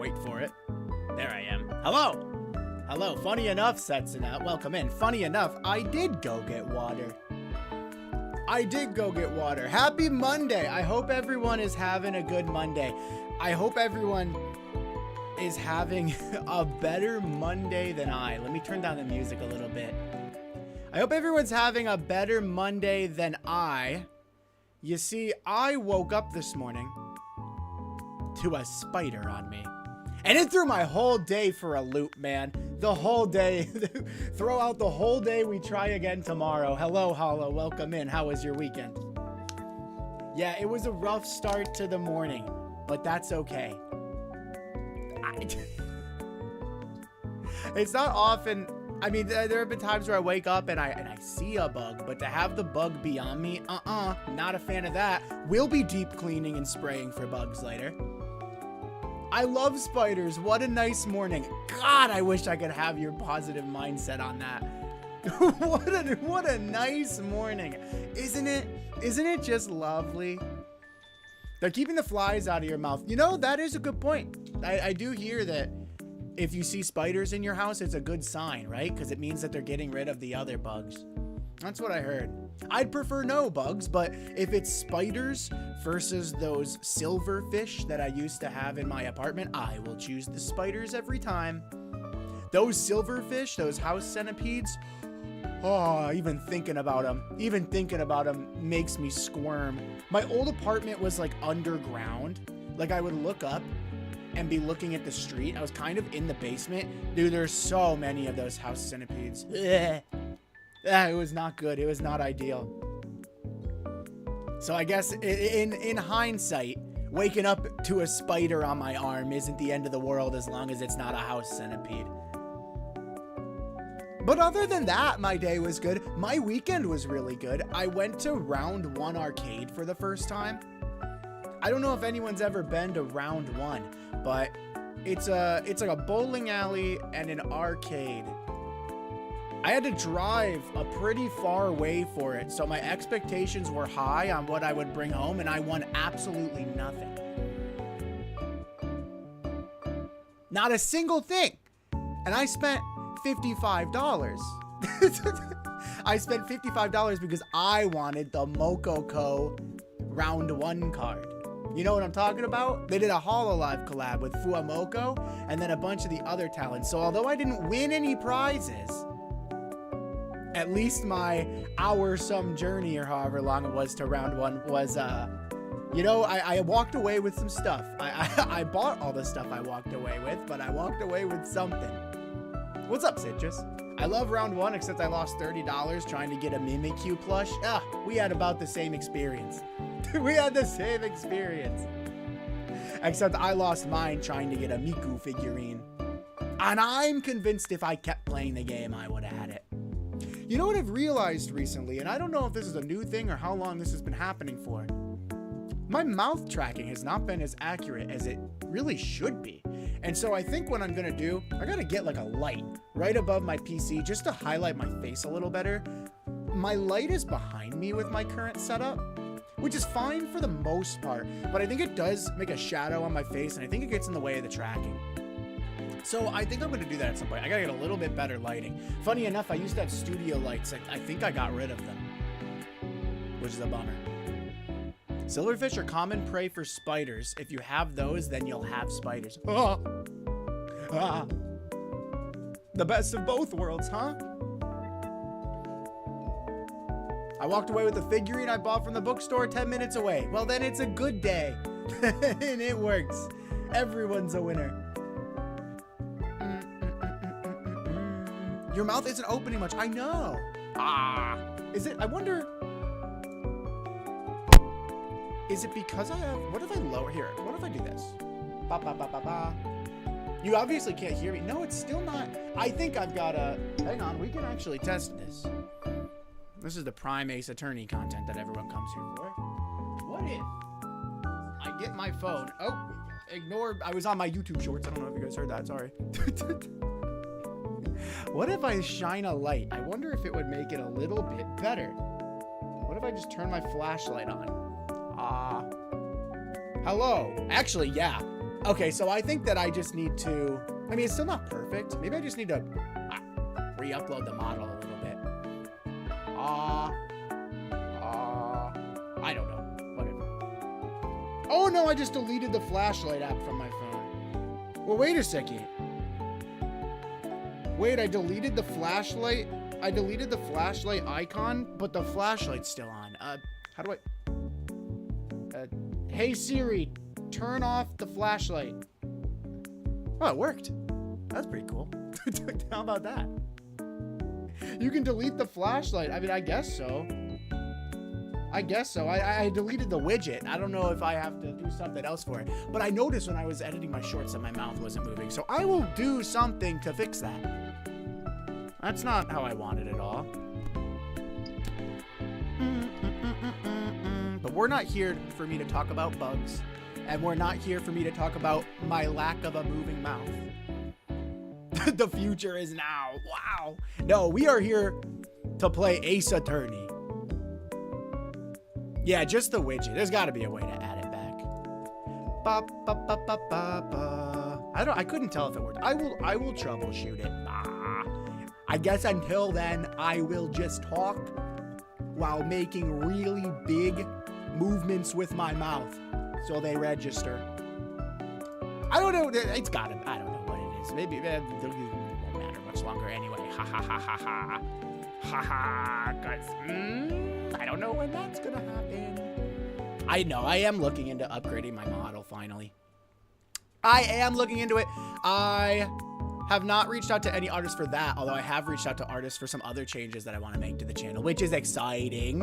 Wait for it. There I am. Hello. Hello. Funny enough, Setsuna. Welcome in. Funny enough, I did go get water. Happy Monday. I hope everyone is having a good Monday. I hope everyone is having a better Monday than I. Let me turn down the music a little bit. I hope everyone's having a better Monday than I. You see, I woke up this morning to a spider on me. And it threw my whole day for a loop, man. The whole day. Throw out the whole day. We try again tomorrow. Hello, Hollow. Welcome in. How was your weekend? Yeah, it was a rough start to the morning, but that's okay. It's not often. I mean, there have been times where I wake up and I see a bug, but to have the bug be on me, not a fan of that. We'll be deep cleaning and spraying for bugs later. I love spiders. What a nice morning. God, I wish I could have your positive mindset on that. What a nice morning. Isn't it just lovely? They're keeping the flies out of your mouth. You know, that is a good point. I do hear that if you see spiders in your house, it's a good sign, right? Because it means that they're getting rid of the other bugs. That's what I heard. I'd prefer no bugs, but if it's spiders versus those silverfish that I used to have in my apartment, I will choose the spiders every time. Those silverfish, those house centipedes, oh, even thinking about them makes me squirm. My old apartment was like underground. Like I would look up and be looking at the street. I was kind of in the basement. Dude, there's so many of those house centipedes. Ugh. It was not good. It was not ideal. So I guess in hindsight, waking up to a spider on my arm isn't the end of the world as long as it's not a house centipede. But other than that, my day was good. My weekend was really good. I went to Round 1 Arcade for the first time. I don't know if anyone's ever been to Round 1, but it's like a bowling alley and an arcade. I had to drive a pretty far way for it, so my expectations were high on what I would bring home, and I won absolutely nothing. Not a single thing. And I spent $55. I spent $55 because I wanted the Mococo Round 1 card. You know what I'm talking about? They did a Hololive collab with Fuamoko and then a bunch of the other talents. So although I didn't win any prizes, at least my hour-some journey, or however long it was to Round 1, was, you know, I walked away with some stuff. I bought all the stuff I walked away with, but I walked away with something. What's up, Citrus? I love Round 1, except I lost $30 trying to get a Mimikyu plush. We had about the same experience. We had the same experience. Except I lost mine trying to get a Miku figurine. And I'm convinced if I kept playing the game, I would have had it. You know what I've realized recently, and I don't know if this is a new thing or how long this has been happening for. My mouth tracking has not been as accurate as it really should be. And so I think what I'm gonna do, I gotta get like a light right above my PC just to highlight my face a little better. My light is behind me with my current setup, which is fine for the most part, but I think it does make a shadow on my face, and I think it gets in the way of the tracking. So I think I'm going to do that at some point. I got to get a little bit better lighting. Funny enough, I used to have studio lights. I think I got rid of them, which is a bummer. Silverfish are common prey for spiders. If you have those, then you'll have spiders. The best of both worlds, huh? I walked away with a figurine I bought from the bookstore 10 minutes away. Well, then it's a good day. And it works. Everyone's a winner. Your mouth isn't opening much. I know. Is it? I wonder. Is it because I have? What if I lower here? What if I do this? Ba ba ba ba ba. You obviously can't hear me. No, it's still not. I think I've got a. Hang on. We can actually test this. This is the prime Ace Attorney content that everyone comes here for. What if I get my phone? Oh, ignore. I was on my YouTube shorts. I don't know if you guys heard that. Sorry. What if I shine a light? I wonder if it would make it a little bit better. What if I just turn my flashlight on? Hello. Actually, yeah. Okay, so I think that I just need to... I mean, it's still not perfect. Maybe I just need to re-upload the model a little bit. I don't know. Whatever. Oh, no, I just deleted the flashlight app from my phone. Well, wait a second. Wait, I deleted the flashlight. I deleted the flashlight icon, but the flashlight's still on. How do I... hey, Siri, turn off the flashlight. Oh, it worked. That's pretty cool. How about that? You can delete the flashlight. I mean, I guess so. I deleted the widget. I don't know if I have to do something else for it. But I noticed when I was editing my shorts that my mouth wasn't moving. So I will do something to fix that. That's not how I want it at all. But we're not here for me to talk about bugs. And we're not here for me to talk about my lack of a moving mouth. The future is now. Wow. No, we are here to play Ace Attorney. Yeah, just the widget. There's got to be a way to add it back. Ba, ba, ba, ba, ba, ba. I couldn't tell if it worked. I will troubleshoot it. I guess until then, I will just talk while making really big movements with my mouth so they register. I don't know. It's got to. I don't know what it is. Maybe it won't matter much longer anyway. Ha ha ha ha ha. Ha ha. Because I don't know when that's going to happen. I know. I am looking into upgrading my model finally. I am looking into it. I have not reached out to any artists for that, although I have reached out to artists for some other changes that I want to make to the channel, which is exciting.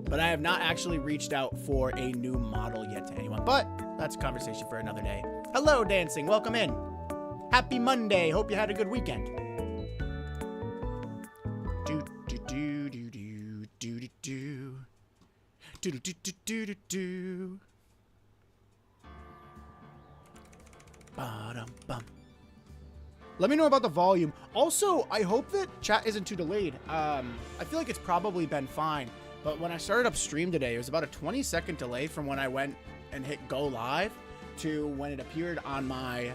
But I have not actually reached out for a new model yet to anyone, but that's a conversation for another day. Hello, dancing. Welcome in. Happy Monday. Hope you had a good weekend. Do, do, do, do, do, do, do, do. Do, do, do, do, do, do, do. Ba-dum-bum. Let me know about the volume. Also, I hope that chat isn't too delayed. I feel like it's probably been fine. But when I started up stream today, it was about a 20-second delay from when I went and hit go live to when it appeared on my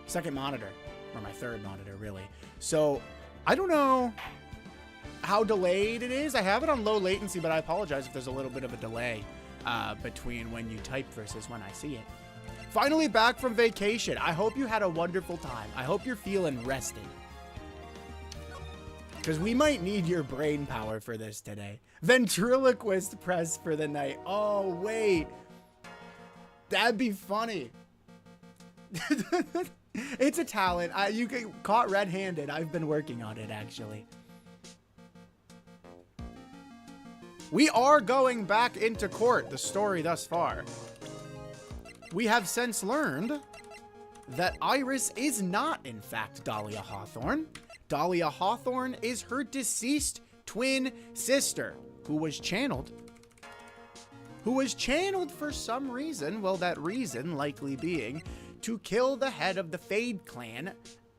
second monitor, or my third monitor, really. So I don't know how delayed it is. I have it on low latency, but I apologize if there's a little bit of a delay between when you type versus when I see it. Finally back from vacation. I hope you had a wonderful time. I hope you're feeling rested. Because we might need your brain power for this today. Ventriloquist press for the night. Oh, wait. That'd be funny. It's a talent. You get caught red-handed. I've been working on it, actually. We are going back into court, the story thus far. We have since learned that Iris is not, in fact, Dahlia Hawthorne. Dahlia Hawthorne is her deceased twin sister, who was channeled for some reason, well, that reason likely being to kill the head of the Fade clan,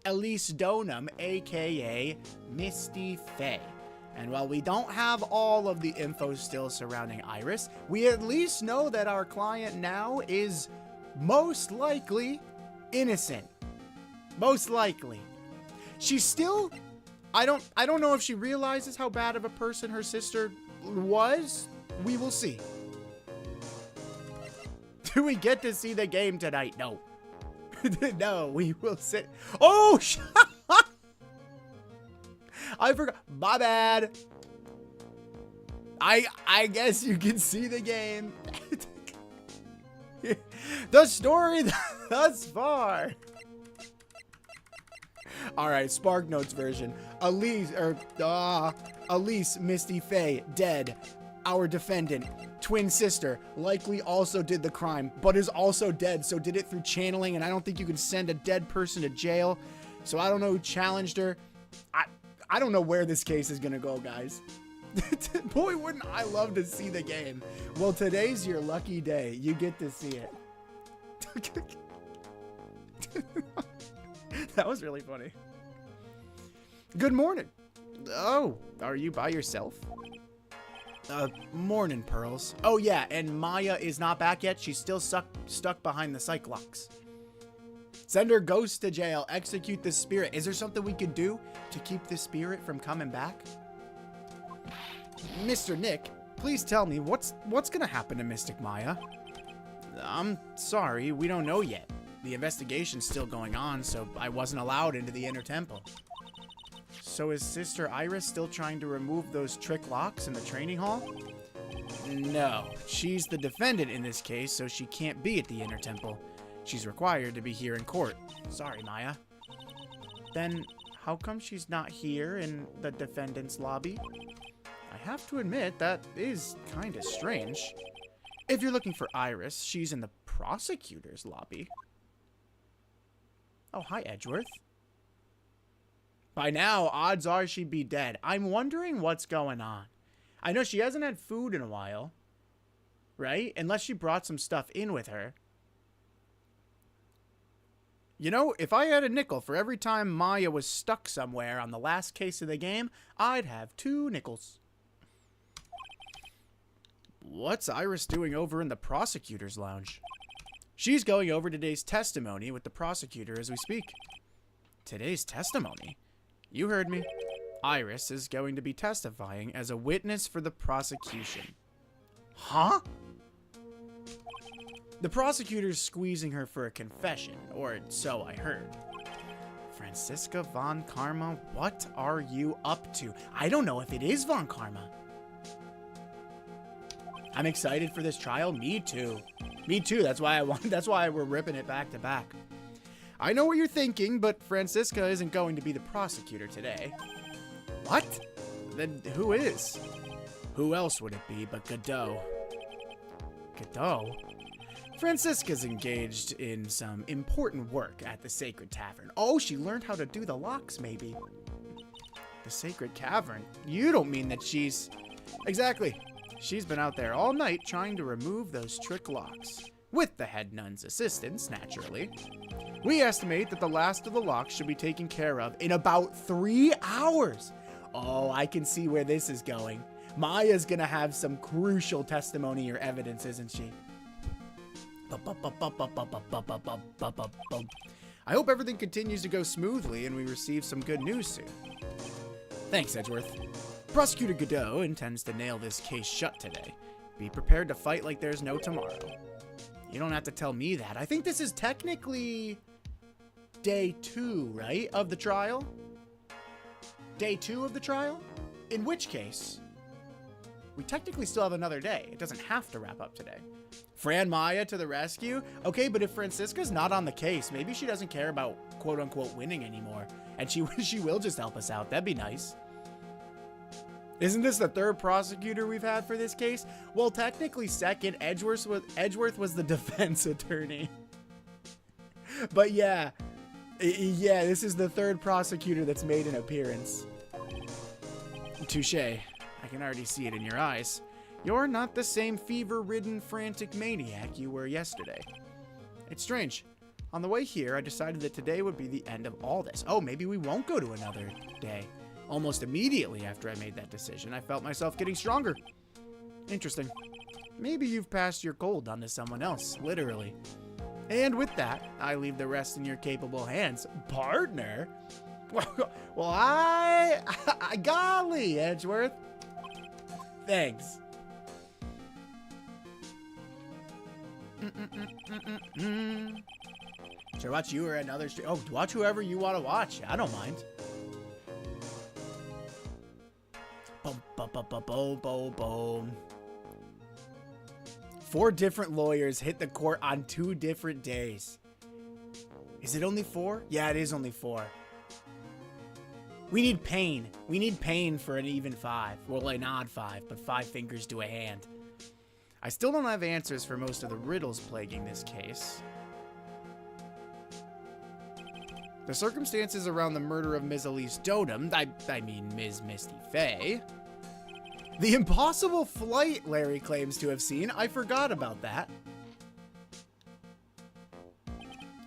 Elise Donham, aka Misty Faye. And while we don't have all of the info still surrounding Iris, we at least know that our client now is most likely innocent. Most likely. She's still... I don't know if she realizes how bad of a person her sister was. We will see. Do we get to see the game tonight? No. No, we will sit... Oh, I forgot. My bad. I guess you can see the game. The story thus far. All right, Spark Notes version. Elise Misty Faye, dead. Our defendant, twin sister, likely also did the crime, but is also dead, so did it through channeling, and I don't think you can send a dead person to jail. So I don't know who challenged her. I don't know where this case is gonna go, guys. Boy, wouldn't I love to see the game. Well, today's your lucky day. You get to see it. That was really funny. Good morning. Oh, are you by yourself? Morning, Pearls. Oh, yeah, and Maya is not back yet. She's still stuck behind the Cyclops. Send her ghost to jail. Execute the spirit. Is there something we could do to keep the spirit from coming back? Mr. Nick, please tell me, what's gonna happen to Mystic Maya? I'm sorry, we don't know yet. The investigation's still going on, so I wasn't allowed into the inner temple. So is Sister Iris still trying to remove those trick locks in the training hall? No, she's the defendant in this case, so she can't be at the inner temple. She's required to be here in court. Sorry, Maya. Then, how come she's not here in the defendant's lobby? I have to admit, that is kinda strange. If you're looking for Iris, she's in the prosecutor's lobby. Oh, hi, Edgeworth. By now, odds are she'd be dead. I'm wondering what's going on. I know she hasn't had food in a while, right? Unless she brought some stuff in with her. You know, if I had a nickel for every time Maya was stuck somewhere on the last case of the game, I'd have 2 nickels. What's Iris doing over in the prosecutor's lounge? She's going over today's testimony with the prosecutor as we speak. Today's testimony? You heard me. Iris is going to be testifying as a witness for the prosecution. Huh? The prosecutor's squeezing her for a confession, or so I heard. Franziska von Karma, what are you up to? I don't know if it is von Karma. I'm excited for this trial. Me too. Me too. That's why we're ripping it back to back. I know what you're thinking, but Franziska isn't going to be the prosecutor today. What? Then who is? Who else would it be but Godot? Godot? Franziska's engaged in some important work at the Sacred Tavern. Oh, she learned how to do the locks, maybe. The Sacred Cavern? You don't mean that she's... Exactly. She's been out there all night trying to remove those trick locks. With the head nun's assistance, naturally. We estimate that the last of the locks should be taken care of in about 3 hours. Oh, I can see where this is going. Maya's gonna have some crucial testimony or evidence, isn't she? I hope everything continues to go smoothly and we receive some good news soon. Thanks, Edgeworth. Prosecutor Godot intends to nail this case shut today. Be prepared to fight like there's no tomorrow. You don't have to tell me that. I think this is technically day 2, right, of the trial? Day 2 of the trial? In which case, we technically still have another day. It doesn't have to wrap up today. Fran Maya to the rescue? Okay, but if Franziska's not on the case, maybe she doesn't care about quote-unquote winning anymore, and she will just help us out. That'd be nice. Isn't this the 3rd prosecutor we've had for this case? Well, technically second. Edgeworth was the defense attorney. But yeah, this is the 3rd prosecutor that's made an appearance. Touché. I can already see it in your eyes. You're not the same fever-ridden, frantic maniac you were yesterday. It's strange. On the way here, I decided that today would be the end of all this. Oh, maybe we won't go to another day. Almost immediately after I made that decision, I felt myself getting stronger. Interesting. Maybe you've passed your cold on to someone else, literally. And with that, I leave the rest in your capable hands. Partner? Well, golly, Edgeworth. Thanks. Should I watch you or another stream? Oh, watch whoever you want to watch. I don't mind. Boom, boom, boom, boom, boom, boom, boom. 4 different lawyers hit the court on 2 different days. Is it only 4? Yeah, it is only 4. We need pain. We need pain for an even 5. Well, an odd 5, but 5 fingers to a hand. I still don't have answers for most of the riddles plaguing this case. The circumstances around the murder of Ms. Elise Dotem, I mean Ms. Misty Fey. The impossible flight Larry claims to have seen, I forgot about that.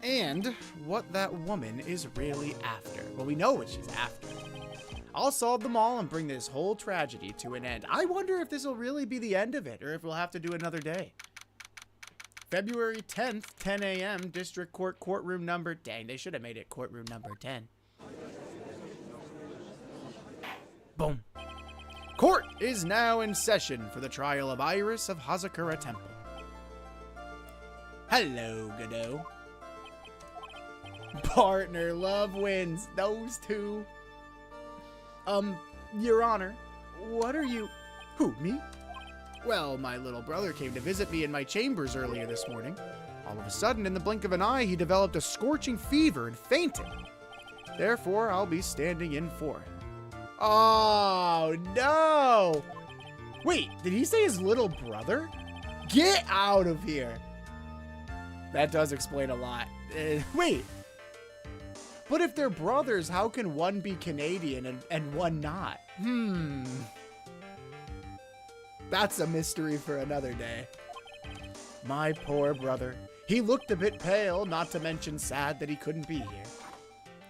And what that woman is really after. Well, we know what she's after. I'll solve them all and bring this whole tragedy to an end. I wonder if this will really be the end of it, or if we'll have to do another day. February 10th, 10 a.m., District Court, courtroom number... Dang, they should have made it courtroom number 10. Boom. Court is now in session for the trial of Iris of Hazakura Temple. Hello, Godot. Partner, love wins. Those two. Your Honor, what are you... Who, me? Well, my little brother came to visit me in my chambers earlier this morning. All of a sudden, in the blink of an eye, he developed a scorching fever and fainted. Therefore, I'll be standing in for him. Oh, no! Wait, did he say his little brother? Get out of here! That does explain a lot. Wait. But if they're brothers, how can one be Canadian and one not? That's a mystery for another day. My poor brother. He looked a bit pale, not to mention sad that he couldn't be here.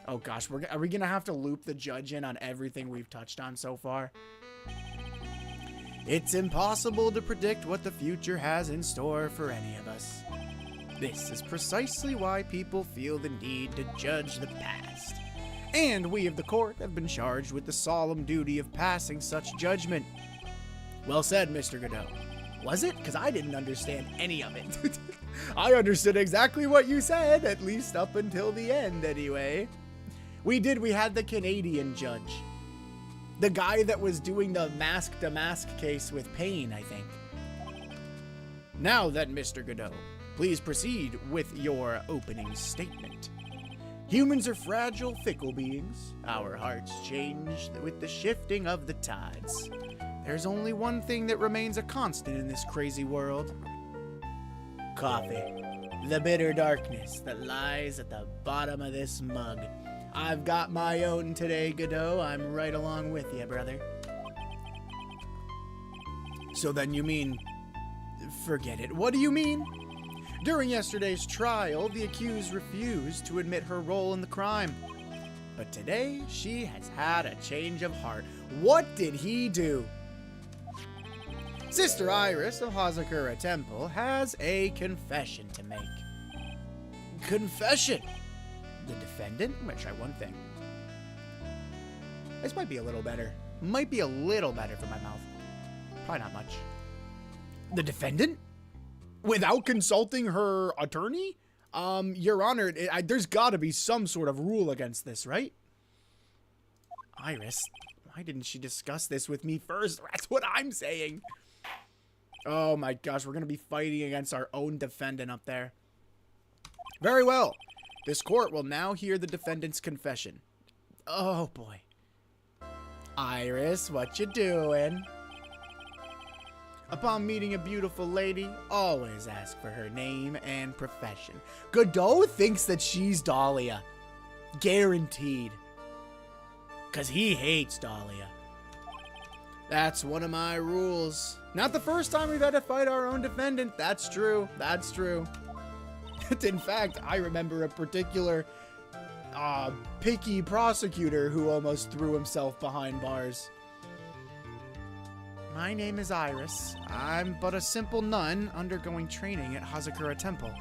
Oh gosh, are we gonna have to loop the judge in on everything we've touched on so far? It's impossible to predict what the future has in store for any of us. This is precisely why people feel the need to judge the past. And we of the court have been charged with the solemn duty of passing such judgment. Well said, Mr. Godot. Was it? Because I didn't understand any of it. I understood exactly what you said, at least up until the end anyway. We had the Canadian judge. The guy that was doing the mask-to-mask case with Payne, I think. Now then, Mr. Godot, please proceed with your opening statement. Humans are fragile, fickle beings. Our hearts change with the shifting of the tides. There's only one thing that remains a constant in this crazy world. Coffee. The bitter darkness that lies at the bottom of this mug. I've got my own today, Godot. I'm right along with you, brother. So then you mean... Forget it. What do you mean? During yesterday's trial, the accused refused to admit her role in the crime. But today, she has had a change of heart. What did he do? Sister Iris of Hazakura Temple has a confession to make. Confession? The defendant? I'm gonna try one thing. This might be a little better. Might be a little better for my mouth. Probably not much. The defendant? Without consulting her attorney? Your Honor, there's gotta be some sort of rule against this, right? Iris, why didn't she discuss this with me first? That's what I'm saying. Oh my gosh, we're gonna be fighting against our own defendant up there. Very well. This court will now hear the defendant's confession. Oh boy. Iris, what you doing? Upon meeting a beautiful lady, always ask for her name and profession. Godot thinks that she's Dahlia. Guaranteed. Because he hates Dahlia. That's one of my rules. Not the first time we've had to fight our own defendant. That's true. That's true. In fact, I remember a particular picky prosecutor who almost threw himself behind bars. My name is Iris. I'm but a simple nun undergoing training at Hazakura Temple.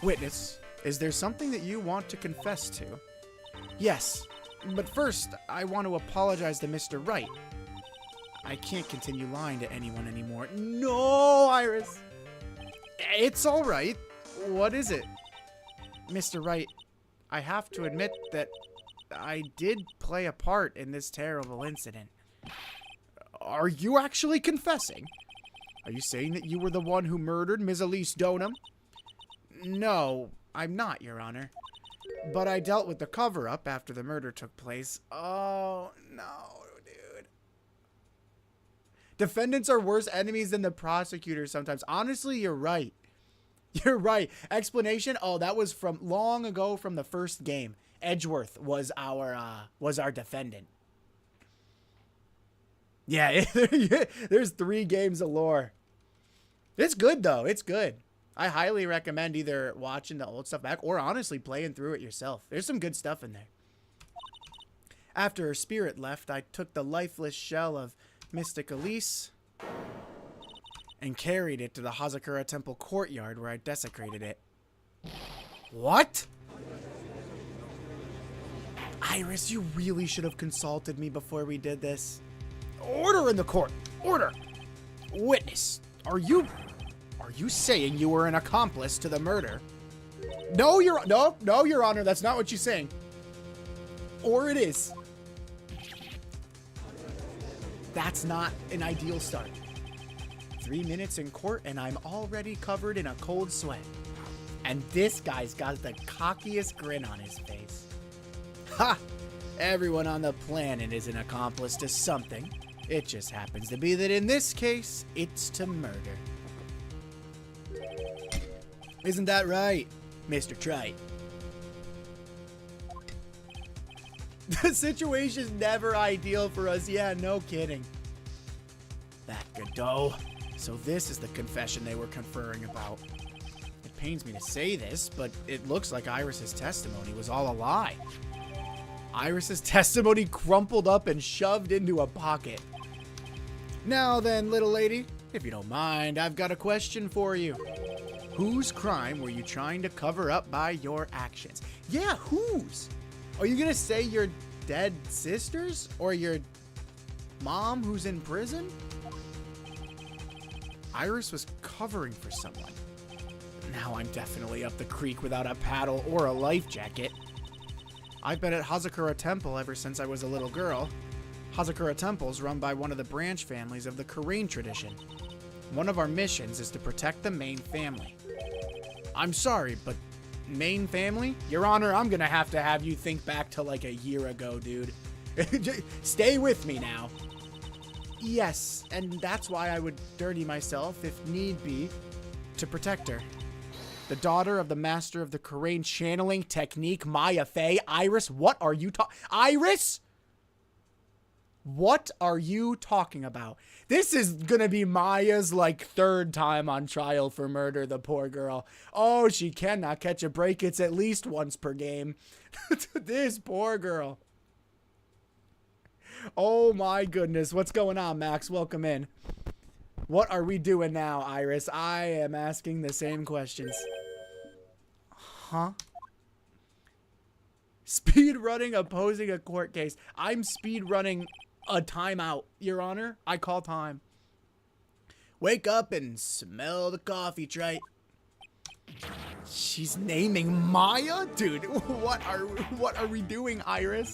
Witness, is there something that you want to confess to? Yes, but first, I want to apologize to Mr. Wright. I can't continue lying to anyone anymore. No, Iris! It's all right. What is it? Mr. Wright, I have to admit that I did play a part in this terrible incident. Are you actually confessing? Are you saying that you were the one who murdered Ms. Elise Donham? No, I'm not, Your Honor. But I dealt with the cover-up after the murder took place. Oh, no, dude. Defendants are worse enemies than the prosecutors sometimes. Honestly, you're right. You're right. Explanation? Oh, that was from long ago from the first game. Edgeworth was our defendant. Yeah, there's 3 games of lore. It's good, though. It's good. I highly recommend either watching the old stuff back or honestly playing through it yourself. There's some good stuff in there. After her spirit left, I took the lifeless shell of Mystic Elise and carried it to the Hazakura Temple courtyard where I desecrated it. What? Iris, you really should have consulted me before we did this. Order in the court! Order! Witness, are you saying you were an accomplice to the murder? No, Your Honor, that's not what you're saying. Or it is. That's not an ideal start. 3 minutes in court and I'm already covered in a cold sweat. And this guy's got the cockiest grin on his face. Ha! Everyone on the planet is an accomplice to something. It just happens to be that in this case, it's to murder. Isn't that right, Mr. Trite? The situation's never ideal for us. Yeah, no kidding. That Godot. So this is the confession they were conferring about. It pains me to say this, but it looks like Iris's testimony was all a lie. Iris's testimony crumpled up and shoved into a pocket. Now then, little lady, if you don't mind, I've got a question for you. Whose crime were you trying to cover up by your actions? Yeah, whose? Are you gonna say your dead sisters? Or your mom who's in prison? Iris was covering for someone. Now I'm definitely up the creek without a paddle or a life jacket. I've been at Hazakura Temple ever since I was a little girl. Hazakura Temple is run by one of the branch families of the Korean tradition. One of our missions is to protect the main family. I'm sorry, but main family? Your Honor, I'm gonna have you think back to like a year ago, dude. Stay with me now. Yes, and that's why I would dirty myself, if need be, to protect her. The daughter of the master of the Korean channeling technique, Maya Fey. Iris, what are you Iris? What are you talking about? This is gonna be Maya's like third time on trial for murder, the poor girl. Oh, she cannot catch a break. It's at least once per game. This poor girl. Oh my goodness. What's going on, Max? Welcome in. What are we doing now, Iris? I am asking the same questions. Huh? Speed running opposing a court case. I'm speed running a timeout, Your Honor. I call time. Wake up and smell the coffee, Trite. She's naming Maya? Dude, what are we doing, Iris?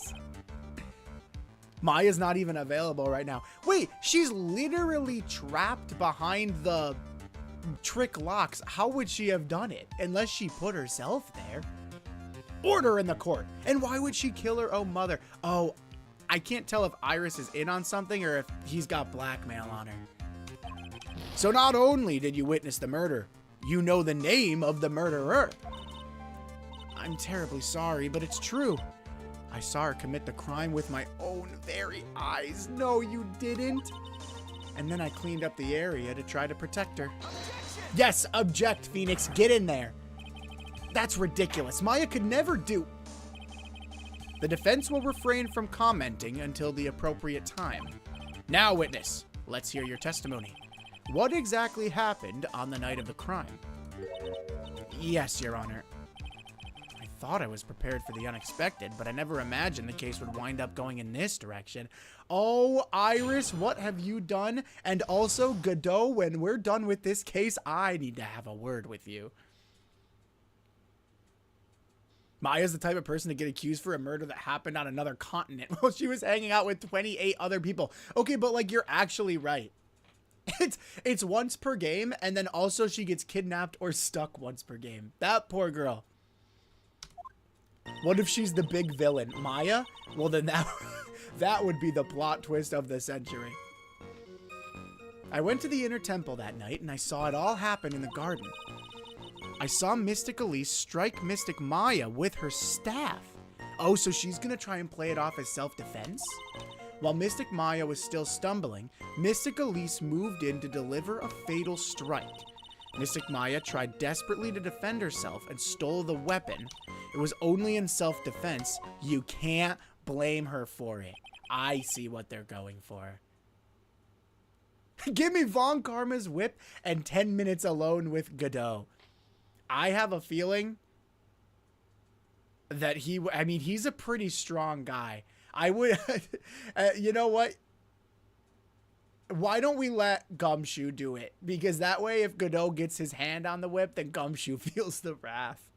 Maya's not even available right now. Wait, she's literally trapped behind the trick locks. How would she have done it? Unless she put herself there. Order in the court. And why would she kill her own mother? Oh, I can't tell if Iris is in on something or if he's got blackmail on her. So not only did you witness the murder, you know the name of the murderer. I'm terribly sorry, but it's true. I saw her commit the crime with my own very eyes. No, you didn't. And then I cleaned up the area to try to protect her. Objection! Yes, object, Phoenix. Get in there. That's ridiculous. Maya could never do... The defense will refrain from commenting until the appropriate time. Now, witness, let's hear your testimony. What exactly happened on the night of the crime? Yes, Your Honor. I thought I was prepared for the unexpected, but I never imagined the case would wind up going in this direction. Oh, Iris, what have you done? And also, Godot, when we're done with this case, I need to have a word with you. Maya's the type of person to get accused for a murder that happened on another continent while she was hanging out with 28 other people. Okay, but like, you're actually right. It's once per game, and then also she gets kidnapped or stuck once per game. That poor girl. What if she's the big villain? Maya? Well, then that would be the plot twist of the century. I went to the inner temple that night, and I saw it all happen in the garden. I saw Mystic Elise strike Mystic Maya with her staff. Oh, so she's gonna try and play it off as self-defense? While Mystic Maya was still stumbling, Mystic Elise moved in to deliver a fatal strike. Mystic Maya tried desperately to defend herself and stole the weapon. It was only in self-defense. You can't blame her for it. I see what they're going for. Give me Von Karma's whip and 10 minutes alone with Godot. I have a feeling that he's a pretty strong guy. I would, you know what? Why don't we let Gumshoe do it? Because that way, if Godot gets his hand on the whip, then Gumshoe feels the wrath.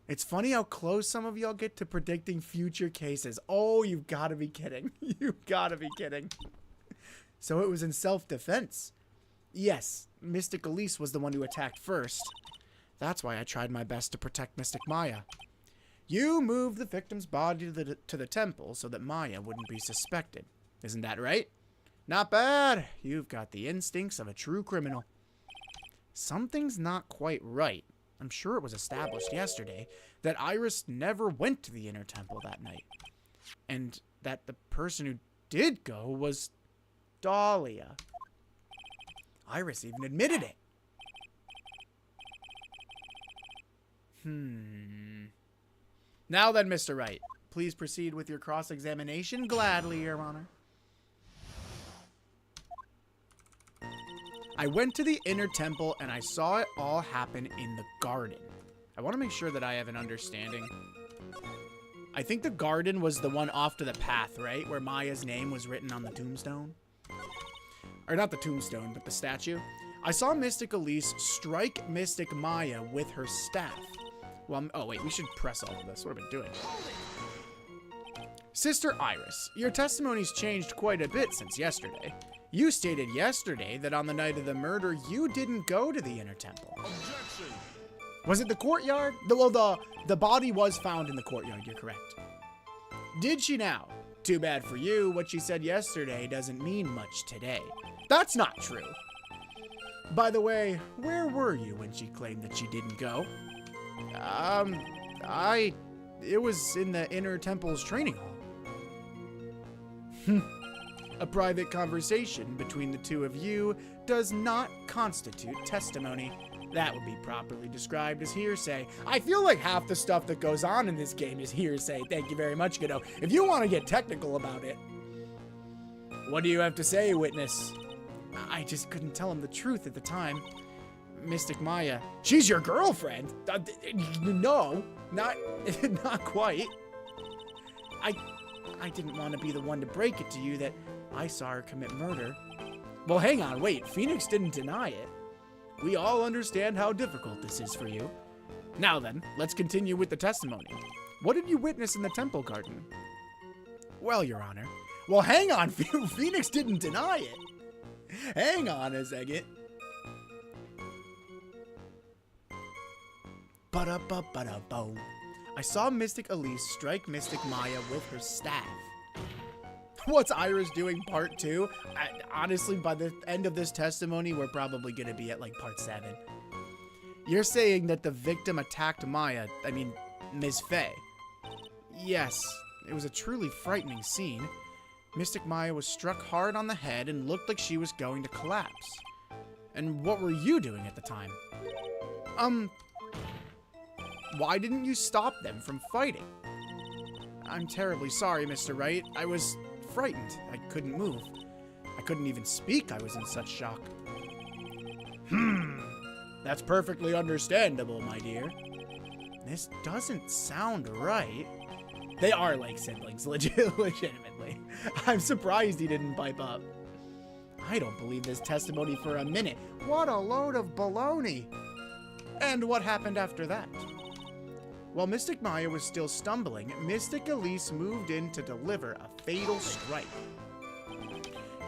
It's funny how close some of y'all get to predicting future cases. Oh, you've got to be kidding. You've got to be kidding. So it was in self-defense. Yes, Mystic Elise was the one who attacked first. That's why I tried my best to protect Mystic Maya. You moved the victim's body to the temple so that Maya wouldn't be suspected. Isn't that right? Not bad. You've got the instincts of a true criminal. Something's not quite right. I'm sure it was established yesterday that Iris never went to the inner temple that night. And that the person who did go was Dahlia. Iris even admitted it. Now then, Mr. Wright, please proceed with your cross-examination. Gladly, Your Honor. I went to the inner temple and I saw it all happen in the garden. I want to make sure that I have an understanding. I think the garden was the one off to the path, right? Where Maya's name was written on the tombstone. Or not the tombstone, but the statue. I saw Mystic Elise strike Mystic Maya with her staff. Well, oh wait, we should press all of this. What have I been doing? Sister Iris, your testimony's changed quite a bit since yesterday. You stated yesterday that on the night of the murder, you didn't go to the inner temple. Objection! Was it the courtyard? The body was found in the courtyard, you're correct. Did she now? Too bad for you, what she said yesterday doesn't mean much today. That's not true. By the way, where were you when she claimed that she didn't go? It was in the inner temple's training hall. A private conversation between the two of you does not constitute testimony. That would be properly described as hearsay. I feel like half the stuff that goes on in this game is hearsay. Thank you very much, Godot. If you want to get technical about it. What do you have to say, witness? I just couldn't tell him the truth at the time. Mystic Maya. She's your girlfriend? No, not quite. I didn't want to be the one to break it to you that I saw her commit murder. Well, hang on, wait. Phoenix didn't deny it. We all understand how difficult this is for you. Now then, let's continue with the testimony. What did you witness in the temple garden? Well, Your Honor. Well, hang on. Phoenix didn't deny it. Hang on a second. Ba-da-ba-ba-da-bo. I saw Mystic Elise strike Mystic Maya with her staff. What's Iris doing part 2? Honestly, by the end of this testimony, we're probably going to be at like part 7. You're saying that the victim attacked Maya, Ms. Faye. Yes, it was a truly frightening scene. Mystic Maya was struck hard on the head and looked like she was going to collapse. And what were you doing at the time? Why didn't you stop them from fighting? I'm terribly sorry, Mr. Wright. I was frightened. I couldn't move. I couldn't even speak. I was in such shock. That's perfectly understandable, my dear. This doesn't sound right. They are like siblings, legitimately. I'm surprised he didn't pipe up. I don't believe this testimony for a minute. What a load of baloney. And what happened after that? While Mystic Maya was still stumbling, Mystic Elise moved in to deliver a fatal strike.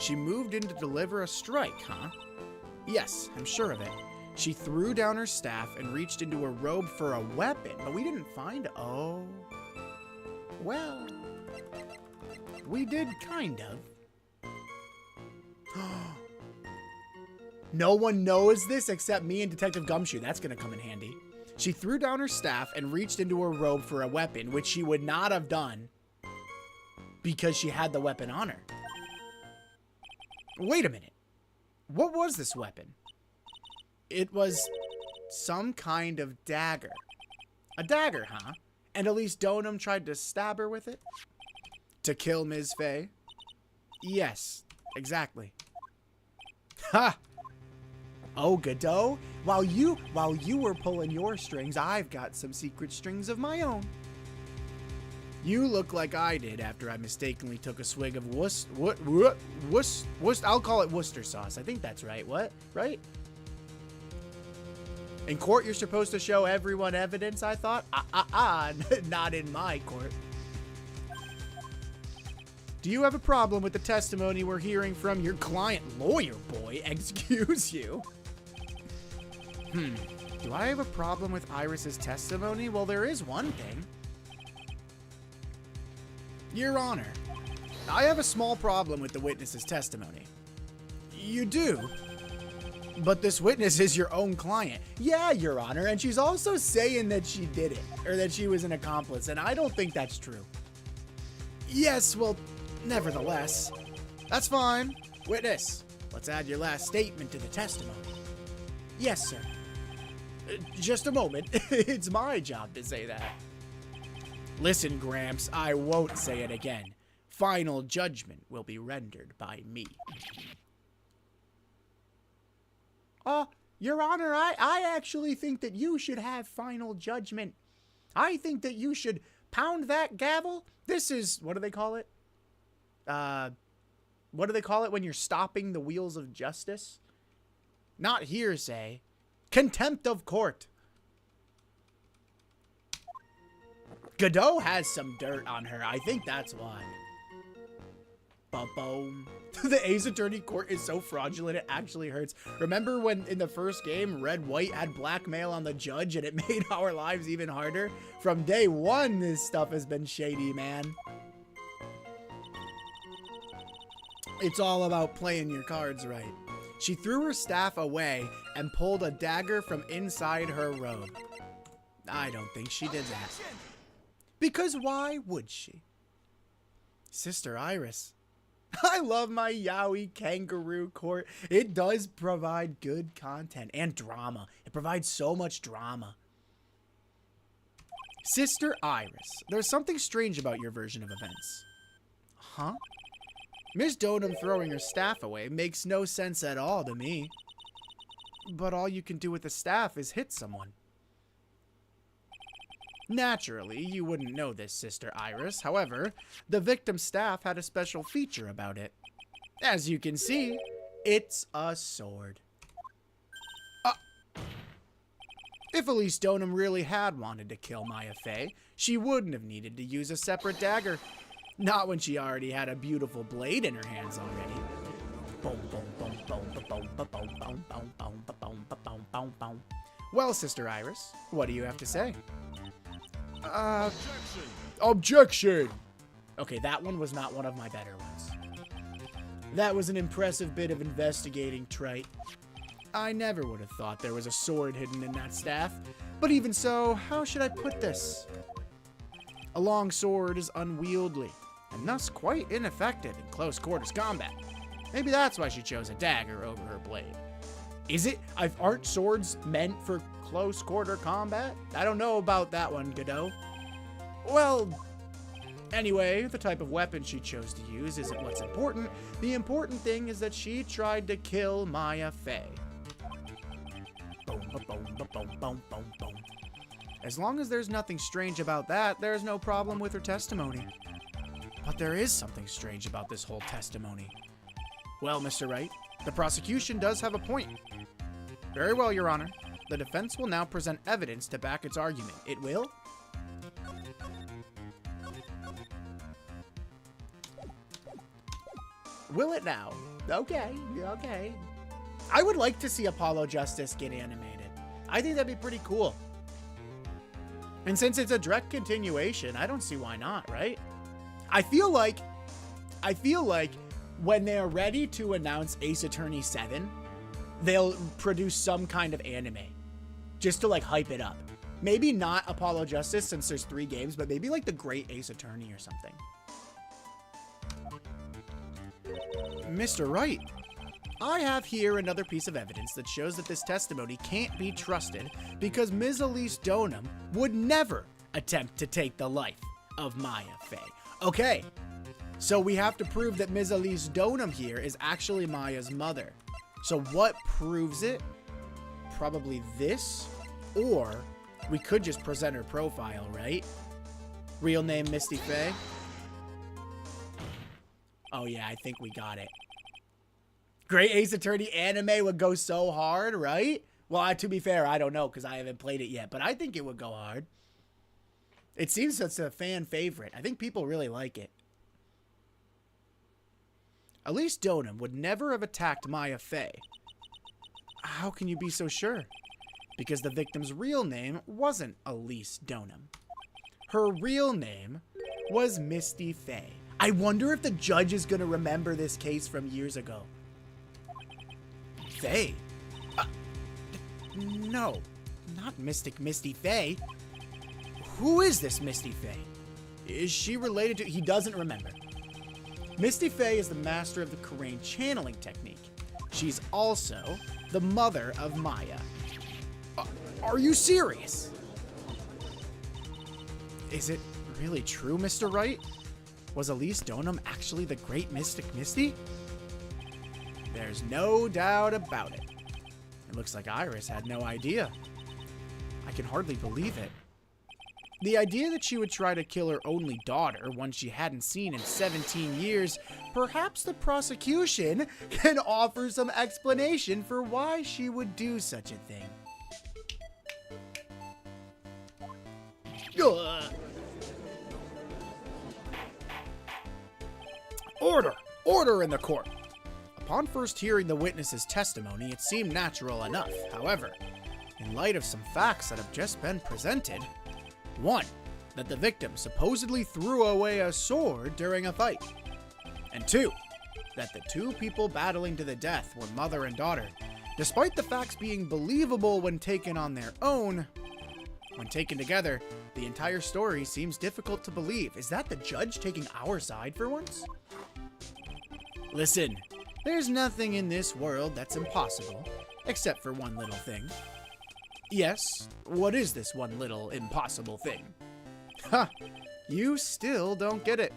She moved in to deliver a strike, huh? Yes, I'm sure of it. She threw down her staff and reached into her robe for a weapon, but we didn't find... Oh. Well, we did kind of. No one knows this except me and Detective Gumshoe. That's going to come in handy. She threw down her staff and reached into her robe for a weapon, which she would not have done because she had the weapon on her. Wait a minute. What was this weapon? It was some kind of dagger. A dagger, huh? And Elise Donham tried to stab her with it? To kill Ms. Faye? Yes, exactly. Ha! Oh, Godot, while you were pulling your strings, I've got some secret strings of my own. You look like I did after I mistakenly took a swig of I'll call it Worcester sauce. I think that's right. What? Right? In court, you're supposed to show everyone evidence, I thought. Not in my court. Do you have a problem with the testimony we're hearing from your client lawyer, boy? Excuse you. Do I have a problem with Iris's testimony? Well, there is one thing. Your Honor, I have a small problem with the witness's testimony. You do? But this witness is your own client. Yeah, Your Honor, and she's also saying that she did it, or that she was an accomplice, and I don't think that's true. Yes, well, nevertheless. That's fine. Witness, let's add your last statement to the testimony. Yes, sir. Just a moment. It's my job to say that. Listen, Gramps, I won't say it again. Final judgment will be rendered by me. Your Honor, I actually think that you should have final judgment. I think that you should pound that gavel. This is, what do they call it? What do they call it when you're stopping the wheels of justice? Not hearsay. Contempt of court. Godot has some dirt on her. I think that's why. Ba-boom. The Ace Attorney court is so fraudulent it actually hurts. Remember when in the first game, Red White had blackmail on the judge and it made our lives even harder? From day one, this stuff has been shady, man. It's all about playing your cards right. She threw her staff away and pulled a dagger from inside her robe. I don't think she did that. Because why would she? Sister Iris. I love my yaoi kangaroo court. It does provide good content and drama. It provides so much drama. Sister Iris, there's something strange about your version of events. Huh? Miss Donham throwing her staff away makes no sense at all to me. But all you can do with the staff is hit someone. Naturally, you wouldn't know this, Sister Iris. However, the victim's staff had a special feature about it. As you can see, it's a sword. If Elise Donham really had wanted to kill Maya Fey, she wouldn't have needed to use a separate dagger. Not when she already had a beautiful blade in her hands already. Boom, boom, boom, boom, boom, boom, boom, boom, boom, boom, boom, boom, boom, boom. Well, Sister Iris, what do you have to say? Objection! Okay, that one was not one of my better ones. That was an impressive bit of investigating, Trite. I never would have thought there was a sword hidden in that staff. But even so, how should I put this? A long sword is unwieldy, and thus quite ineffective in close quarters combat. Maybe that's why she chose a dagger over her blade. Is it? Aren't swords meant for close quarter combat? I don't know about that one, Godot. Well, anyway, the type of weapon she chose to use isn't what's important. The important thing is that she tried to kill Maya Fey. Boom, boom, boom, boom, boom, boom, boom. As long as there's nothing strange about that, there's no problem with her testimony. But there is something strange about this whole testimony. Well, Mr. Wright, the prosecution does have a point. Very well, Your Honor. The defense will now present evidence to back its argument. It will? Will it now? Okay, okay. I would like to see Apollo Justice get animated. I think that'd be pretty cool. And since it's a direct continuation, I don't see why not, right? I feel like when they're ready to announce Ace Attorney 7, they'll produce some kind of anime just to like hype it up. Maybe not Apollo Justice since there's 3 games, but maybe like the Great Ace Attorney or something. Mr. Wright, I have here another piece of evidence that shows that this testimony can't be trusted because Ms. Elise Donham would never, attempt to take the life of Maya Fey. Okay, so we have to prove that Ms. Elise Donham here is actually Maya's mother. So what proves it? Probably this, or we could just present her profile, right? Real name Misty Fey. Oh yeah, I think we got it. Great Ace Attorney anime would go so hard, right? Well, to be fair, I don't know because I haven't played it yet, but I think it would go hard. It seems it's a fan favorite. I think people really like it. Elise Donham would never have attacked Maya Fey. How can you be so sure? Because the victim's real name wasn't Elise Donham. Her real name was Misty Fey. I wonder if the judge is going to remember this case from years ago. Fey? No, not Mystic Misty Fey. Who is this Misty Fey? Is she related to... He doesn't remember. Misty Fey is the master of the Karain channeling technique. She's also the mother of Maya. Are you serious? Is it really true, Mr. Wright? Was Elise Donham actually the great Mystic Misty? There's no doubt about it. It looks like Iris had no idea. I can hardly believe it. The idea that she would try to kill her only daughter, one she hadn't seen in 17 years, perhaps the prosecution can offer some explanation for why she would do such a thing. Ugh. Order! Order in the court! Upon first hearing the witness's testimony, it seemed natural enough. However, in light of some facts that have just been presented, 1. That the victim supposedly threw away a sword during a fight. And 2. That the two people battling to the death were mother and daughter. Despite the facts being believable when taken on their own, when taken together, the entire story seems difficult to believe. Is that the judge taking our side for once? Listen, there's nothing in this world that's impossible, except for one little thing. Yes, what is this one little impossible thing? Ha! You still don't get it.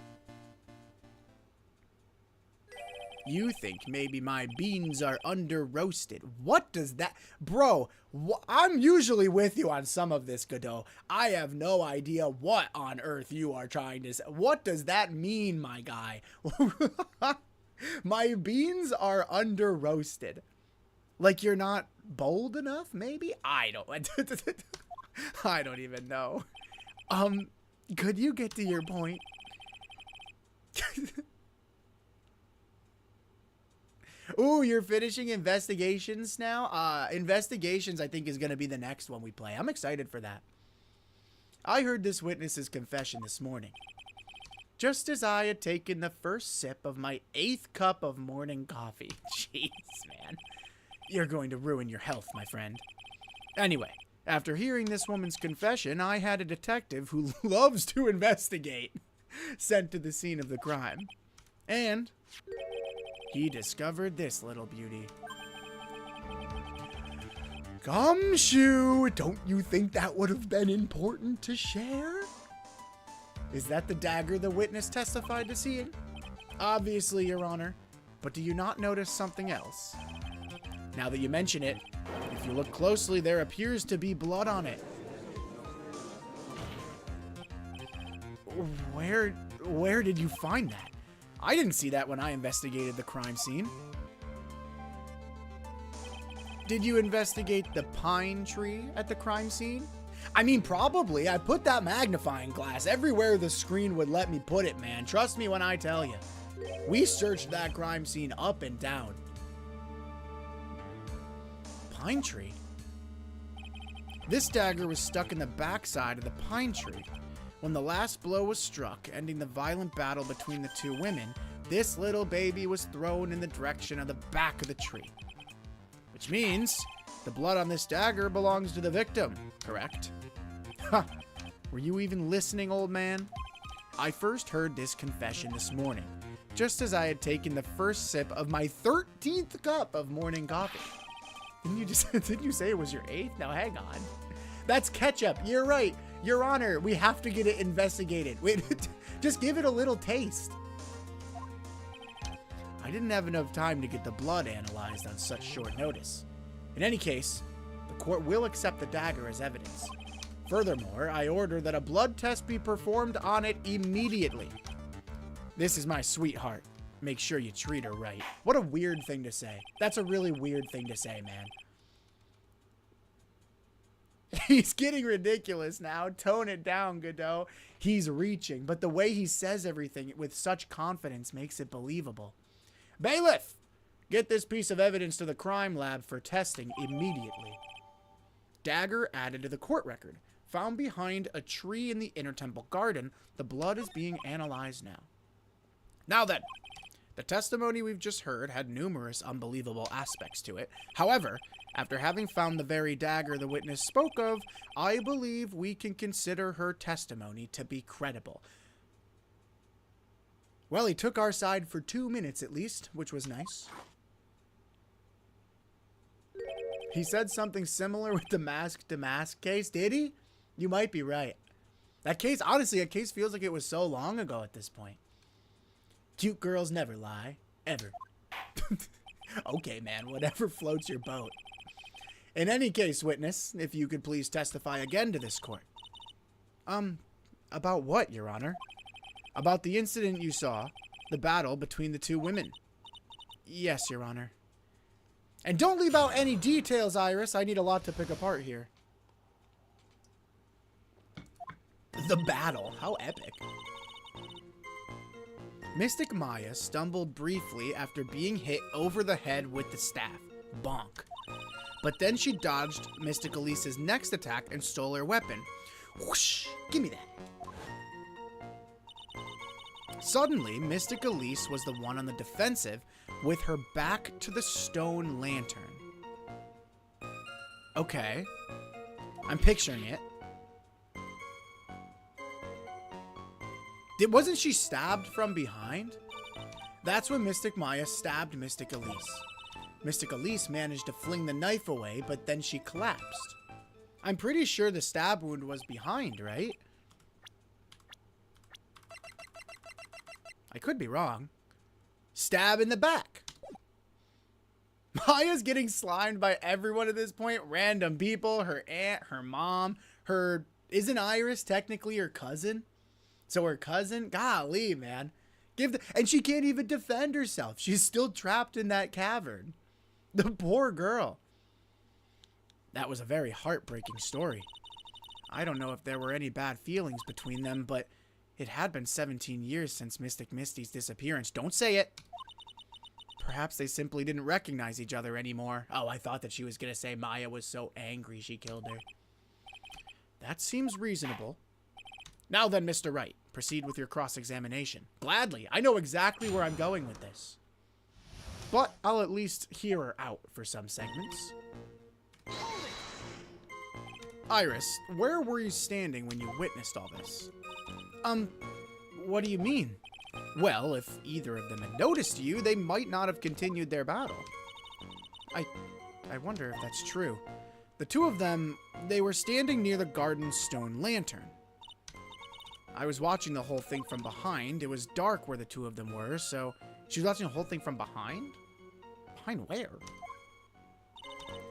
You think maybe my beans are under-roasted. What does that... Bro, I'm usually with you on some of this, Godot. I have no idea what on earth you are trying to say. What does that mean, my guy? My beans are under-roasted. Like you're not bold enough, maybe? I don't... I don't even know. Could you get to your point? Ooh, you're finishing Investigations now? Investigations, I think, is going to be the next one we play. I'm excited for that. I heard this witness's confession this morning. Just as I had taken the first sip of my 8th cup of morning coffee. Jeez, man. You're going to ruin your health, my friend. Anyway, after hearing this woman's confession, I had a detective who loves to investigate sent to the scene of the crime. And he discovered this little beauty. Gumshoe, don't you think that would have been important to share? Is that the dagger the witness testified to seeing? Obviously, Your Honor. But do you not notice something else? Now that you mention it, if you look closely, there appears to be blood on it. Where did you find that? I didn't see that when I investigated the crime scene. Did you investigate the pine tree at the crime scene? I mean, probably. I put that magnifying glass everywhere the screen would let me put it, man. Trust me when I tell you. We searched that crime scene up and down. Pine tree? This dagger was stuck in the backside of the pine tree. When the last blow was struck, ending the violent battle between the two women, this little baby was thrown in the direction of the back of the tree. Which means the blood on this dagger belongs to the victim, correct? Huh. Were you even listening, old man? I first heard this confession this morning, just as I had taken the first sip of my 13th cup of morning coffee. Didn't you say it was your 8th? Now hang on. That's ketchup. You're right. Your Honor, we have to get it investigated. Wait, just give it a little taste. I didn't have enough time to get the blood analyzed on such short notice. In any case, the court will accept the dagger as evidence. Furthermore, I order that a blood test be performed on it immediately. This is my sweetheart. Make sure you treat her right. What a weird thing to say. That's a really weird thing to say, man. He's getting ridiculous now. Tone it down, Godot. He's reaching, but the way he says everything with such confidence makes it believable. Bailiff, get this piece of evidence to the crime lab for testing immediately. Dagger added to the court record. Found behind a tree in the inner temple garden. The blood is being analyzed now. Now then, the testimony we've just heard had numerous unbelievable aspects to it. However, after having found the very dagger the witness spoke of, I believe we can consider her testimony to be credible. Well, he took our side for 2 minutes at least, which was nice. He said something similar with the mask-to-mask case, did he? You might be right. That case, honestly, that case feels like it was so long ago at this point. Cute girls never lie. Ever. Okay, man, whatever floats your boat. In any case, witness, if you could please testify again to this court. About what, Your Honor? About the incident you saw, the battle between the two women. Yes, Your Honor. And don't leave out any details, Iris. I need a lot to pick apart here. The battle. How epic. Mystic Maya stumbled briefly after being hit over the head with the staff. Bonk. But then she dodged Mystic Elise's next attack and stole her weapon. Whoosh! Give me that. Suddenly, Mystic Elise was the one on the defensive with her back to the stone lantern. Okay. I'm picturing it. Wasn't she stabbed from behind? That's when Mystic Maya stabbed Mystic Elise. Mystic Elise managed to fling the knife away, but then she collapsed. I'm pretty sure the stab wound was behind, right? I could be wrong. Stab in the back. Maya's getting slimed by everyone at this point. Random people, her aunt, her mom, her... Isn't Iris technically her cousin? So her cousin? Golly, man. And she can't even defend herself. She's still trapped in that cavern. The poor girl. That was a very heartbreaking story. I don't know if there were any bad feelings between them, but it had been 17 years since Mystic Misty's disappearance. Don't say it. Perhaps they simply didn't recognize each other anymore. Oh, I thought that she was going to say Maya was so angry she killed her. That seems reasonable. Now then, Mr. Wright, proceed with your cross-examination. Gladly. I know exactly where I'm going with this. But I'll at least hear her out for some segments. Iris, where were you standing when you witnessed all this? What do you mean? Well, if either of them had noticed you, they might not have continued their battle. I wonder if that's true. The two of them, they were standing near the garden's stone lantern. I was watching the whole thing from behind. It was dark where the two of them were, so... She was watching the whole thing from behind? Behind where?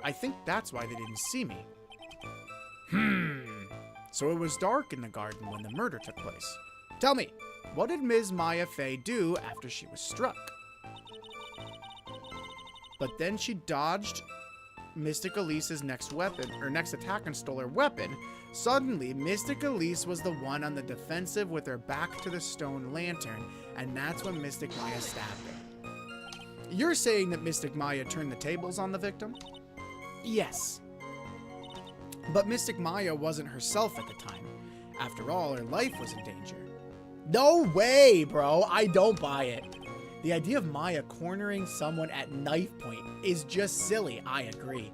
I think that's why they didn't see me. So it was dark in the garden when the murder took place. Tell me, what did Ms. Maya Fey do after she was struck? But then she dodged Mystic Elise's next attack and stole her weapon. Suddenly, Mystic Elise was the one on the defensive with her back to the stone lantern, and that's when Mystic Maya stabbed her. You're saying that Mystic Maya turned the tables on the victim? Yes. But Mystic Maya wasn't herself at the time. After all, her life was in danger. No way, bro. I don't buy it. The idea of Maya cornering someone at knife point is just silly. I agree.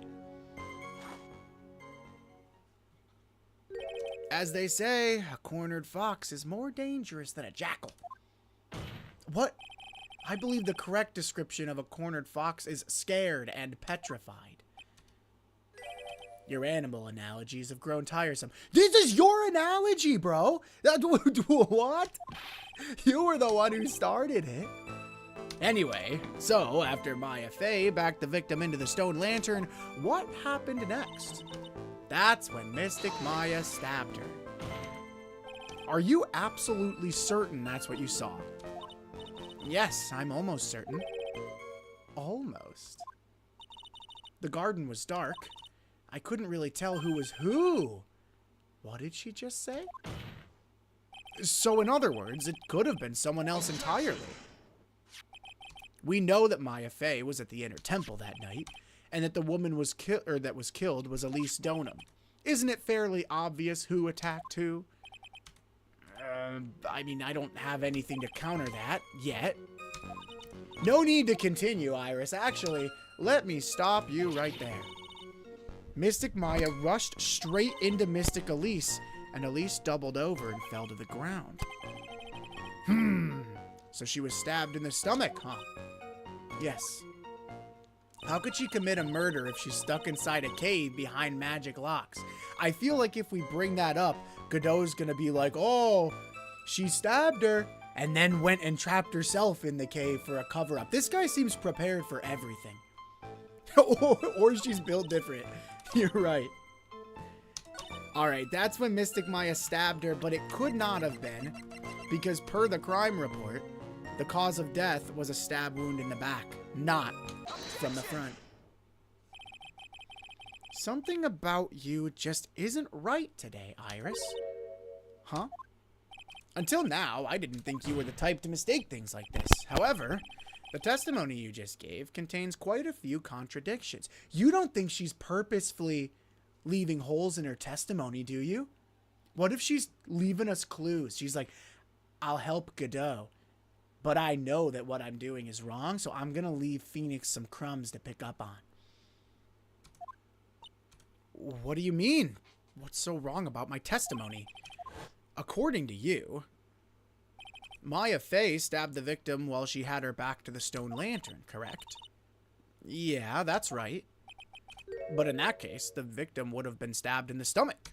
As they say, a cornered fox is more dangerous than a jackal. What? I believe the correct description of a cornered fox is scared and petrified. Your animal analogies have grown tiresome. This is your analogy, bro. What? You were the one who started it. Anyway, so after Maya Fey backed the victim into the stone lantern, what happened next? That's when Mystic Maya stabbed her. Are you absolutely certain that's what you saw? Yes, I'm almost certain. Almost. The garden was dark. I couldn't really tell who was who. What did she just say? So in other words, it could have been someone else entirely. We know that Maya Fey was at the inner temple that night, and that the woman that was killed was Elise Donham. Isn't it fairly obvious who attacked who? I mean, I don't have anything to counter that yet. No need to continue, Iris. Actually, let me stop you right there. Mystic Maya rushed straight into Mystic Elise, and Elise doubled over and fell to the ground. So she was stabbed in the stomach, huh? Yes. How could she commit a murder if she's stuck inside a cave behind magic locks? I feel like if we bring that up, Godot's gonna be like, oh, she stabbed her and then went and trapped herself in the cave for a cover-up. This guy seems prepared for everything. Or she's built different. You're right. Alright, that's when Mystic Maya stabbed her, but it could not have been, because per the crime report, the cause of death was a stab wound in the back, not from the front. Something about you just isn't right today, Iris. Huh? Until now, I didn't think you were the type to mistake things like this. However, the testimony you just gave contains quite a few contradictions. You don't think she's purposefully leaving holes in her testimony, do you? What if she's leaving us clues? She's like, I'll help Godot, but I know that what I'm doing is wrong, so I'm going to leave Phoenix some crumbs to pick up on. What do you mean? What's so wrong about my testimony? According to you, Maya Fey stabbed the victim while she had her back to the stone lantern, correct? Yeah, that's right. But in that case, the victim would have been stabbed in the stomach.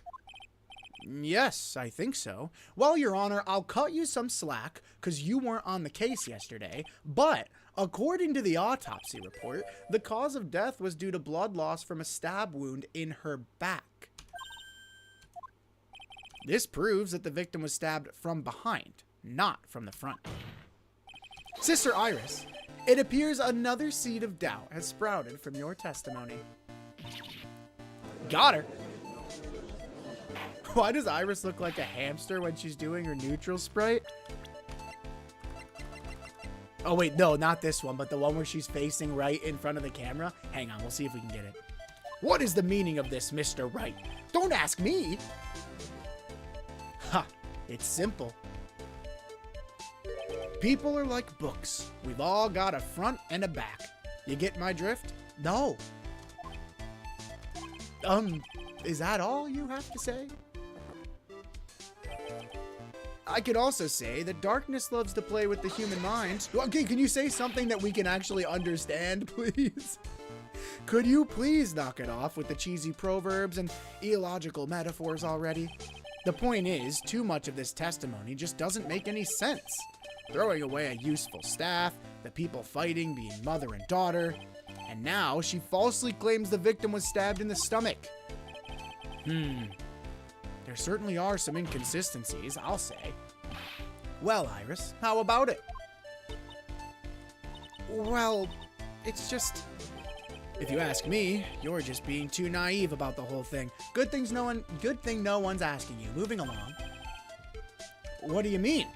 Yes, I think so. Well, Your Honor, I'll cut you some slack because you weren't on the case yesterday, but according to the autopsy report, the cause of death was due to blood loss from a stab wound in her back. This proves that the victim was stabbed from behind, not from the front. Sister Iris, it appears another seed of doubt has sprouted from your testimony. Got her. Why does Iris look like a hamster when she's doing her neutral sprite? Oh wait, no, not this one, but the one where she's facing right in front of the camera. Hang on, we'll see if we can get it. What is the meaning of this, Mr. Wright? Don't ask me. Ha, it's simple. People are like books. We've all got a front and a back. You get my drift? No. Is that all you have to say? I could also say that darkness loves to play with the human mind. Okay, can you say something that we can actually understand, please? Could you please knock it off with the cheesy proverbs and illogical metaphors already? The point is, too much of this testimony just doesn't make any sense. Throwing away a useful staff, the people fighting being mother and daughter, and now she falsely claims the victim was stabbed in the stomach. There certainly are some inconsistencies, I'll say. Well, Iris, how about it? Well, it's just... If you ask me, you're just being too naive about the whole thing. Good thing no one's asking you. Moving along. What do you mean?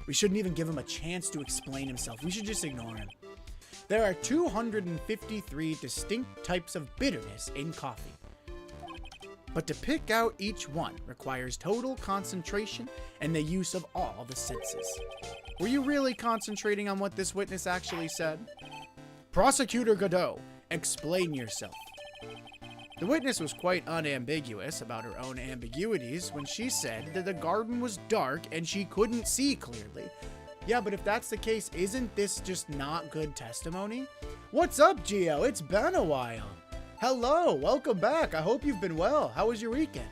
We shouldn't even give him a chance to explain himself. We should just ignore him. There are 253 distinct types of bitterness in coffee. But to pick out each one requires total concentration and the use of all the senses. Were you really concentrating on what this witness actually said? Prosecutor Godot, explain yourself. The witness was quite unambiguous about her own ambiguities when she said that the garden was dark and she couldn't see clearly. Yeah, but if that's the case, isn't this just not good testimony? What's up, Gio? It's been a while. Hello, welcome back. I hope you've been well. How was your weekend?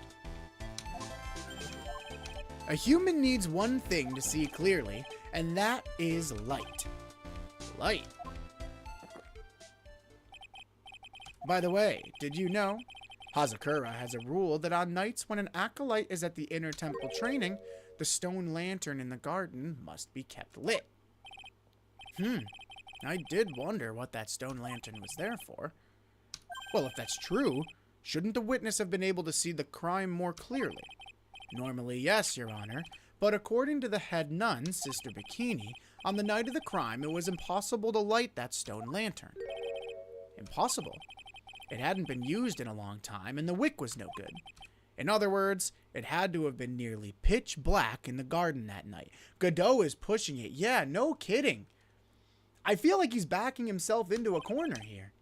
A human needs one thing to see clearly, and that is light. Light. By the way, did you know? Hazakura has a rule that on nights when an acolyte is at the inner temple training, the stone lantern in the garden must be kept lit. I did wonder what that stone lantern was there for. Well, if that's true, shouldn't the witness have been able to see the crime more clearly? Normally, yes, Your Honor, but according to the head nun, Sister Bikini, on the night of the crime, it was impossible to light that stone lantern. Impossible? It hadn't been used in a long time, and the wick was no good. In other words, it had to have been nearly pitch black in the garden that night. Godot is pushing it. Yeah, no kidding. I feel like he's backing himself into a corner here.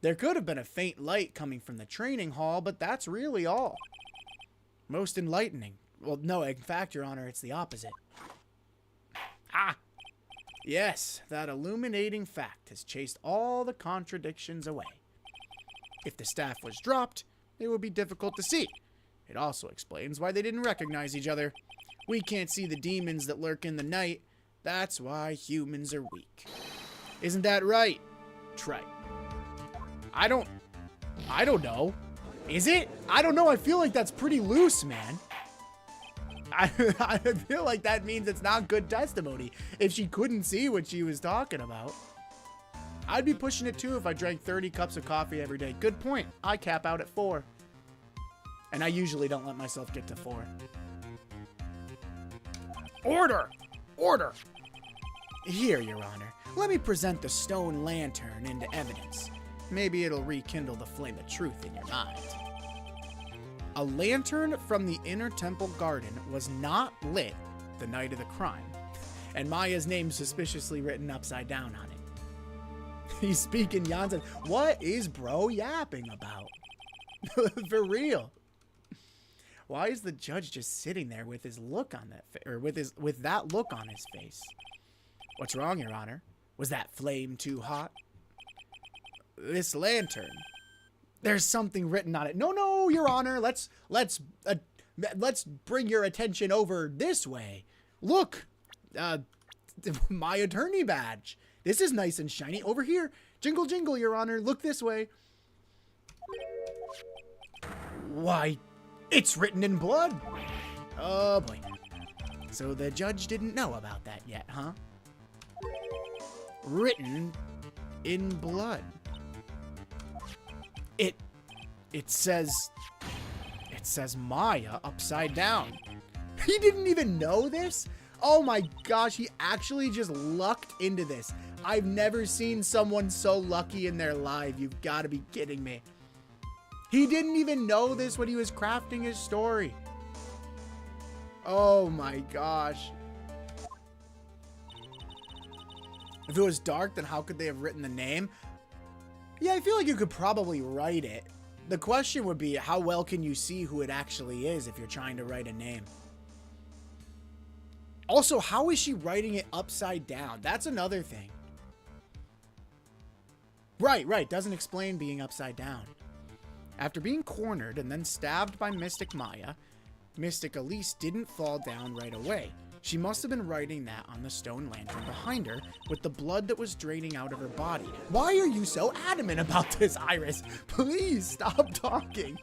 There could have been a faint light coming from the training hall, but that's really all. Most enlightening. Well, no, in fact, Your Honor, it's the opposite. Yes, that illuminating fact has chased all the contradictions away. If the staff was dropped, it would be difficult to see. It also explains why they didn't recognize each other. We can't see the demons that lurk in the night. That's why humans are weak. Isn't that right, Trey? I don't know. Is it? I don't know. I feel like that's pretty loose, man. I feel like that means it's not good testimony if she couldn't see what she was talking about. I'd be pushing it too if I drank 30 cups of coffee every day. Good point. I cap out at 4. And I usually don't let myself get to 4. Order! Order! Here, Your Honor. Let me present the stone lantern into evidence. Maybe it'll rekindle the flame of truth in your mind. A lantern from the inner temple garden was not lit the night of the crime, and Maya's name suspiciously written upside down on it. He's speaking Jansen. What is bro yapping about? For real. Why is the judge just sitting there with his look on that, or with that look on his face? What's wrong, Your Honor? Was that flame too hot? This lantern. There's something written on it. No, Your Honor. Let's bring your attention over this way. Look, my attorney badge. This is nice and shiny. Over here. Jingle, jingle, Your Honor. Look this way. Why, it's written in blood. Oh, boy. So the judge didn't know about that yet, huh? Written in blood. It says Maya upside down. He didn't even know this? Oh my gosh, he actually just lucked into this. I've never seen someone so lucky in their life. You've got to be kidding me. He didn't even know this when he was crafting his story. Oh my gosh. If it was dark, then how could they have written the name? Yeah, I feel like you could probably write it. The question would be, how well can you see who it actually is if you're trying to write a name? Also, how is she writing it upside down? That's another thing. Right. Doesn't explain being upside down. After being cornered and then stabbed by Mystic Maya, Mystic Elise didn't fall down right away. She must have been writing that on the stone lantern behind her with the blood that was draining out of her body. Why are you so adamant about this, Iris? Please stop talking.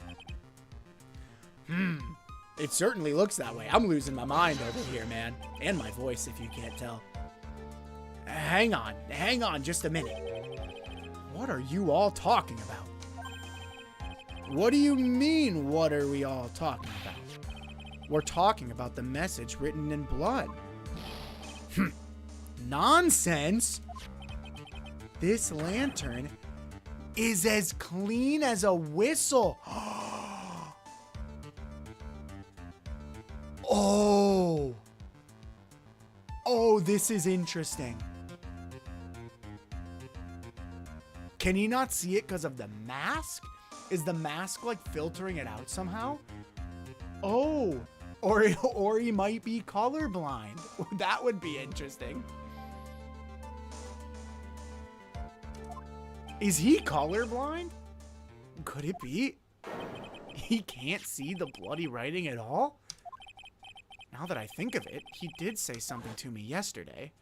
It certainly looks that way. I'm losing my mind over here, man. And my voice, if you can't tell. Hang on just a minute. What are you all talking about? What do you mean, what are we all talking about? We're talking about the message written in blood. Nonsense! This lantern is as clean as a whistle. Oh, this is interesting. Can you not see it because of the mask? Is the mask like filtering it out somehow? Oh, Or he might be colorblind. That would be interesting. Is he colorblind? Could it be? He can't see the bloody writing at all? Now that I think of it, he did say something to me yesterday.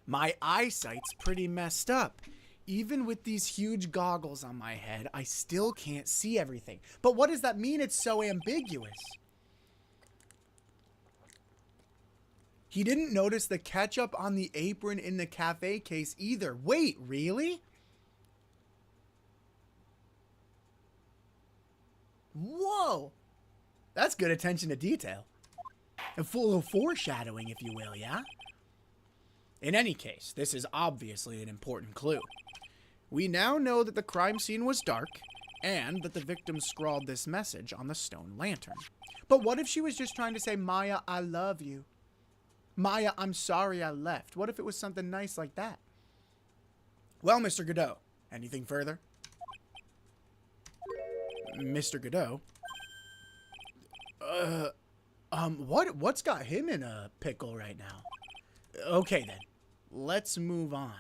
My eyesight's pretty messed up. Even with these huge goggles on my head, I still can't see everything. But what does that mean? It's so ambiguous. He didn't notice the ketchup on the apron in the cafe case either. Wait, really? Whoa! That's good attention to detail. A full of foreshadowing, if you will, yeah? In any case, this is obviously an important clue. We now know that the crime scene was dark, and that the victim scrawled this message on the stone lantern. But what if she was just trying to say, Maya, I love you? Maya, I'm sorry I left. What if it was something nice like that? Well, Mr. Godot, anything further? Mr. Godot? What's got him in a pickle right now? Okay then, let's move on.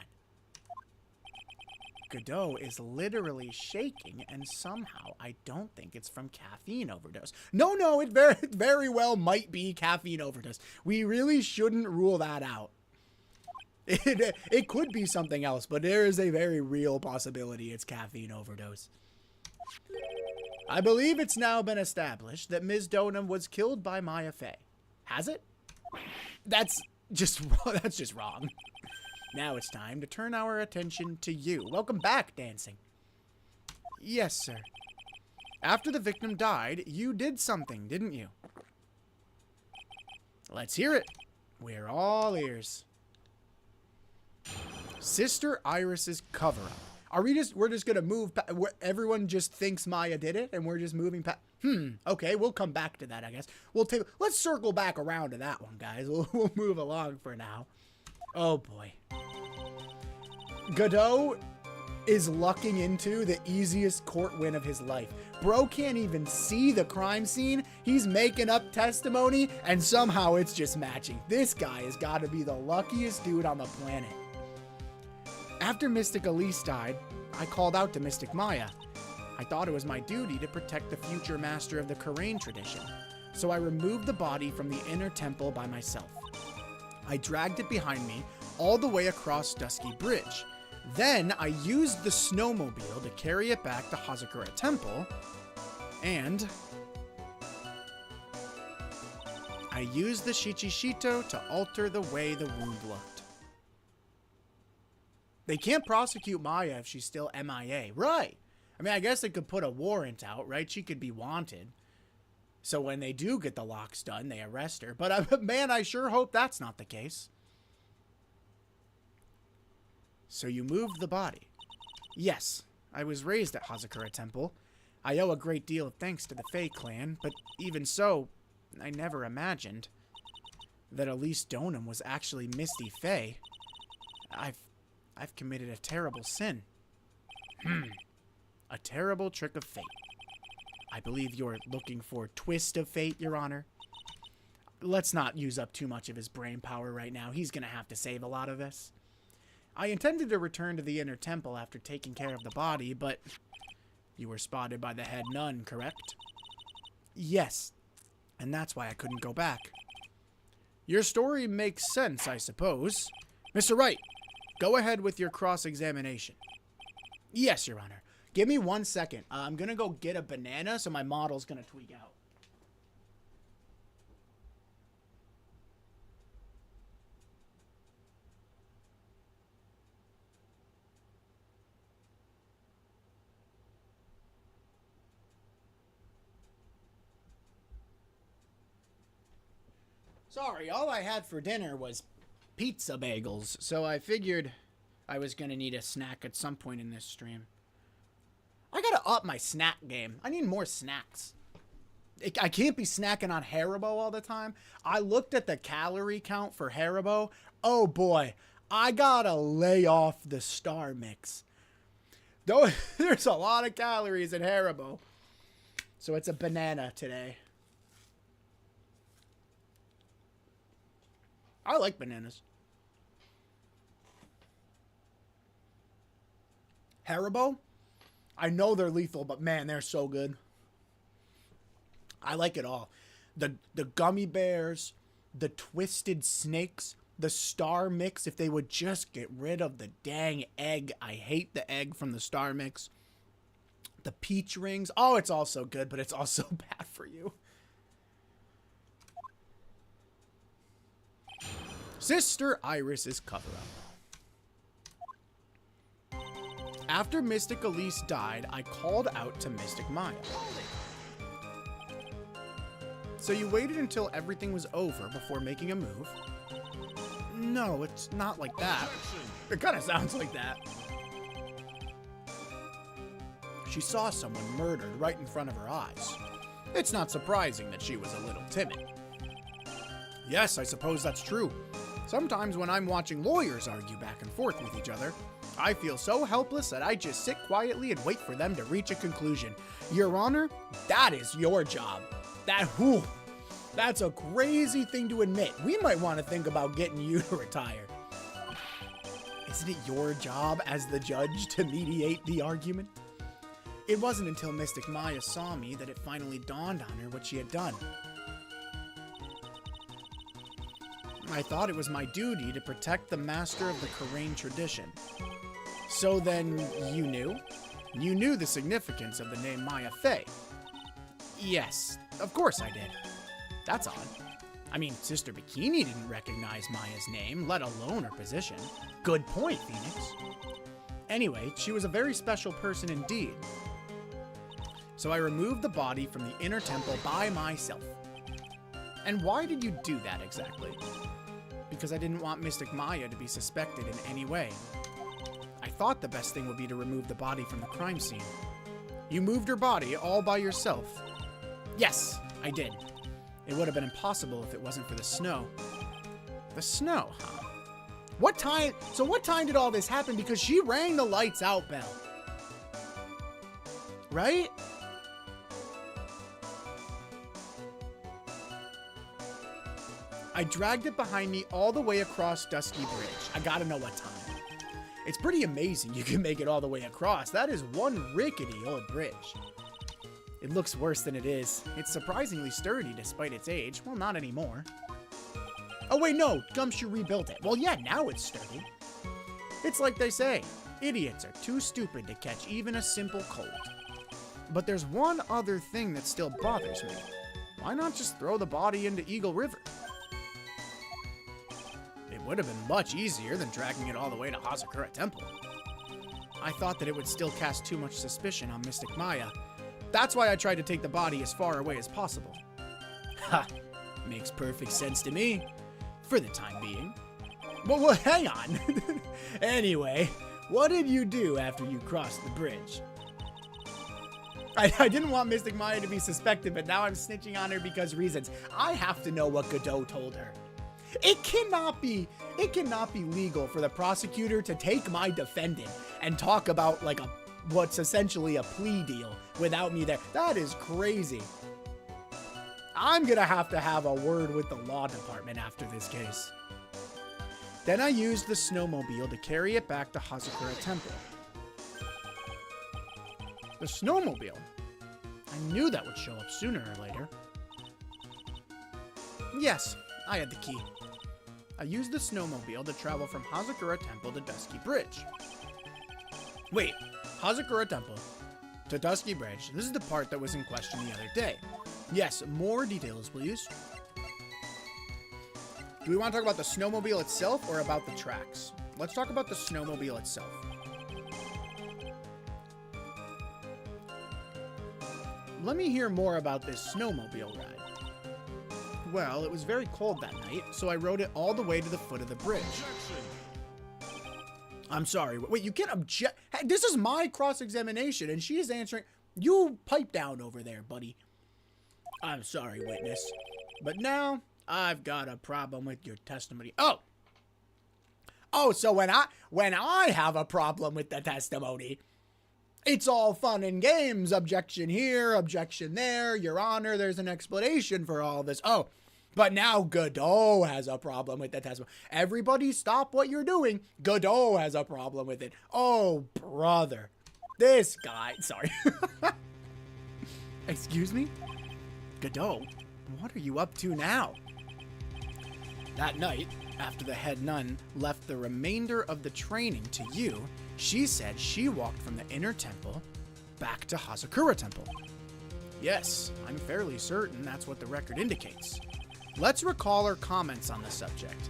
Godot is literally shaking, and somehow I don't think it's from caffeine overdose. No, it very well might be caffeine overdose. We really shouldn't rule that out. It could be something else, but there is a very real possibility it's caffeine overdose. I believe it's now been established that Ms. Donham was killed by Maya Fey. Has it? That's just wrong. Now it's time to turn our attention to you. Welcome back, Dancing. Yes, sir. After the victim died, you did something, didn't you? Let's hear it. We're all ears. Sister Iris's cover-up. We're just gonna move, everyone just thinks Maya did it, and we're just moving past, okay, we'll come back to that, I guess. Let's circle back around to that one, guys. We'll move along for now. Oh, boy. Godot is lucking into the easiest court win of his life. Bro can't even see the crime scene. He's making up testimony, and somehow it's just matching. This guy has got to be the luckiest dude on the planet. After Mystic Elise died, I called out to Mystic Maya. I thought it was my duty to protect the future master of the Karain tradition, so I removed the body from the inner temple by myself. I dragged it behind me all the way across Dusky Bridge. Then I used the snowmobile to carry it back to Hazakura Temple, and I used the Shichishito to alter the way the wound looked. They can't prosecute Maya if she's still MIA. Right. I mean, I guess they could put a warrant out, right? She could be wanted. So when they do get the locks done, they arrest her. But man, I sure hope that's not the case. So you moved the body. Yes, I was raised at Hazakura Temple. I owe a great deal of thanks to the Fae clan, but even so, I never imagined that Elise Donham was actually Misty Fae. I've committed a terrible sin. A terrible trick of fate. I believe you're looking for twist of fate, Your Honor. Let's not use up too much of his brain power right now. He's gonna have to save a lot of this. I intended to return to the inner temple after taking care of the body, but you were spotted by the head nun, correct? Yes, and that's why I couldn't go back. Your story makes sense, I suppose. Mr. Wright, go ahead with your cross-examination. Yes, Your Honor. Give me 1 second. I'm gonna go get a banana, so my model's gonna tweak out. Sorry, all I had for dinner was pizza bagels, so I figured I was gonna need a snack at some point in this stream. I gotta up my snack game. I need more snacks. I can't be snacking on Haribo all the time. I looked at the calorie count for Haribo. Oh boy, I gotta lay off the Star Mix. Though there's a lot of calories in Haribo. So it's a banana today. I like bananas. Haribo? I know they're lethal, but man, they're so good. I like it all. The gummy bears, the twisted snakes, the star mix. If they would just get rid of the dang egg. I hate the egg from the star mix. The peach rings. Oh, it's all so good, but it's also bad for you. Sister Iris's cover-up. After Mystic Elise died, I called out to Mystic Maya. So you waited until everything was over before making a move? No, it's not like that. It kind of sounds like that. She saw someone murdered right in front of her eyes. It's not surprising that she was a little timid. Yes, I suppose that's true. Sometimes when I'm watching lawyers argue back and forth with each other, I feel so helpless that I just sit quietly and wait for them to reach a conclusion. Your Honor, that is your job. That's a crazy thing to admit. We might want to think about getting you to retire. Isn't it your job as the judge to mediate the argument? It wasn't until Mystic Maya saw me that it finally dawned on her what she had done. I thought it was my duty to protect the master of the Karain tradition. So then, you knew? You knew the significance of the name Maya Fey. Yes, of course I did. That's odd. I mean, Sister Bikini didn't recognize Maya's name, let alone her position. Good point, Phoenix. Anyway, she was a very special person indeed. So I removed the body from the inner temple by myself. And why did you do that exactly? Because I didn't want Mystic Maya to be suspected in any way. I thought the best thing would be to remove the body from the crime scene. You moved her body all by yourself. Yes, I did. It would have been impossible if it wasn't for the snow. The snow, huh? What time did all this happen? Because she rang the lights out bell. Right? I dragged it behind me all the way across Dusky Bridge. I gotta know what time. It's pretty amazing you can make it all the way across. That is one rickety old bridge. It looks worse than it is. It's surprisingly sturdy despite its age. Well, not anymore. Oh wait, no, Gumshoe rebuilt it. Well, yeah, now it's sturdy. It's like they say, idiots are too stupid to catch even a simple cold. But there's one other thing that still bothers me. Why not just throw the body into Eagle River? It would have been much easier than dragging it all the way to Hazakura Temple. I thought that it would still cast too much suspicion on Mystic Maya. That's why I tried to take the body as far away as possible. Ha! Makes perfect sense to me. For the time being. Well, hang on. Anyway, what did you do after you crossed the bridge? I didn't want Mystic Maya to be suspected, but now I'm snitching on her because reasons. I have to know what Godot told her. It cannot be legal for the prosecutor to take my defendant and talk about like what's essentially a plea deal without me there. That is crazy. I'm gonna have to have a word with the law department after this case. Then I used the snowmobile to carry it back to Hazakura Temple. The snowmobile? I knew that would show up sooner or later. Yes, I had the key. I used the snowmobile to travel from Hazakura Temple to Dusky Bridge. Wait, Hazakura Temple to Dusky Bridge. This is the part that was in question the other day. Yes, more details, please. Do we want to talk about the snowmobile itself or about the tracks? Let's talk about the snowmobile itself. Let me hear more about this snowmobile ride. Well, it was very cold that night, so I rode it all the way to the foot of the bridge. I'm sorry. Wait, you can't object. Hey, this is my cross-examination, and she is answering. You pipe down over there, buddy. I'm sorry, witness. But now, I've got a problem with your testimony. Oh, so when I have a problem with the testimony, it's all fun and games. Objection here, objection there. Your Honor, there's an explanation for all this. Oh, But now Godot has a problem with the testimony. Everybody stop what you're doing. Godot has a problem with it. Oh, brother. This guy. Sorry. Excuse me? Godot, what are you up to now? That night, after the head nun left the remainder of the training to you, she said she walked from the inner temple back to Hazakura Temple. Yes, I'm fairly certain that's what the record indicates. Let's recall her comments on the subject.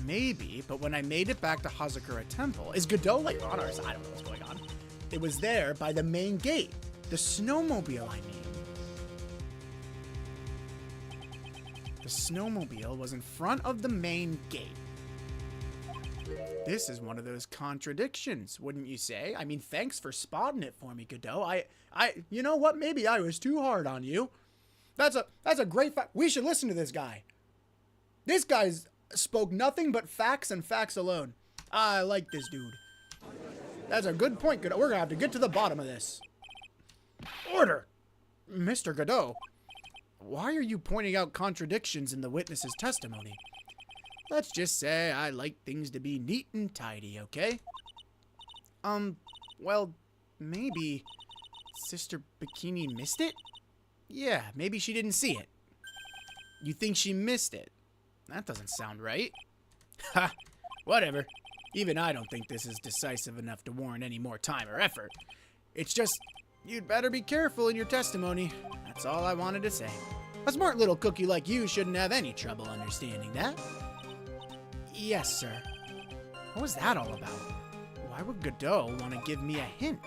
Maybe, but when I made it back to Hazakura Temple, is Godot like on our side? I don't know what's going on. It was there by the main gate. The snowmobile, I mean. The snowmobile was in front of the main gate. This is one of those contradictions, wouldn't you say? I mean, thanks for spotting it for me, Godot. You know what? Maybe I was too hard on you. That's a great fact. We should listen to this guy. This guy's spoke nothing but facts and facts alone. I like this dude. That's a good point, Godot. We're gonna have to get to the bottom of this. Order! Mr. Godot, why are you pointing out contradictions in the witness's testimony? Let's just say I like things to be neat and tidy, okay? Well, maybe Sister Bikini missed it? Yeah, maybe she didn't see it. You think she missed it? That doesn't sound right. Ha! Whatever. Even I don't think this is decisive enough to warrant any more time or effort. It's just, you'd better be careful in your testimony. That's all I wanted to say. A smart little cookie like you shouldn't have any trouble understanding that. Yes, sir. What was that all about? Why would Godot want to give me a hint?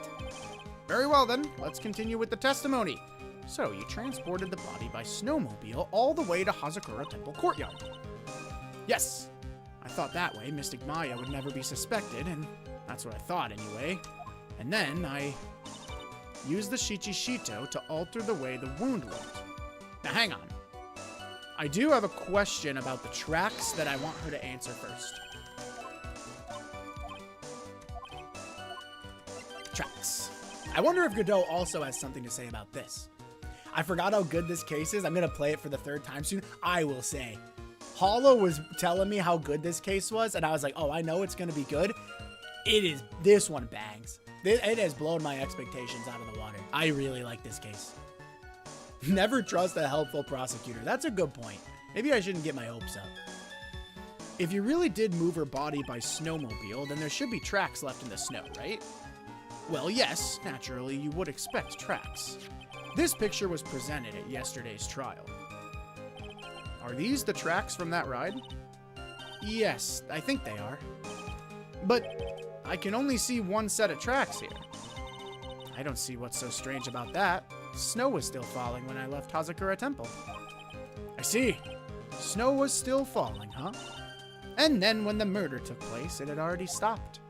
Very well then, let's continue with the testimony. So, you transported the body by snowmobile all the way to Hazakura Temple Courtyard. Yes. I thought that way Mystic Maya would never be suspected, and that's what I thought anyway. And then I used the Shichishito to alter the way the wound looked. Now hang on. I do have a question about the tracks that I want her to answer first. Tracks. I wonder if Godot also has something to say about this. I forgot how good this case is. I'm going to play it for the third time soon. I will say. Hollow was telling me how good this case was, and I was like, oh, I know it's going to be good. It is. This one bangs. It has blown my expectations out of the water. I really like this case. Never trust a helpful prosecutor. That's a good point. Maybe I shouldn't get my hopes up. If you really did move her body by snowmobile, then there should be tracks left in the snow, right? Well, yes, naturally, you would expect tracks. This picture was presented at yesterday's trial. Are these the tracks from that ride? Yes, I think they are. But I can only see one set of tracks here. I don't see what's so strange about that. Snow was still falling when I left Hazakura Temple. I see. Snow was still falling, huh? And then when the murder took place, it had already stopped.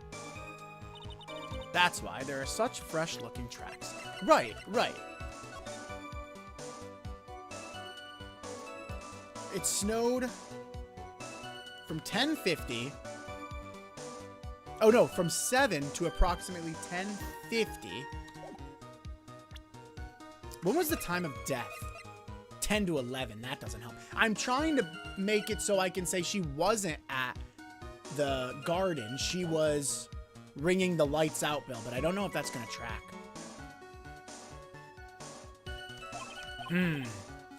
That's why there are such fresh-looking tracks. Right. It snowed from 10:50. Oh no, from 7 to approximately 10:50. When was the time of death? 10 to 11. That doesn't help. I'm trying to make it so I can say she wasn't at the garden. She was ringing the lights out bell, but I don't know if that's going to track.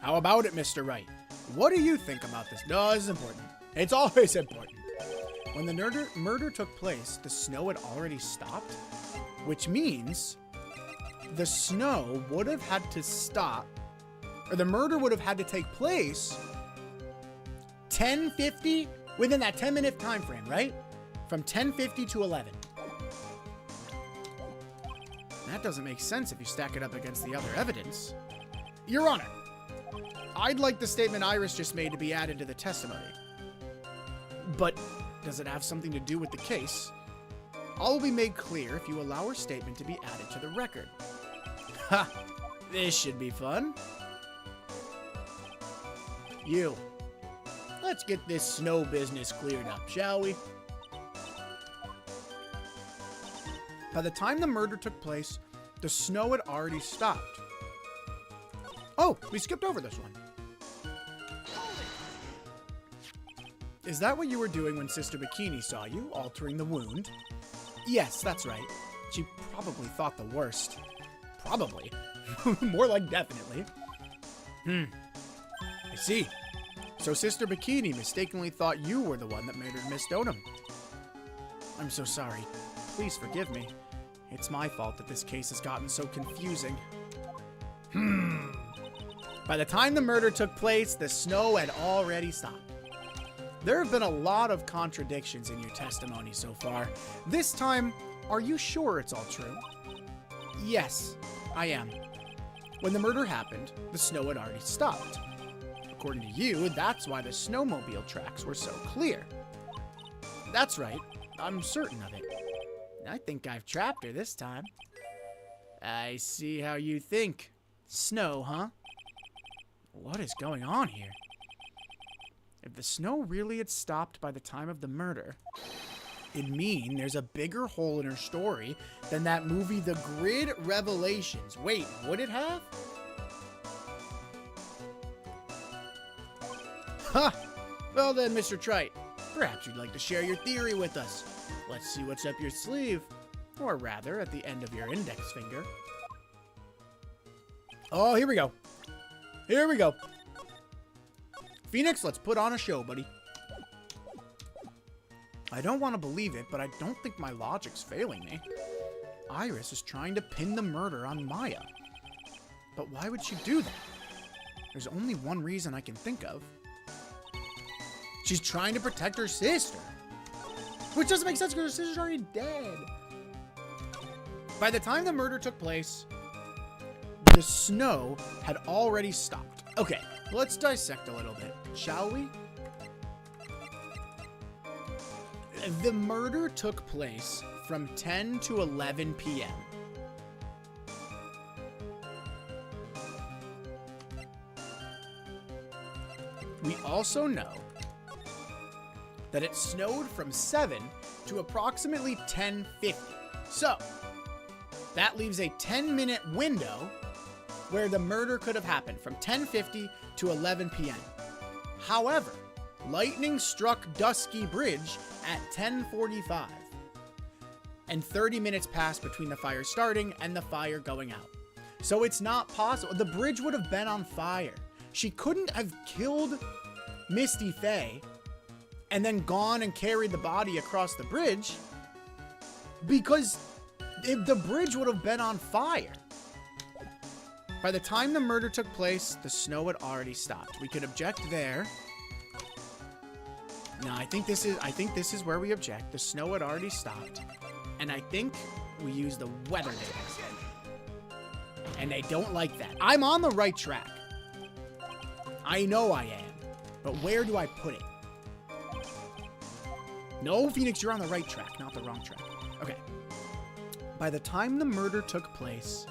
How about it, Mr. Wright? What do you think about this? No, this is important. It's always important. When the murder took place, the snow had already stopped, which means the snow would have had to stop, or the murder would have had to take place 10:50, within that 10-minute time frame, right? From 10:50 to 11. That doesn't make sense if you stack it up against the other evidence. Your Honor, I'd like the statement Iris just made to be added to the testimony. But does it have something to do with the case? All will be made clear if you allow her statement to be added to the record. Ha! This should be fun. You. Let's get this snow business cleared up, shall we? By the time the murder took place, the snow had already stopped. Oh, we skipped over this one. Is that what you were doing when Sister Bikini saw you, altering the wound? Yes, that's right. She probably thought the worst. Probably. More like definitely. I see. So Sister Bikini mistakenly thought you were the one that murdered Miss Donham. I'm so sorry. Please forgive me. It's my fault that this case has gotten so confusing. By the time the murder took place, the snow had already stopped. There have been a lot of contradictions in your testimony so far. This time, are you sure it's all true? Yes, I am. When the murder happened, the snow had already stopped. According to you, that's why the snowmobile tracks were so clear. That's right. I'm certain of it. I think I've trapped her this time. I see how you think. Snow, huh? What is going on here? If the snow really had stopped by the time of the murder, it'd mean there's a bigger hole in her story than that movie The Grid Revelations. Wait, would it have? Ha! Well then, Mr. Trite, perhaps you'd like to share your theory with us. Let's see what's up your sleeve. Or rather, at the end of your index finger. Oh, here we go. Here we go. Phoenix, let's put on a show, buddy. I don't want to believe it, but I don't think my logic's failing me. Iris is trying to pin the murder on Maya. But why would she do that? There's only one reason I can think of. She's trying to protect her sister. Which doesn't make sense because her sister's already dead. By the time the murder took place, the snow had already stopped. Okay, let's dissect a little bit, shall we? The murder took place from 10 to 11 p.m. We also know that it snowed from 7 to approximately 10:50. So, that leaves a 10-minute window where the murder could have happened from 10:50 to 11 p.m. However, lightning struck Dusky Bridge at 10:45, and 30 minutes passed between the fire starting and the fire going out. So it's not possible. The bridge would have been on fire. She couldn't have killed Misty Faye and then gone and carried the body across the bridge because the bridge would have been on fire. By the time the murder took place, the snow had already stopped. We could object there. No, I think this is where we object. The snow had already stopped. And I think we use the weather data. And they don't like that. I'm on the right track. I know I am. But where do I put it? No, Phoenix, you're on the right track, not the wrong track. Okay. By the time the murder took place,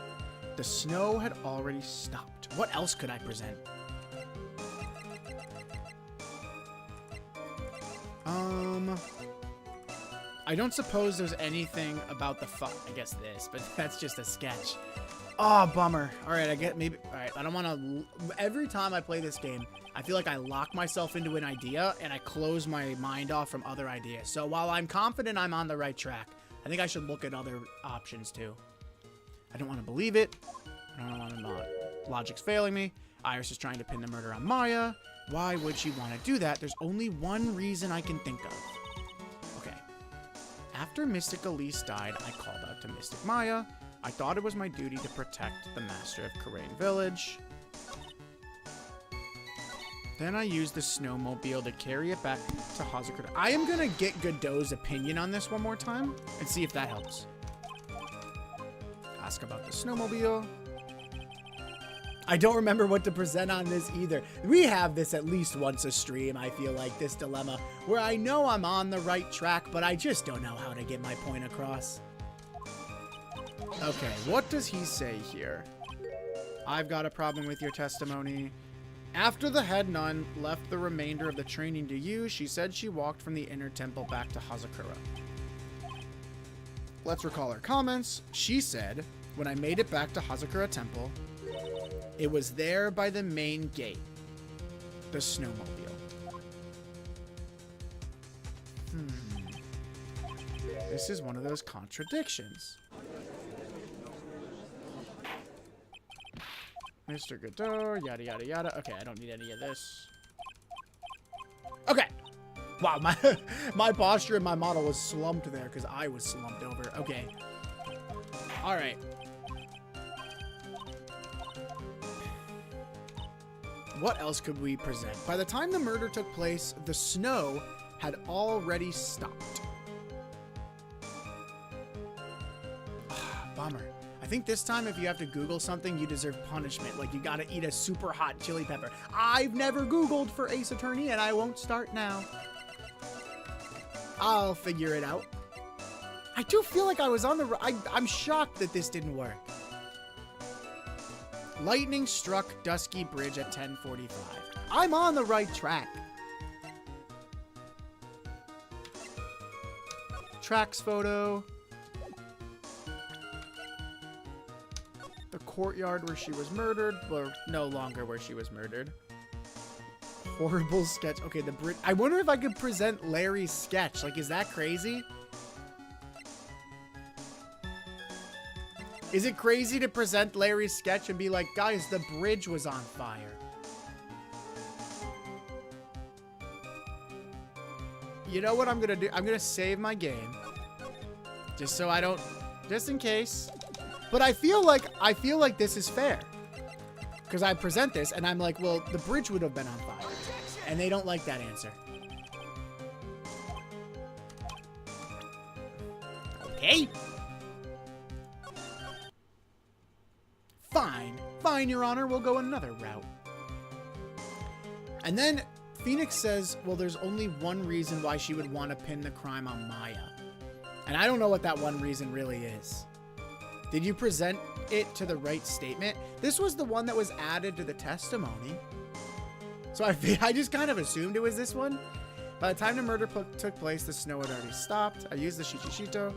the snow had already stopped. What else could I present? I don't suppose there's anything about the I guess this, but that's just a sketch. Oh, bummer. All right, I get maybe. All right, I don't want to. Every time I play this game, I feel like I lock myself into an idea and I close my mind off from other ideas. So while I'm confident I'm on the right track, I think I should look at other options too. I don't want to believe it. I don't want to not. Logic's failing me. Iris is trying to pin the murder on Maya. Why would she want to do that? There's only one reason I can think of. Okay. After Mystic Elise died, I called out to Mystic Maya. I thought it was my duty to protect the master of Karain Village. Then I used the snowmobile to carry it back to Hazakura. I am going to get Godot's opinion on this one more time and see if that helps. Ask about the snowmobile. I don't remember what to present on this either. We have this at least once a stream, I feel like, this dilemma, where I know I'm on the right track, but I just don't know how to get my point across. Okay, what does he say here? I've got a problem with your testimony. After the head nun left the remainder of the training to you, she said she walked from the inner temple back to Hazakura. Let's recall her comments. She said, when I made it back to Hazakura Temple, it was there by the main gate, the snowmobile. This is one of those contradictions. Mr. Godot, yada, yada, yada. Okay, I don't need any of this. Okay. Wow, my posture and my model was slumped there because I was slumped over. Okay. All right. What else could we present? By the time the murder took place, the snow had already stopped. Bummer. I think this time if you have to Google something, you deserve punishment. Like you gotta eat a super hot chili pepper. I've never Googled for Ace Attorney and I won't start now. I'll figure it out. I do feel like I was on the... I'm shocked that this didn't work. Lightning struck Dusky Bridge at 10:45. I'm on the right track. Tracks photo. The courtyard where she was murdered, or no longer where she was murdered. Horrible sketch. Okay, the bridge. I wonder if I could present Larry's sketch. Like, is that crazy? Is it crazy to present Larry's sketch and be like, guys, the bridge was on fire? You know what I'm gonna do? I'm gonna save my game. Just so I don't, just in case. But I feel like this is fair. Because I present this and I'm like, well, the bridge would have been on fire. And they don't like that answer. Okay. Fine, Your Honor, we'll go another route. And then Phoenix says, well, there's only one reason why she would want to pin the crime on Maya. And I don't know what that one reason really is. Did you present it to the right statement? This was the one that was added to the testimony. So I just kind of assumed it was this one. By the time the murder took place, the snow had already stopped. I used the Shichishito.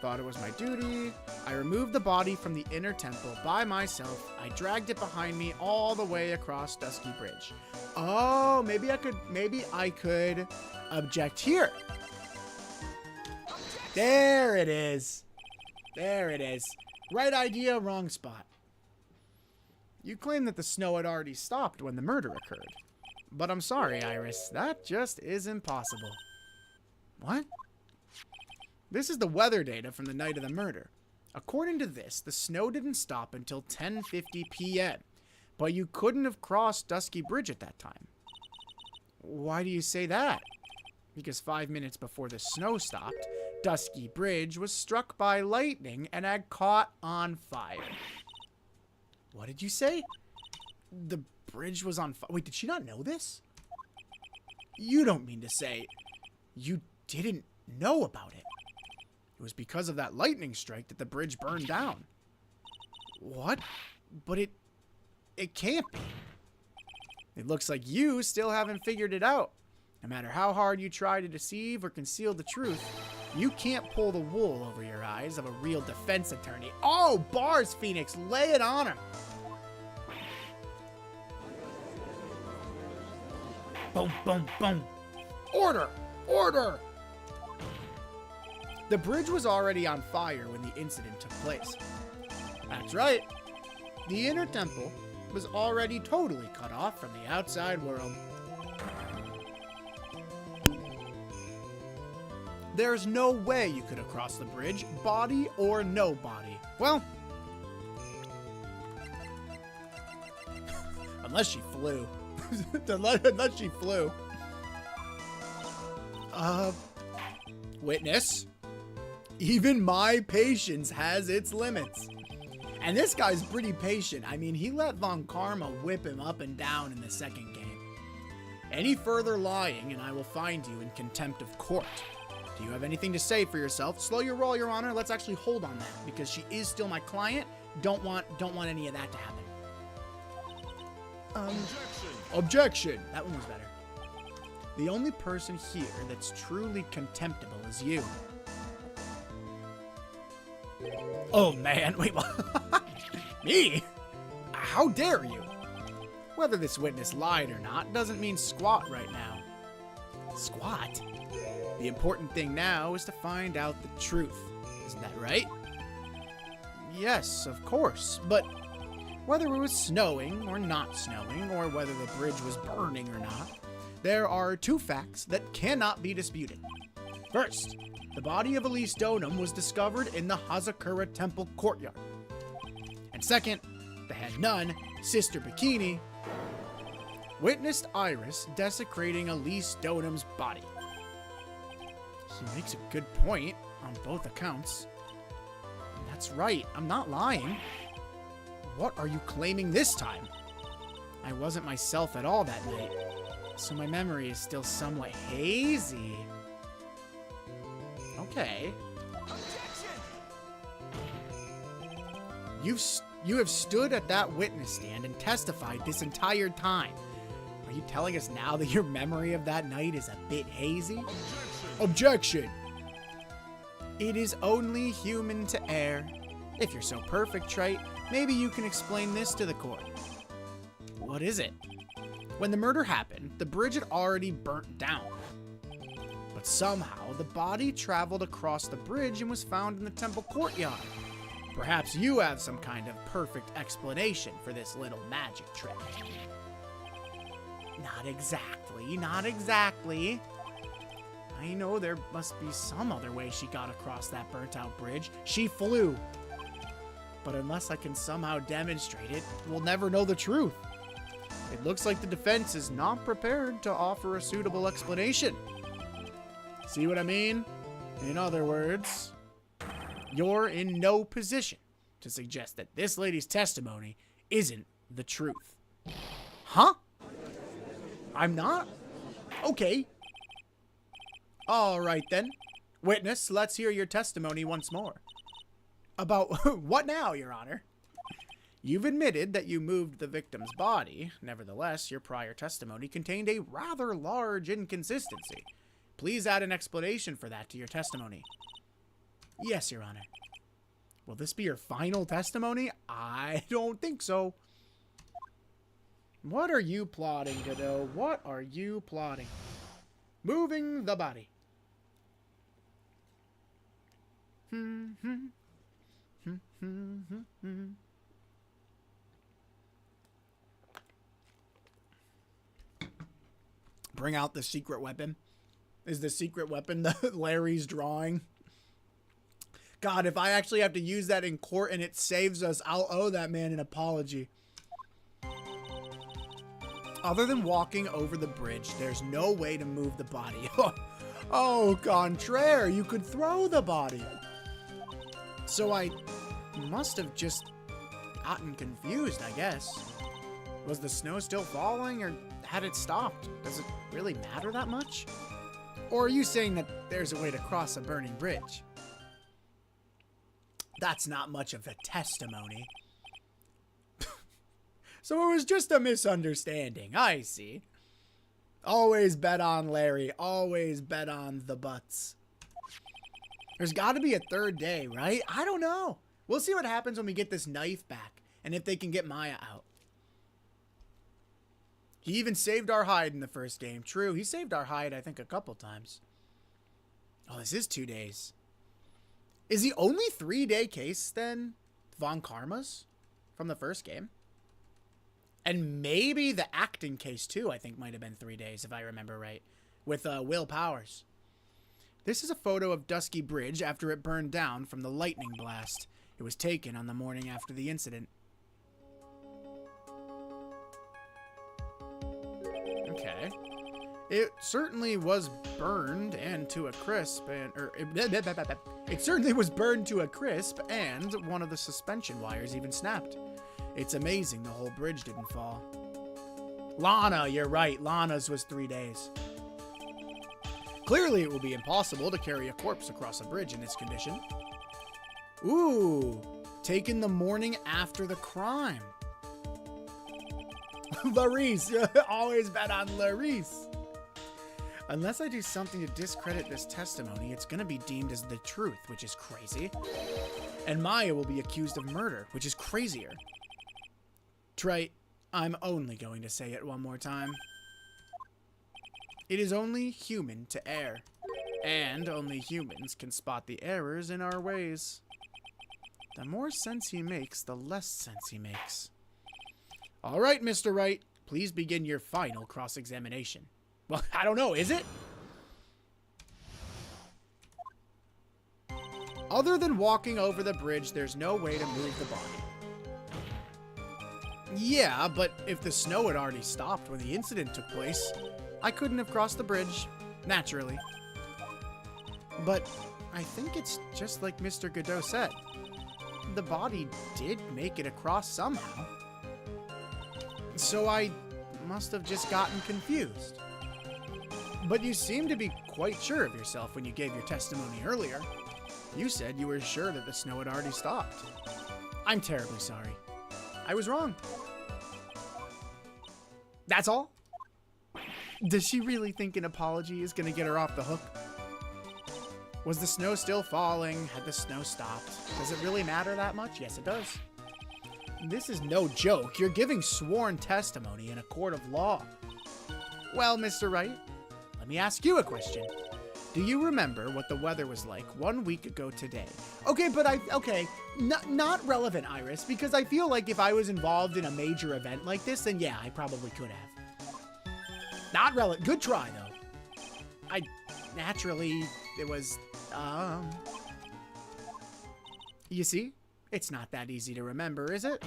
Thought it was my duty. I removed the body from the inner temple by myself. I dragged it behind me all the way across Dusky Bridge. Oh, maybe I could object here. There it is. There it is. Right idea, wrong spot. You claim that the snow had already stopped when the murder occurred. But I'm sorry, Iris. That just isn't possible. What? This is the weather data from the night of the murder. According to this, the snow didn't stop until 10:50 p.m., but you couldn't have crossed Dusky Bridge at that time. Why do you say that? Because 5 minutes before the snow stopped, Dusky Bridge was struck by lightning and had caught on fire. What did you say? The bridge was on fire. Wait, did she not know this? You don't mean to say you didn't know about it. It was because of that lightning strike that the bridge burned down. What? But it can't be. It looks like you still haven't figured it out. No matter how hard you try to deceive or conceal the truth, you can't pull the wool over your eyes of a real defense attorney. Oh, bars, Phoenix. Lay it on him. Boom, boom, boom. Order! Order! The bridge was already on fire when the incident took place. That's right. The inner temple was already totally cut off from the outside world. There's no way you could have crossed the bridge, body or no body. Well, unless she flew. Unless she flew. Witness. Even my patience has its limits. And this guy's pretty patient. I mean, he let Von Karma whip him up and down in the second game. Any further lying and I will find you in contempt of court. Do you have anything to say for yourself? Slow your roll, Your Honor. Let's actually hold on that because she is still my client. Don't want any of that to happen. Objection. That one was better. The only person here that's truly contemptible is you. Oh, man. Wait, what? Me? How dare you? Whether this witness lied or not doesn't mean squat right now. Squat? The important thing now is to find out the truth. Isn't that right? Yes, of course, but whether it was snowing or not snowing, or whether the bridge was burning or not, there are two facts that cannot be disputed. First, the body of Elise Donum was discovered in the Hazakura Temple courtyard. And second, the head nun, Sister Bikini, witnessed Iris desecrating Elise Donum's body. He makes a good point on both accounts. And that's right, I'm not lying. What are you claiming this time? I wasn't myself at all that night, so my memory is still somewhat hazy. Okay. You have stood at that witness stand and testified this entire time. Are you telling us now that your memory of that night is a bit hazy? Objection! It is only human to err. If you're so perfect, Trite, maybe you can explain this to the court. What is it? When the murder happened, the bridge had already burnt down. But somehow, the body traveled across the bridge and was found in the temple courtyard. Perhaps you have some kind of perfect explanation for this little magic trick. Not exactly, not exactly. I know there must be some other way she got across that burnt-out bridge. She flew. But unless I can somehow demonstrate it, we'll never know the truth. It looks like the defense is not prepared to offer a suitable explanation. See what I mean? In other words, you're in no position to suggest that this lady's testimony isn't the truth. Huh? I'm not? Okay. All right then. Witness, let's hear your testimony once more. About what now, Your Honor? You've admitted that you moved the victim's body. Nevertheless, your prior testimony contained a rather large inconsistency. Please add an explanation for that to your testimony. Yes, Your Honor. Will this be your final testimony? I don't think so. What are you plotting, Godot? What are you plotting? Moving the body. Bring out the secret weapon. Is the secret weapon the Larry's drawing? God, if I actually have to use that in court and it saves us, I'll owe that man an apology. Other than walking over the bridge, there's no way to move the body. Oh, contraire, you could throw the body. So I must have just gotten confused, I guess. Was the snow still falling, or had it stopped? Does it really matter that much? Or are you saying that there's a way to cross a burning bridge? That's not much of a testimony. So it was just a misunderstanding. I see. Always bet on Larry. Always bet on the butts. There's got to be a third day, right? I don't know. We'll see what happens when we get this knife back, and if they can get Maya out. He even saved our hide in the first game. True, he saved our hide, I think, a couple times. Oh, this is 2 days. Is the only 3-day case, then, Von Karma's from the first game? And maybe the acting case, too, I think might have been 3 days, if I remember right, with Will Powers. This is a photo of Dusky Bridge after it burned down from the lightning blast. It was taken on the morning after the incident. Okay. It certainly was burned and to a crisp, and it certainly was burned to a crisp, and one of the suspension wires even snapped. It's amazing the whole bridge didn't fall. Lana, you're right. Lana's was 3 days. Clearly, it will be impossible to carry a corpse across a bridge in this condition. Ooh, taken the morning after the crime. Larice, always bet on Larice. Unless I do something to discredit this testimony, it's gonna be deemed as the truth, which is crazy. And Maya will be accused of murder, which is crazier. Trite, I'm only going to say it one more time. It is only human to err, and only humans can spot the errors in our ways. The more sense he makes, the less sense he makes. All right, Mr. Wright, please begin your final cross-examination. Well, I don't know, is it? Other than walking over the bridge, there's no way to move the body. Yeah, but if the snow had already stopped when the incident took place, I couldn't have crossed the bridge, naturally. But I think it's just like Mr. Godot said. The body did make it across somehow. So I must have just gotten confused. But you seem to be quite sure of yourself when you gave your testimony earlier. You said you were sure that the snow had already stopped. I'm terribly sorry. I was wrong. That's all? Does she really think an apology is going to get her off the hook? Was the snow still falling? Had the snow stopped? Does it really matter that much? Yes, it does. This is no joke. You're giving sworn testimony in a court of law. Well, Mr. Wright, let me ask you a question. Do you remember what the weather was like 1 week ago today? Okay, but not relevant, Iris, because I feel like if I was involved in a major event like this, then yeah, I probably could have. Not relevant. Good try, though. It was, You see? It's not that easy to remember, is it?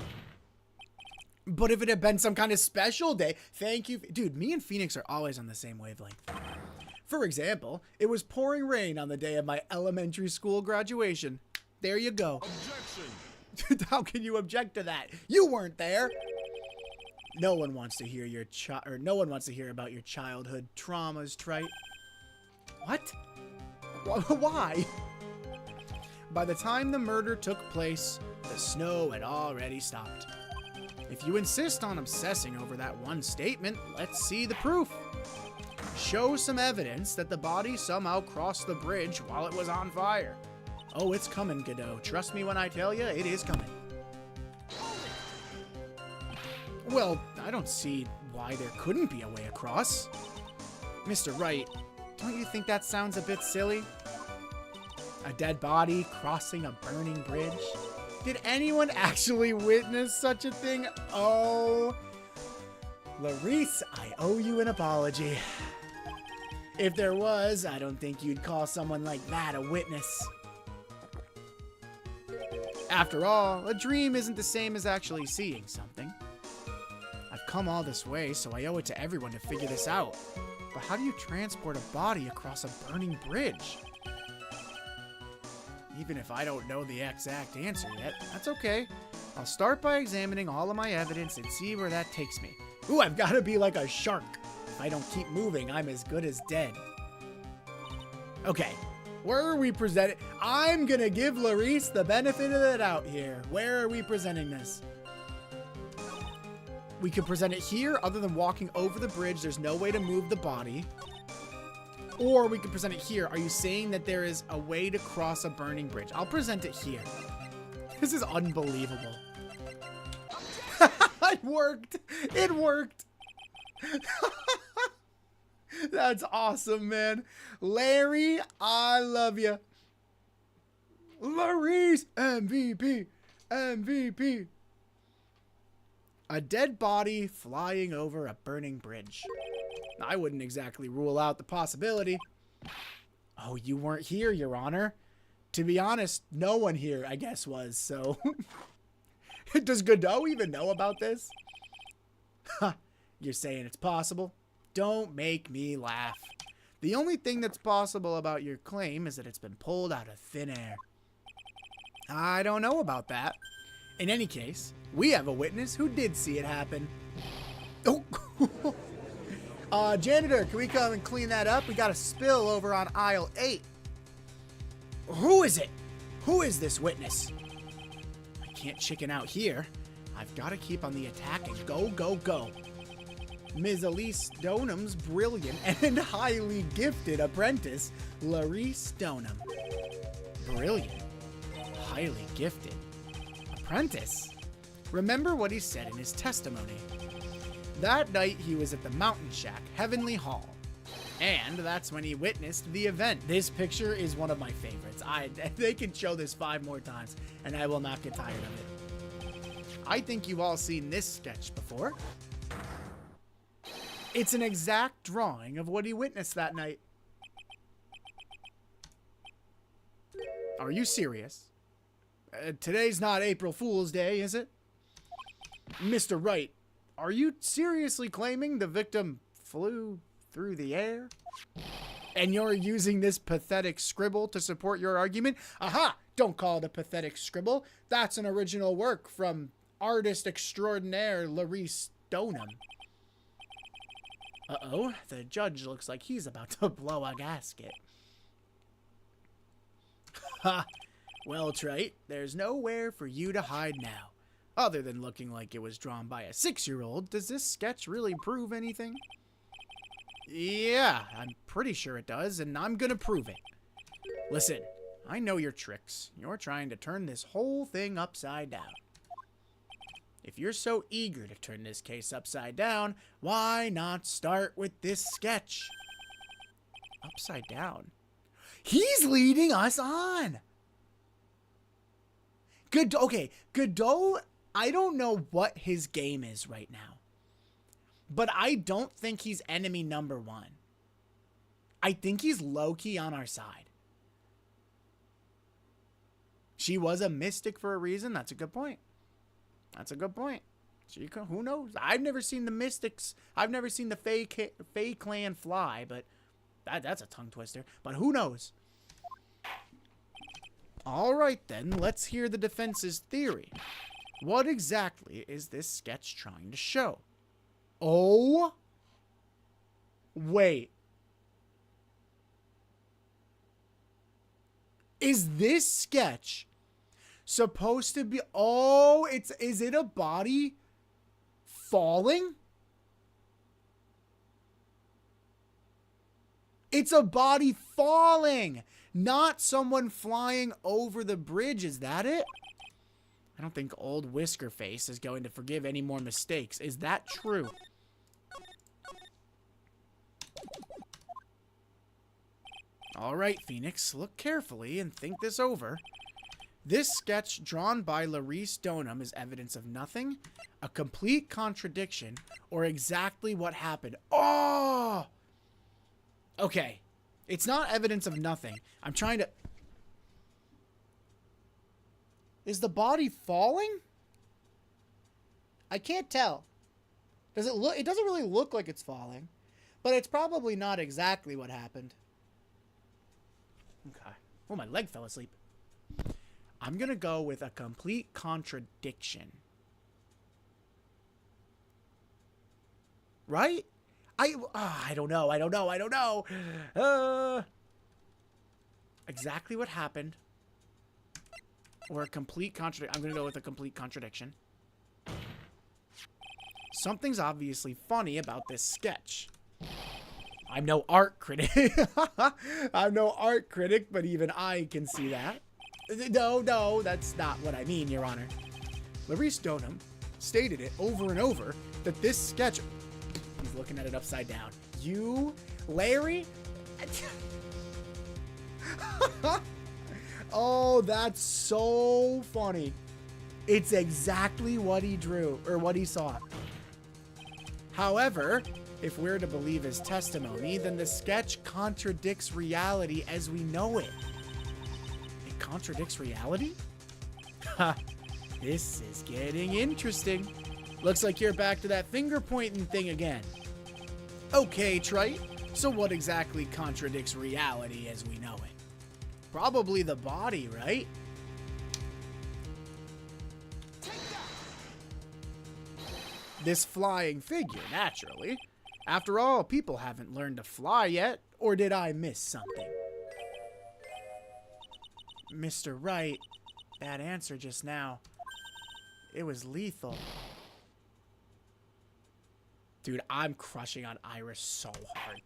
But if it had been some kind of special day, thank you. Dude, me and Phoenix are always on the same wavelength. For example, it was pouring rain on the day of my elementary school graduation. There you go. Objection. How can you object to that? You weren't there. No one wants to hear no one wants to hear about your childhood traumas, Trite. What? Why? By the time the murder took place, the snow had already stopped. If you insist on obsessing over that one statement, let's see the proof. Show some evidence that the body somehow crossed the bridge while it was on fire. Oh, it's coming, Godot. Trust me when I tell you, it is coming. Well, I don't see why there couldn't be a way across. Mr. Wright, don't you think that sounds a bit silly? A dead body crossing a burning bridge? Did anyone actually witness such a thing? Oh, Larice, I owe you an apology. If there was, I don't think you'd call someone like that a witness. After all, a dream isn't the same as actually seeing something. I've come all this way, so I owe it to everyone to figure this out. But how do you transport a body across a burning bridge? Even if I don't know the exact answer yet, that's okay. I'll start by examining all of my evidence and see where that takes me. Ooh, I've got to be like a shark. If I don't keep moving, I'm as good as dead. Okay, where are we presenting? I'm gonna give Larice the benefit of the doubt here. Where are we presenting this? We could present it here, other than walking over the bridge. There's no way to move the body. Or we could present it here. Are you saying that there is a way to cross a burning bridge? I'll present it here. This is unbelievable. It worked. It worked. That's awesome, man. Larry, I love you. Larice, MVP. MVP. A dead body flying over a burning bridge. I wouldn't exactly rule out the possibility. Oh, you weren't here, Your Honor. To be honest, no one here, I guess, was, so... Does Godot even know about this? Ha, you're saying it's possible? Don't make me laugh. The only thing that's possible about your claim is that it's been pulled out of thin air. I don't know about that. In any case, we have a witness who did see it happen. Oh, janitor, can we come and clean that up? We got a spill over on aisle 8. Who is it? Who is this witness? I can't chicken out here. I've got to keep on the attack and go, go, go. Ms. Elise Stonham's brilliant and highly gifted apprentice, Larice Stonham. Brilliant. Highly gifted. Apprentice? Remember what he said in his testimony. That night, he was at the mountain shack, Heavenly Hall. And that's when he witnessed the event. This picture is one of my favorites. They can show this 5 more times, and I will not get tired of it. I think you've all seen this sketch before. It's an exact drawing of what he witnessed that night. Are you serious? Today's not April Fool's Day, is it? Mr. Wright, are you seriously claiming the victim flew through the air? And you're using this pathetic scribble to support your argument? Aha! Don't call it a pathetic scribble. That's an original work from artist extraordinaire Larice Stoneham. Uh-oh, the judge looks like he's about to blow a gasket. Ha! Well, Trite, there's nowhere for you to hide now. Other than looking like it was drawn by a 6-year-old, does this sketch really prove anything? Yeah, I'm pretty sure it does, and I'm gonna prove it. Listen, I know your tricks. You're trying to turn this whole thing upside down. If you're so eager to turn this case upside down, why not start with this sketch? Upside down? He's leading us on! Godot, I don't know what his game is right now. But I don't think he's enemy number 1. I think he's low-key on our side. She was a mystic for a reason. That's a good point. That's a good point. Who knows? I've never seen the mystics. I've never seen the Fae clan fly, but that's a tongue twister. But who knows? All right, then. Let's hear the defense's theory. What exactly is this sketch trying to show? Oh, wait. Is this sketch supposed to be... Oh, is it a body falling? It's a body falling, not someone flying over the bridge. Is that it? I don't think old Whisker Face is going to forgive any more mistakes. Is that true? All right, Phoenix, look carefully and think this over. This sketch drawn by Larice Stoneham is evidence of nothing, a complete contradiction, or exactly what happened. Oh! Okay. It's not evidence of nothing. I'm trying to... Is the body falling? I can't tell. Does it look... It doesn't really look like it's falling. But it's probably not exactly what happened. Okay. Oh, my leg fell asleep. I'm gonna go with a complete contradiction. Right? I don't know. Exactly what happened. Or a complete contradiction. I'm gonna go with a complete contradiction. Something's obviously funny about this sketch. I'm no art critic. I'm no art critic, but even I can see that. No, that's not what I mean, Your Honor. Larice Stoneham stated it over and over that this sketch... He's looking at it upside down. You, Larry? Oh, that's so funny. It's exactly what he drew, or what he saw. However, if we're to believe his testimony, then the sketch contradicts reality as we know it. It contradicts reality? Ha, this is getting interesting. Looks like you're back to that finger-pointing thing again. Okay, Trite, so what exactly contradicts reality as we know it? Probably the body, right? This flying figure, naturally. After all, people haven't learned to fly yet, or did I miss something? Mr. Wright, that answer just now, it was lethal. Dude, I'm crushing on Iris so hard.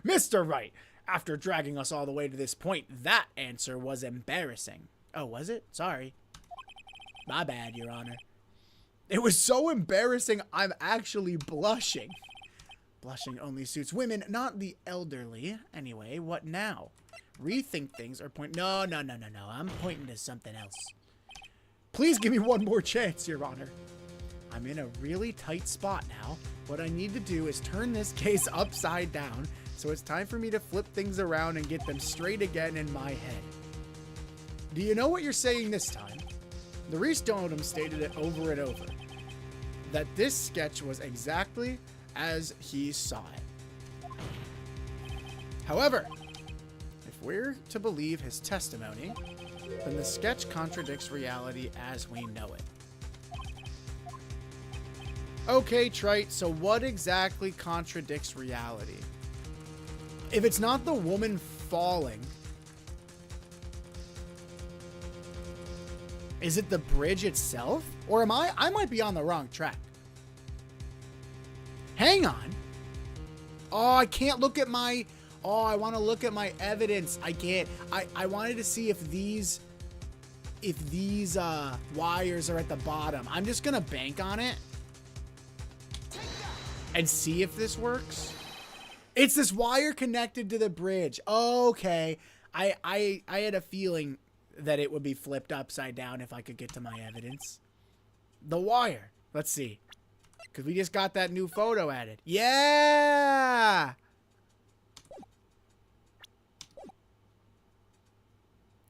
Mr. Wright, after dragging us all the way to this point, that answer was embarrassing. Oh, was it? Sorry. My bad, Your Honor. It was so embarrassing, I'm actually blushing. Blushing only suits women, not the elderly. Anyway, what now? Rethink things or point... No. I'm pointing to something else. Please give me one more chance, Your Honor. I'm in a really tight spot now. What I need to do is turn this case upside down, so it's time for me to flip things around and get them straight again in my head. Do you know what you're saying this time? Larice Donham stated it over and over, that this sketch was exactly as he saw it. However, if we're to believe his testimony, then the sketch contradicts reality as we know it. Okay, Trite, so what exactly contradicts reality? If it's not the woman falling, is it the bridge itself? Or am I might be on the wrong track. Hang on. Oh, I can't look at my... Oh, I want to look at my evidence. I can't. I wanted to see if these wires are at the bottom. I'm just going to bank on it and see if this works. It's this wire connected to the bridge. Okay. I had a feeling that it would be flipped upside down if I could get to my evidence. The wire. Let's see. Because we just got that new photo added. Yeah!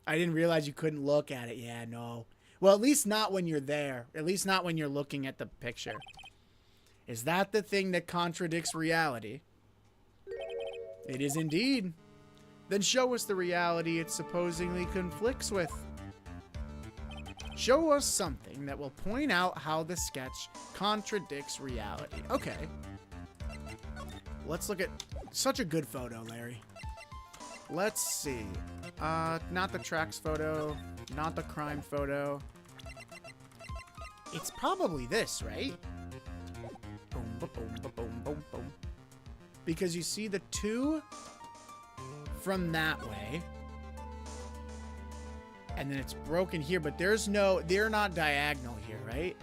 I didn't realize you couldn't look at it. Yeah, no. Well, at least not when you're there. At least not when you're looking at the picture. Is that the thing that contradicts reality? It is indeed. Then show us the reality it supposedly conflicts with. Show us something that will point out how the sketch contradicts reality. Okay. Let's look at... Such a good photo, Larry. Let's see. Not the tracks photo. Not the crime photo. It's probably this, right? Boom, boom, boom, boom, boom, boom. Because you see the two from that way. And then it's broken here, but there's no... They're not diagonal here, right?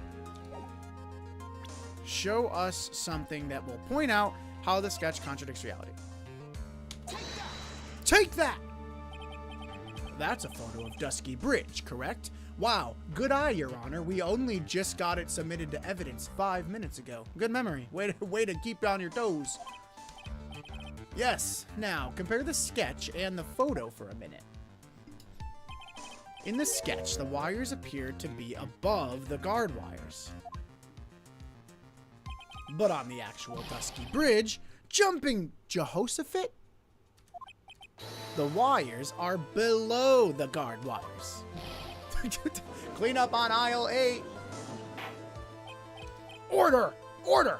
Show us something that will point out how the sketch contradicts reality. Take that! That's a photo of Dusky Bridge, correct? Wow, good eye, Your Honor. We only just got it submitted to evidence 5 minutes ago. Good memory. Way to keep on your toes. Yes, now compare the sketch and the photo for a minute. In the sketch, the wires appeared to be above the guard wires. But on the actual Dusky Bridge, jumping Jehoshaphat, the wires are below the guard wires. Clean up on aisle 8. Order! Order!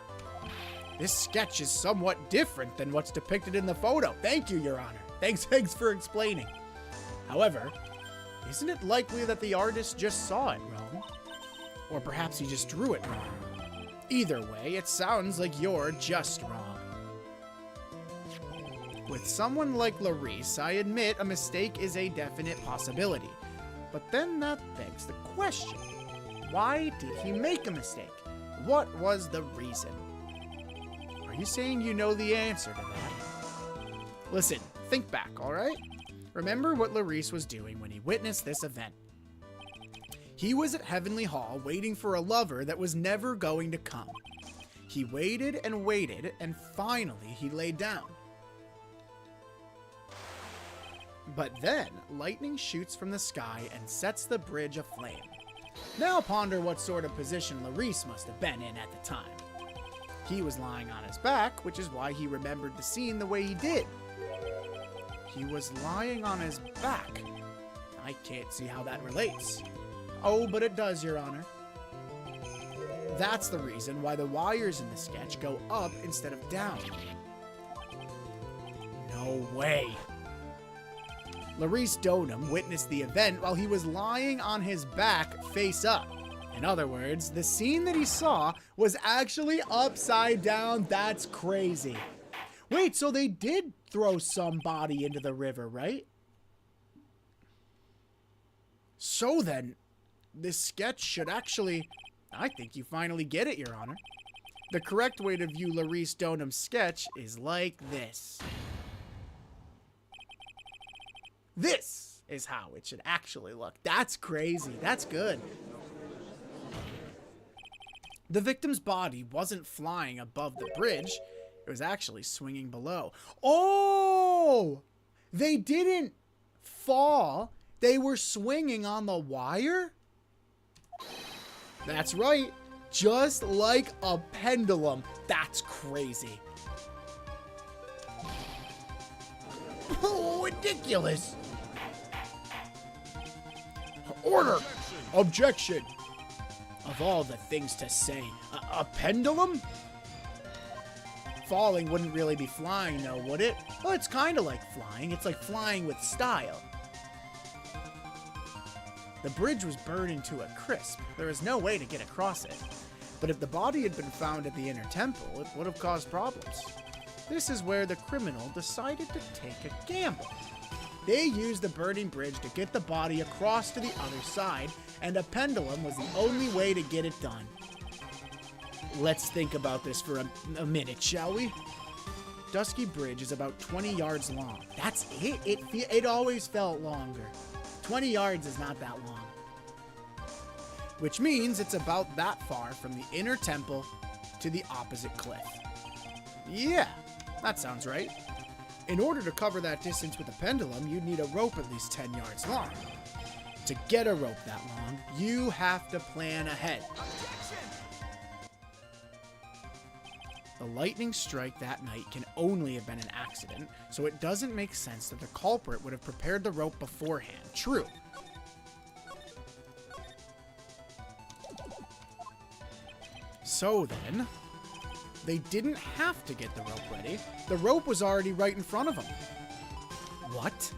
This sketch is somewhat different than what's depicted in the photo. Thank you, Your Honor. Thanks for explaining. However, isn't it likely that the artist just saw it wrong? Or perhaps he just drew it wrong. Either way, it sounds like you're just wrong. With someone like Larice, I admit a mistake is a definite possibility. But then that begs the question. Why did he make a mistake? What was the reason? Are you saying you know the answer to that? Listen, think back, alright? Remember what Larice was doing when he witnessed this event. He was at Heavenly Hall waiting for a lover that was never going to come. He waited, and finally he laid down. But then, lightning shoots from the sky and sets the bridge aflame. Now ponder what sort of position Larice must have been in at the time. He was lying on his back, which is why he remembered the scene the way he did. He was lying on his back. I can't see how that relates. Oh, but it does, Your Honor. That's the reason why the wires in the sketch go up instead of down. No way. Larice Donham witnessed the event while he was lying on his back face up. In other words, the scene that he saw was actually upside down. That's crazy. Wait, so they did throw somebody into the river, right? So then, this sketch should actually... I think you finally get it, Your Honor. The correct way to view Larice Donum's sketch is like this. This is how it should actually look. That's crazy. That's good. The victim's body wasn't flying above the bridge. It was actually swinging below. Oh! They didn't fall. They were swinging on the wire? That's right. Just like a pendulum. That's crazy. Oh, ridiculous. Order. Objection. Of all the things to say, a pendulum? Falling wouldn't really be flying, though, would it? Well, it's kind of like flying. It's like flying with style. The bridge was burning to a crisp. There was no way to get across it. But if the body had been found at the inner temple, it would have caused problems. This is where the criminal decided to take a gamble. They used the burning bridge to get the body across to the other side, and a pendulum was the only way to get it done. Let's think about this for a minute, shall we? Dusky Bridge is about 20 yards long. That's it? It always felt longer. 20 yards is not that long. Which means it's about that far from the inner temple to the opposite cliff. Yeah, that sounds right. In order to cover that distance with a pendulum, you'd need a rope at least 10 yards long. To get a rope that long, you have to plan ahead. The lightning strike that night can only have been an accident, so it doesn't make sense that the culprit would have prepared the rope beforehand. True. So then, they didn't have to get the rope ready. The rope was already right in front of them. What?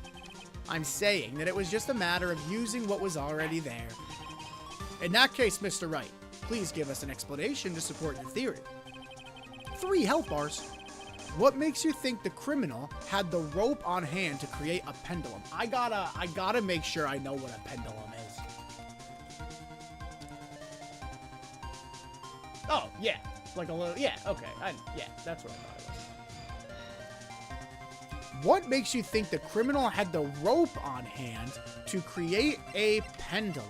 I'm saying that it was just a matter of using what was already there. In that case, Mr. Wright, please give us an explanation to support your theory. 3 health bars. What makes you think the criminal had the rope on hand to create a pendulum? I gotta make sure I know what a pendulum is. Oh, yeah. Like a little, yeah, okay. Yeah, that's what I thought it was. What makes you think the criminal had the rope on hand to create a pendulum?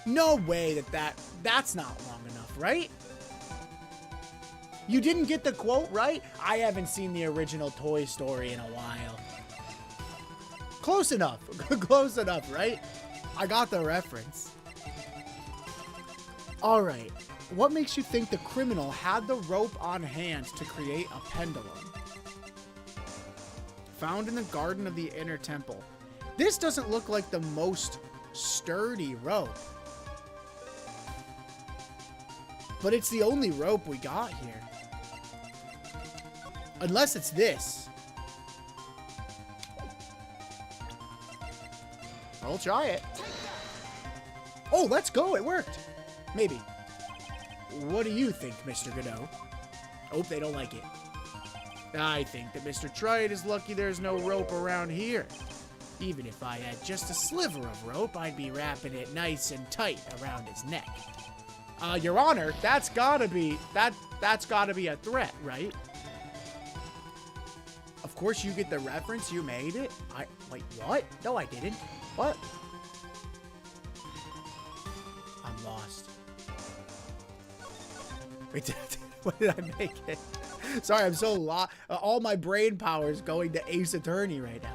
No way that's not long enough, right? You didn't get the quote right? I haven't seen the original Toy Story in a while. Close enough. Close enough, right? I got the reference. All right. What makes you think the criminal had the rope on hand to create a pendulum? Found in the garden of the inner temple. This doesn't look like the most sturdy rope. But it's the only rope we got here. Unless it's this. I'll try it. Oh, let's go. It worked. Maybe. What do you think, Mr. Godot? Hope they don't like it. I think that Mr. Trite is lucky there's no rope around here. Even if I had just a sliver of rope, I'd be wrapping it nice and tight around his neck. Your Honor, that's gotta be a threat, right? Of course you get the reference, you made it. Wait, what? No, I didn't. What? I'm lost. Wait, what did I make it? Sorry, I'm so lost. All my brain power is going to Ace Attorney right now.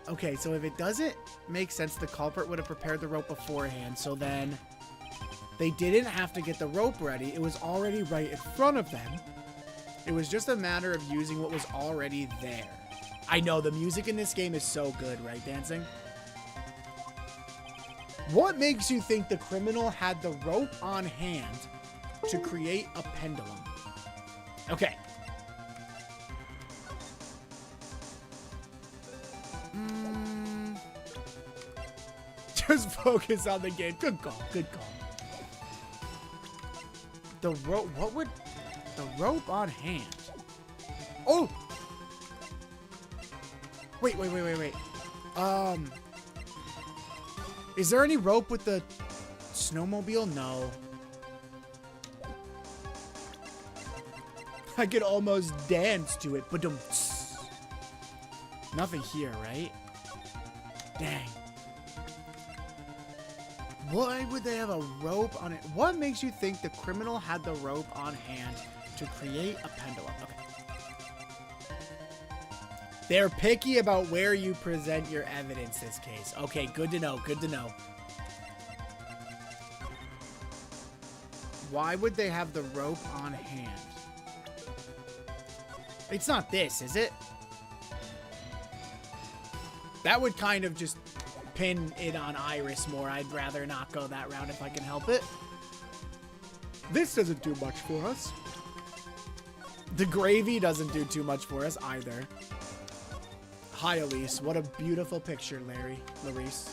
Okay, so if it doesn't make sense, the culprit would have prepared the rope beforehand, so then they didn't have to get the rope ready. It was already right in front of them. It was just a matter of using what was already there. I know, the music in this game is so good, right, Dancing? What makes you think the criminal had the rope on hand to create a pendulum? Okay. Just focus on the game. Good call. Good call. The rope. What would the rope on hand? Oh. Wait. Is there any rope with the snowmobile? No. I could almost dance to it, but nothing here, right? Dang. Why would they have a rope on it? What makes you think the criminal had the rope on hand to create a pendulum? Okay. They're picky about where you present your evidence this case. Okay, good to know, good to know. Why would they have the rope on hand? It's not this, is it? That would kind of just pin it on Iris more. I'd rather not go that route if I can help it. This doesn't do much for us. The gravy doesn't do too much for us either. Hi, Elise. What a beautiful picture, Larice.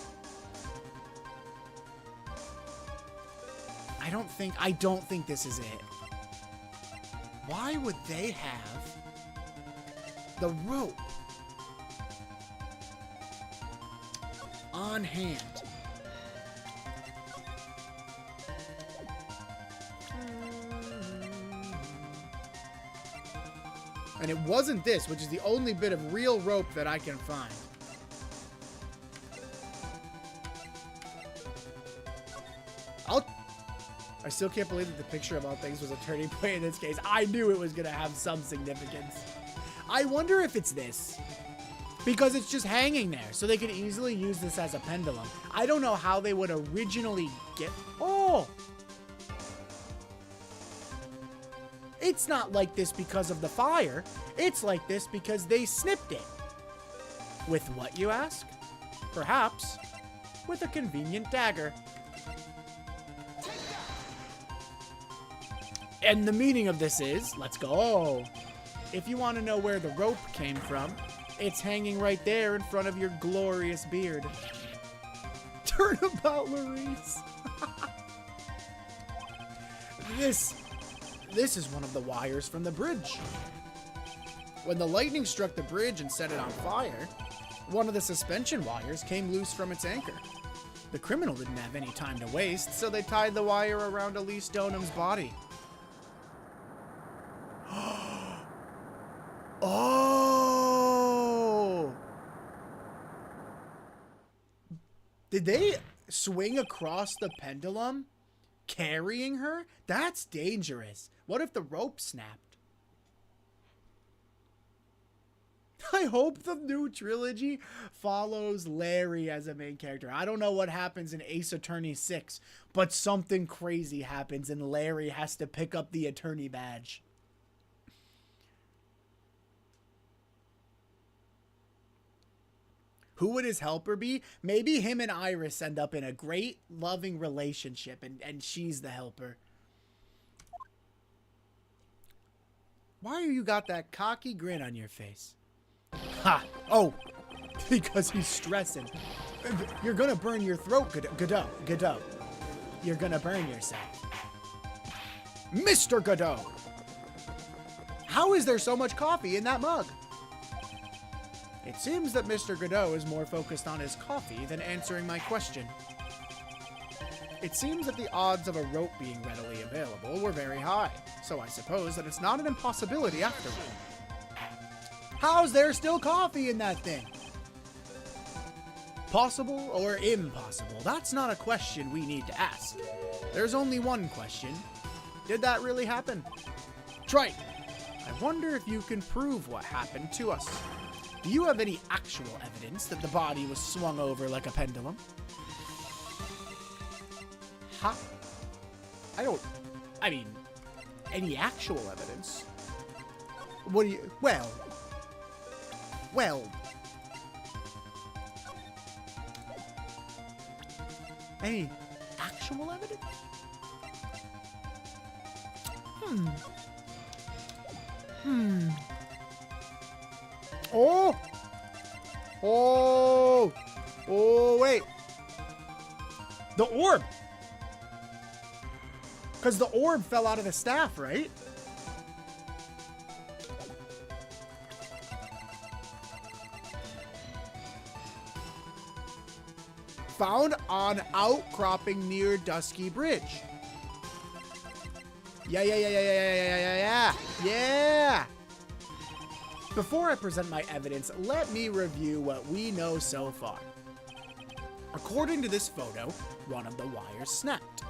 I don't think this is it. Why would they have the rope on hand? And it wasn't this, which is the only bit of real rope that I can find. I still can't believe that the picture of all things was a turning point in this case. I knew it was going to have some significance. I wonder if it's this. Because it's just hanging there, so they could easily use this as a pendulum. I don't know how they would originally get... Oh! It's not like this because of the fire. It's like this because they snipped it. With what, you ask? Perhaps with a convenient dagger. And the meaning of this is, let's go. If you want to know where the rope came from, it's hanging right there in front of your glorious beard. Turnabout, Larice. This is one of the wires from the bridge. When the lightning struck the bridge and set it on fire, one of the suspension wires came loose from its anchor. The criminal didn't have any time to waste, so they tied the wire around Elise Donham's body. Oh! Did they swing across the pendulum carrying her? That's dangerous. What if the rope snapped? I hope the new trilogy follows Larry as a main character. I don't know what happens in Ace Attorney 6, but something crazy happens and Larry has to pick up the attorney badge. Who would his helper be? Maybe him and Iris end up in a great, loving relationship, and she's the helper. Why you got that cocky grin on your face? Ha! Oh, because he's stressing. You're gonna burn your throat, Godot. You're gonna burn yourself. Mr. Godot! How is there so much coffee in that mug? It seems that Mr. Godot is more focused on his coffee than answering my question. It seems that the odds of a rope being readily available were very high, so I suppose that it's not an impossibility after all. How's there still coffee in that thing? Possible or impossible? That's not a question we need to ask. There's only one question. Did that really happen? Trite, I wonder if you can prove what happened to us. Do you have any actual evidence that the body was swung over like a pendulum? Huh? I mean, any actual evidence? What do you, well. Any actual evidence? Oh, wait. The orb. Because the orb fell out of the staff, right? found on outcropping near Dusky Bridge. Yeah. Before I present my evidence, let me review what we know so far. According to this photo, one of the wires snapped.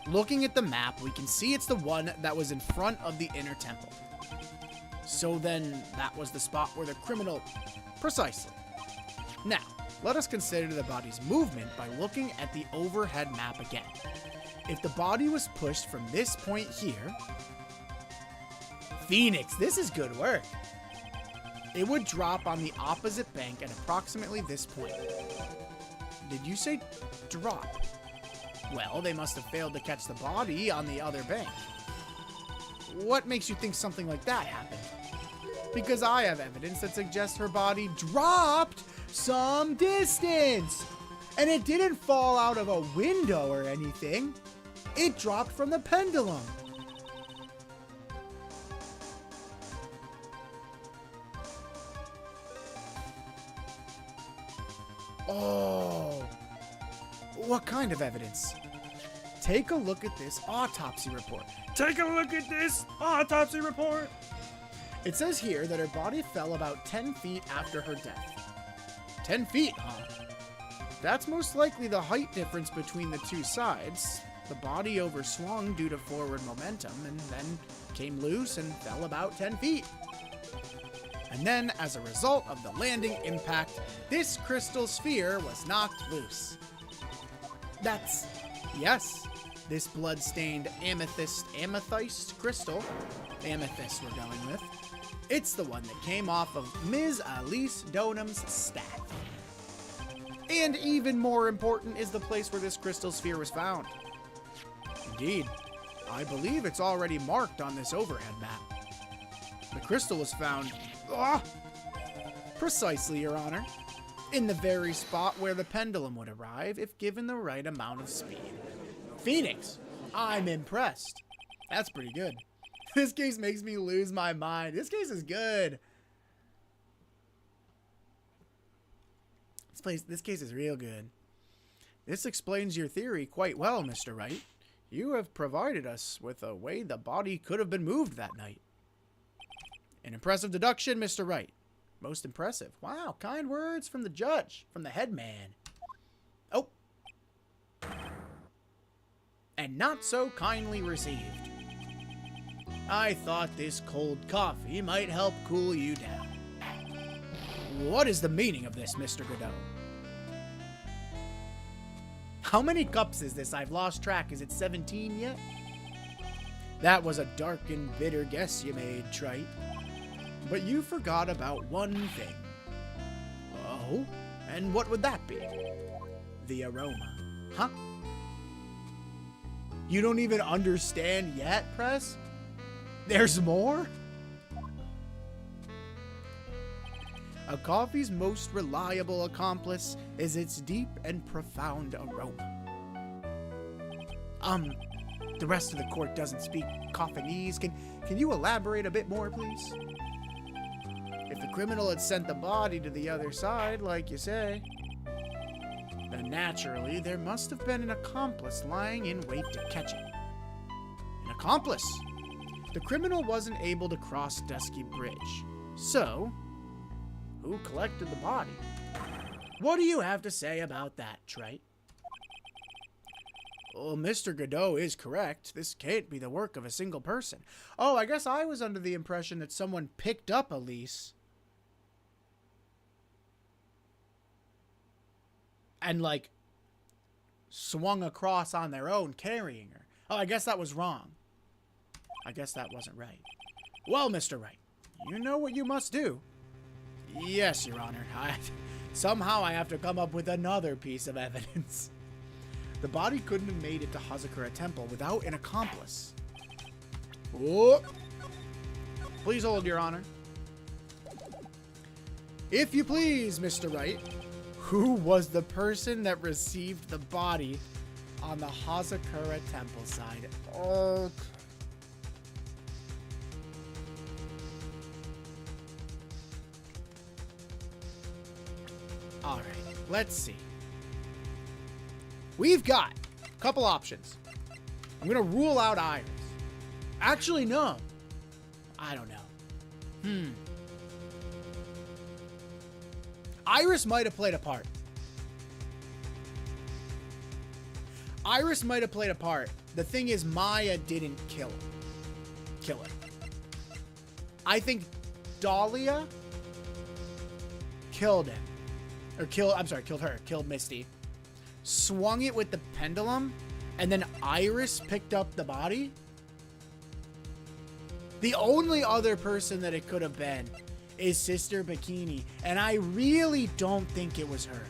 Looking at the map, we can see it's the one that was in front of the inner temple. So then, that was the spot where the criminal... Precisely. Now, let us consider the body's movement by looking at the overhead map again. If the body was pushed from this point here... Phoenix, this is good work. It would drop on the opposite bank at approximately this point. Did you say drop? Well, they must have failed to catch the body on the other bank. What makes you think something like that happened? Because I have evidence that suggests her body dropped some distance. And it didn't fall out of a window or anything. It dropped from the pendulum. Oh, what kind of evidence? Take a look at this autopsy report. It says here that her body fell about 10 feet after her death. 10 feet, huh? That's most likely the height difference between the two sides. The body overswung due to forward momentum and then came loose and fell about 10 feet. And then, as a result of the landing impact, this crystal sphere was knocked loose. Yes, this blood-stained amethyst crystal, amethyst we're going with, it's the one that came off of Ms. Elise Donham's staff. And even more important is the place where this crystal sphere was found. Indeed, I believe it's already marked on this overhead map. The crystal was found... Precisely, Your Honor. In the very spot where the pendulum would arrive if given the right amount of speed. Phoenix, I'm impressed. That's pretty good. This case makes me lose my mind. This case is good. This case is real good. This explains your theory quite well, Mr. Wright. You have provided us with a way the body could have been moved that night. An impressive deduction, Mr. Wright. Most impressive. Wow, kind words from the judge, from the head man. Oh. And not so kindly received. I thought this cold coffee might help cool you down. What is the meaning of this, Mr. Godot? How many cups is this? I've lost track. Is it 17 yet? That was a dark and bitter guess you made, Trite. But you forgot about one thing. Oh? And what would that be? The aroma. Huh? You don't even understand yet, Press? There's more? A coffee's most reliable accomplice is its deep and profound aroma. The rest of the court doesn't speak Coffinese. Can you elaborate a bit more, please? If the criminal had sent the body to the other side, like you say, then naturally there must have been an accomplice lying in wait to catch it. An accomplice? The criminal wasn't able to cross Dusky Bridge. So, who collected the body? What do you have to say about that, Trite? Well, Mr. Godot is correct. This can't be the work of a single person. Oh, I guess I was under the impression that someone picked up Elise and, like, swung across on their own carrying her. Oh, I guess that was wrong. I guess that wasn't right. Well, Mr. Wright, you know what you must do. Yes, Your Honor. Somehow I have to come up with another piece of evidence. The body couldn't have made it to Hazakura Temple without an accomplice. Oh. Please hold, Your Honor. If you please, Mr. Wright, who was the person that received the body on the Hazakura Temple side? Oh. Alright. Let's see. We've got a couple options. I'm going to rule out Iris. Actually, no. I don't know. Iris might have played a part. Iris might have played a part. The thing is, Maya didn't kill her. I think Dahlia killed him. Killed her. Killed Misty. Swung it with the pendulum, and then Iris picked up the body. The only other person that it could have been is Sister Bikini, and I really don't think it was her.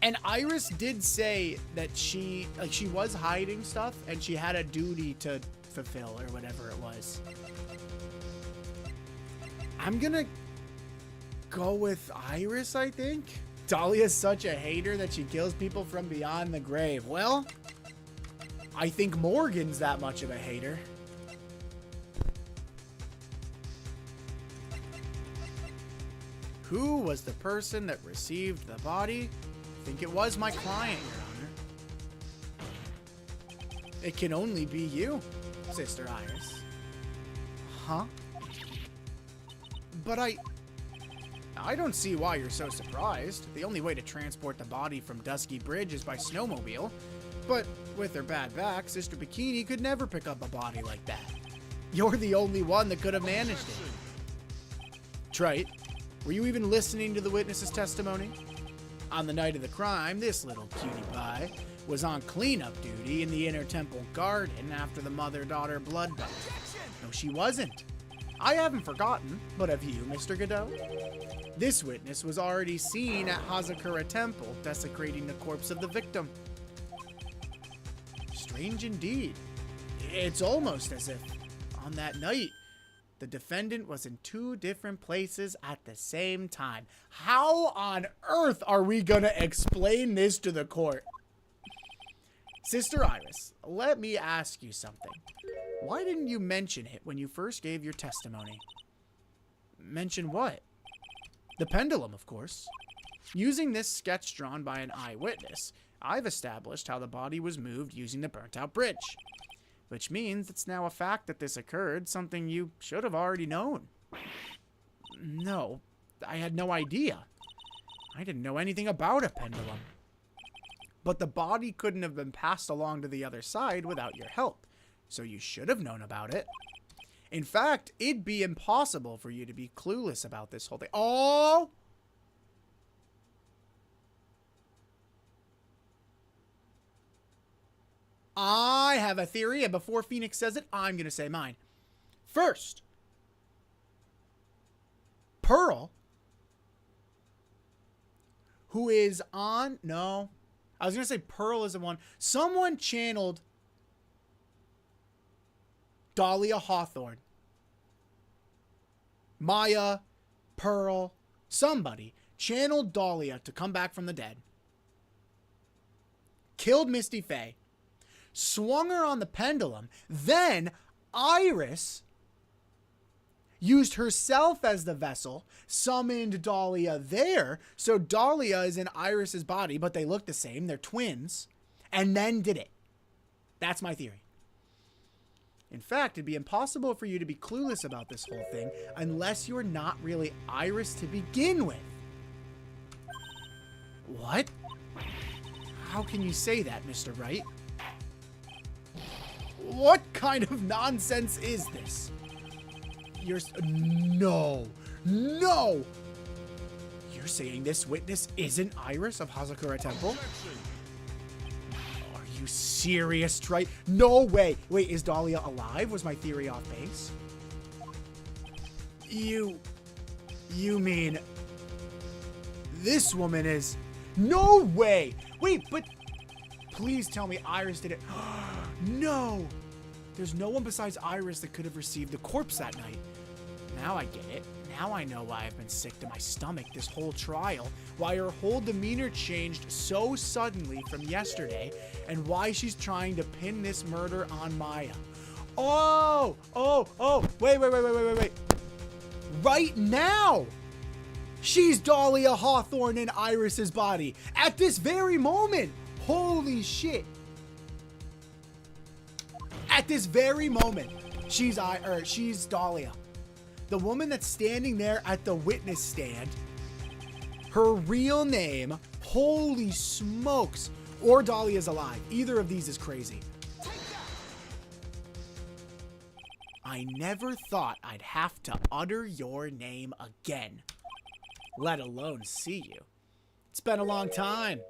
And Iris did say that she was hiding stuff, and she had a duty to fulfill, or whatever it was. I'm gonna go with Iris, I think. Dahlia's such a hater that she kills people from beyond the grave. Well, I think Morgan's that much of a hater. Who was the person that received the body? I think it was my client, Your Honor. It can only be you, Sister Iris. Huh? But I don't see why you're so surprised. The only way to transport the body from Dusky Bridge is by snowmobile. But with her bad back, Sister Bikini could never pick up a body like that. You're the only one that could have managed it. Trite, were you even listening to the witness's testimony? On the night of the crime, this little cutie pie was on cleanup duty in the inner temple garden after the mother-daughter bloodbath. No, she wasn't. I haven't forgotten, but have you, Mr. Godot? This witness was already seen at Hazakura Temple, desecrating the corpse of the victim. Strange indeed. It's almost as if, on that night, the defendant was in two different places at the same time. How on earth are we gonna explain this to the court? Sister Iris, let me ask you something. Why didn't you mention it when you first gave your testimony? Mention what? The pendulum, of course. Using this sketch drawn by an eyewitness, I've established how the body was moved using the burnt-out bridge. Which means it's now a fact that this occurred, something you should have already known. No, I had no idea. I didn't know anything about a pendulum. But the body couldn't have been passed along to the other side without your help, so you should have known about it. In fact, it'd be impossible for you to be clueless about this whole thing. Oh! I have a theory, and before Phoenix says it, I'm going to say mine. First, Pearl, who is on... No, I was going to say Pearl is the one. Someone channeled Dahlia Hawthorne. Maya, Pearl, somebody channeled Dahlia to come back from the dead. Killed Misty Faye. Swung her on the pendulum. Then Iris used herself as the vessel, summoned Dahlia there. So Dahlia is in Iris's body, but they look the same. They're twins. And then did it. That's my theory. In fact, it'd be impossible for you to be clueless about this whole thing unless you're not really Iris to begin with. What? How can you say that, Mr. Wright? What kind of nonsense is this? No. You're saying this witness isn't Iris of Hazakura Temple? Are you serious, Trite? No way. Wait, is Dahlia alive? Was my theory off base? You mean this woman is... No way. Wait, but please tell me Iris did it. No. There's no one besides Iris that could have received the corpse that night. Now I get it. Now I know why I've been sick to my stomach this whole trial, why her whole demeanor changed so suddenly from yesterday, and why she's trying to pin this murder on Maya. Oh, wait. Right now, She's Dahlia Hawthorne in Iris's body at this very moment. Holy shit. At this very moment, she's Dahlia. The woman that's standing there at the witness stand, her real name, holy smokes, or Dahlia's alive. Either of these is crazy. I never thought I'd have to utter your name again, let alone see you. It's been a long time,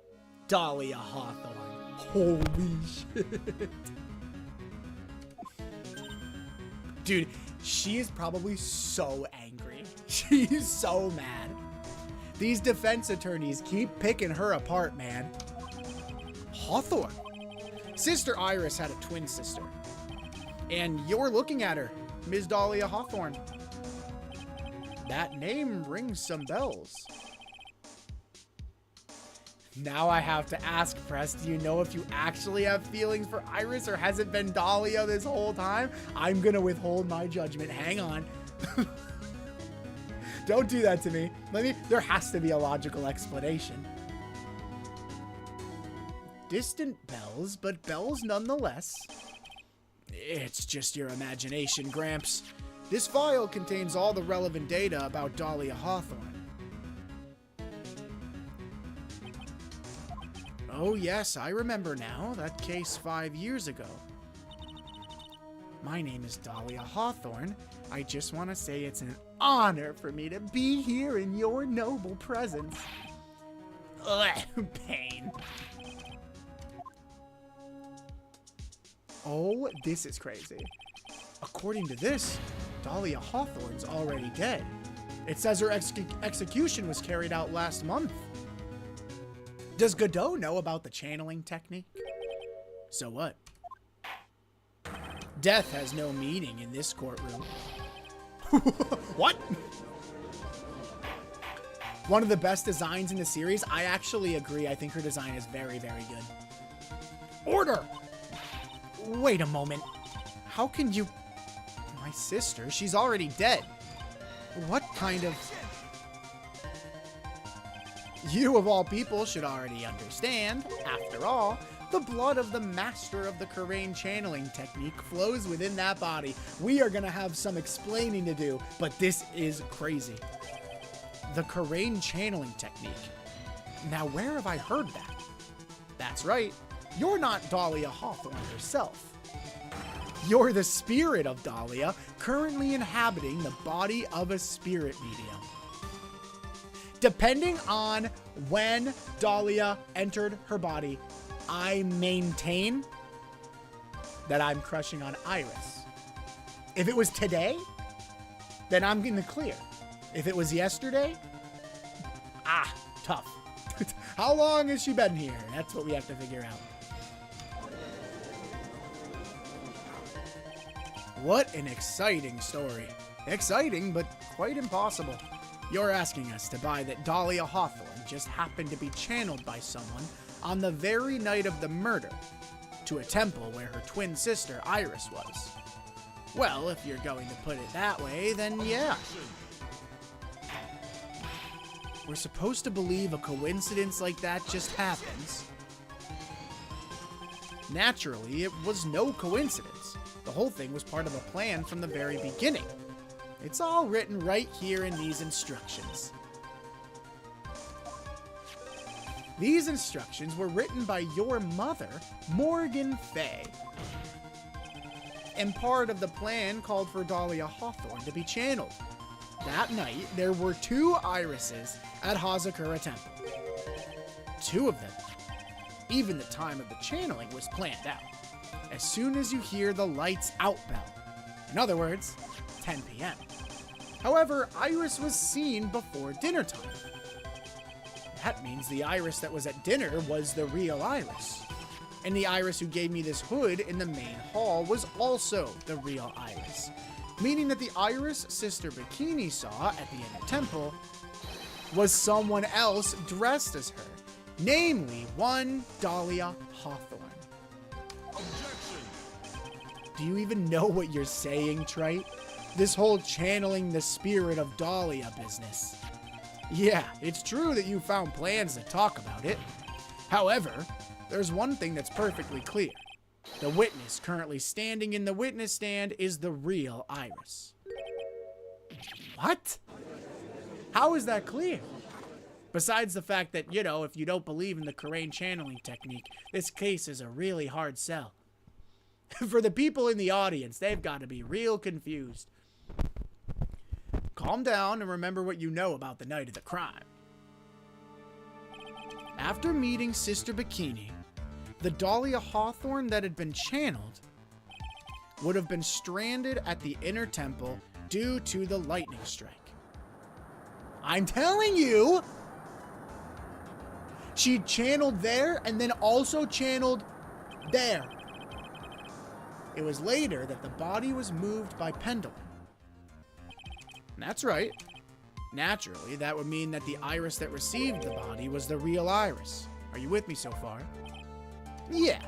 Dahlia Hawthorne. Holy shit. Dude, she is probably so angry. She's so mad. These defense attorneys keep picking her apart, man. Hawthorne. Sister Iris had a twin sister. And you're looking at her, Ms. Dahlia Hawthorne. That name rings some bells. Now I have to ask, Press, do you know if you actually have feelings for Iris or has it been Dahlia this whole time? I'm gonna withhold my judgment. Hang on. Don't do that to me. There has to be a logical explanation. Distant bells, but bells nonetheless. It's just your imagination, Gramps. This file contains all the relevant data about Dahlia Hawthorne. Oh yes, I remember now. That case 5 years ago. My name is Dahlia Hawthorne. I just want to say it's an honor for me to be here in your noble presence. Ugh, pain. Oh, this is crazy. According to this, Dahlia Hawthorne's already dead. It says her execution was carried out last month. Does Godot know about the channeling technique? So what? Death has no meaning in this courtroom. What? One of the best designs in the series. I actually agree. I think her design is very, very good. Order! Wait a moment. How can you... My sister? She's already dead. What kind of... You, of all people, should already understand. After all, the blood of the master of the Karain channeling technique flows within that body. We are going to have some explaining to do, but this is crazy. The Karain channeling technique. Now, where have I heard that? That's right. You're not Dahlia Hawthorne herself. You're the spirit of Dahlia, currently inhabiting the body of a spirit medium. Depending on when Dahlia entered her body, I maintain that I'm crushing on Iris. If it was today, then I'm in the clear. If it was yesterday, tough. How long has she been here? That's what we have to figure out. What an exciting story. Exciting, but quite impossible. You're asking us to buy that Dahlia Hawthorne just happened to be channeled by someone on the very night of the murder to a temple where her twin sister Iris was. Well, if you're going to put it that way, then yeah. We're supposed to believe a coincidence like that just happens. Naturally, it was no coincidence. The whole thing was part of a plan from the very beginning. It's all written right here in these instructions. These instructions were written by your mother, Morgan Fay. And part of the plan called for Dahlia Hawthorne to be channeled. That night, there were 2 irises at Hazakura Temple. 2 of them. Even the time of the channeling was planned out. As soon as you hear the lights out bell. In other words, 10 p.m. However, Iris was seen before dinner time. That means the Iris that was at dinner was the real Iris. And the Iris who gave me this hood in the main hall was also the real Iris. Meaning that the Iris Sister Bikini saw at the inner temple was someone else dressed as her. Namely, one Dahlia Hawthorne. Do you even know what you're saying, Trite? This whole channeling the spirit of Dahlia business. Yeah, it's true that you found plans to talk about it. However, there's one thing that's perfectly clear. The witness currently standing in the witness stand is the real Iris. What? How is that clear? Besides the fact that, you know, if you don't believe in the Karain channeling technique, this case is a really hard sell. For the people in the audience, they've got to be real confused. Calm down and remember what you know about the night of the crime. After meeting Sister Bikini, the Dahlia Hawthorne that had been channeled would have been stranded at the inner temple due to the lightning strike. I'm telling you! She channeled there and then also channeled there. It was later that the body was moved by pendulum. That's right. Naturally, that would mean that the Iris that received the body was the real Iris. Are you with me so far? Yeah.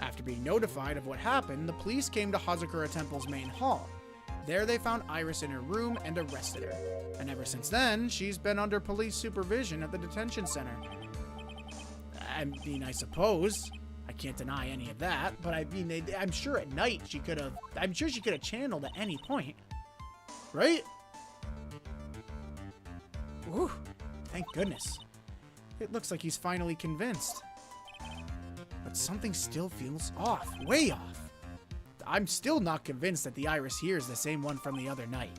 After being notified of what happened, the police came to Hazakura Temple's main hall. There they found Iris in her room and arrested her. And ever since then, she's been under police supervision at the detention center. I mean, I suppose. I can't deny any of that, but I mean, I'm sure at night she could have channeled at any point. Right? Whew, thank goodness. It looks like he's finally convinced. But something still feels off, way off. I'm still not convinced that the Iris here is the same one from the other night.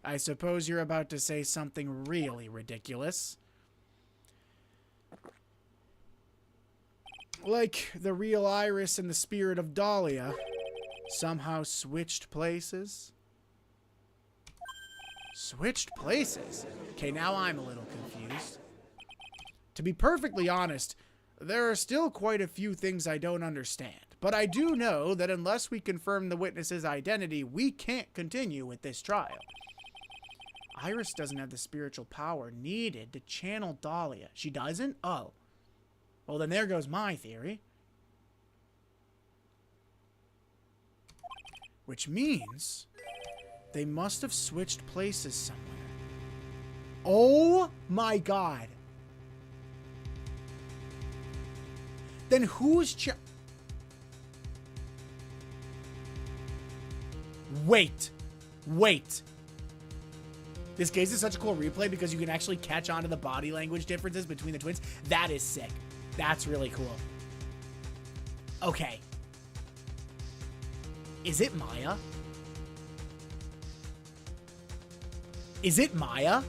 I suppose you're about to say something really ridiculous. Like the real Iris and the spirit of Dahlia somehow switched places? Switched places? Okay, now I'm a little confused. To be perfectly honest, there are still quite a few things I don't understand. But I do know that unless we confirm the witness's identity, we can't continue with this trial. Iris doesn't have the spiritual power needed to channel Dahlia. She doesn't? Oh. Well, then there goes my theory. Which means they must have switched places somewhere. Oh my god. Then who's Wait. This case is such a cool replay because you can actually catch on to the body language differences between the twins. That is sick. That's really cool. Okay. Is it Maya? Is it Maya?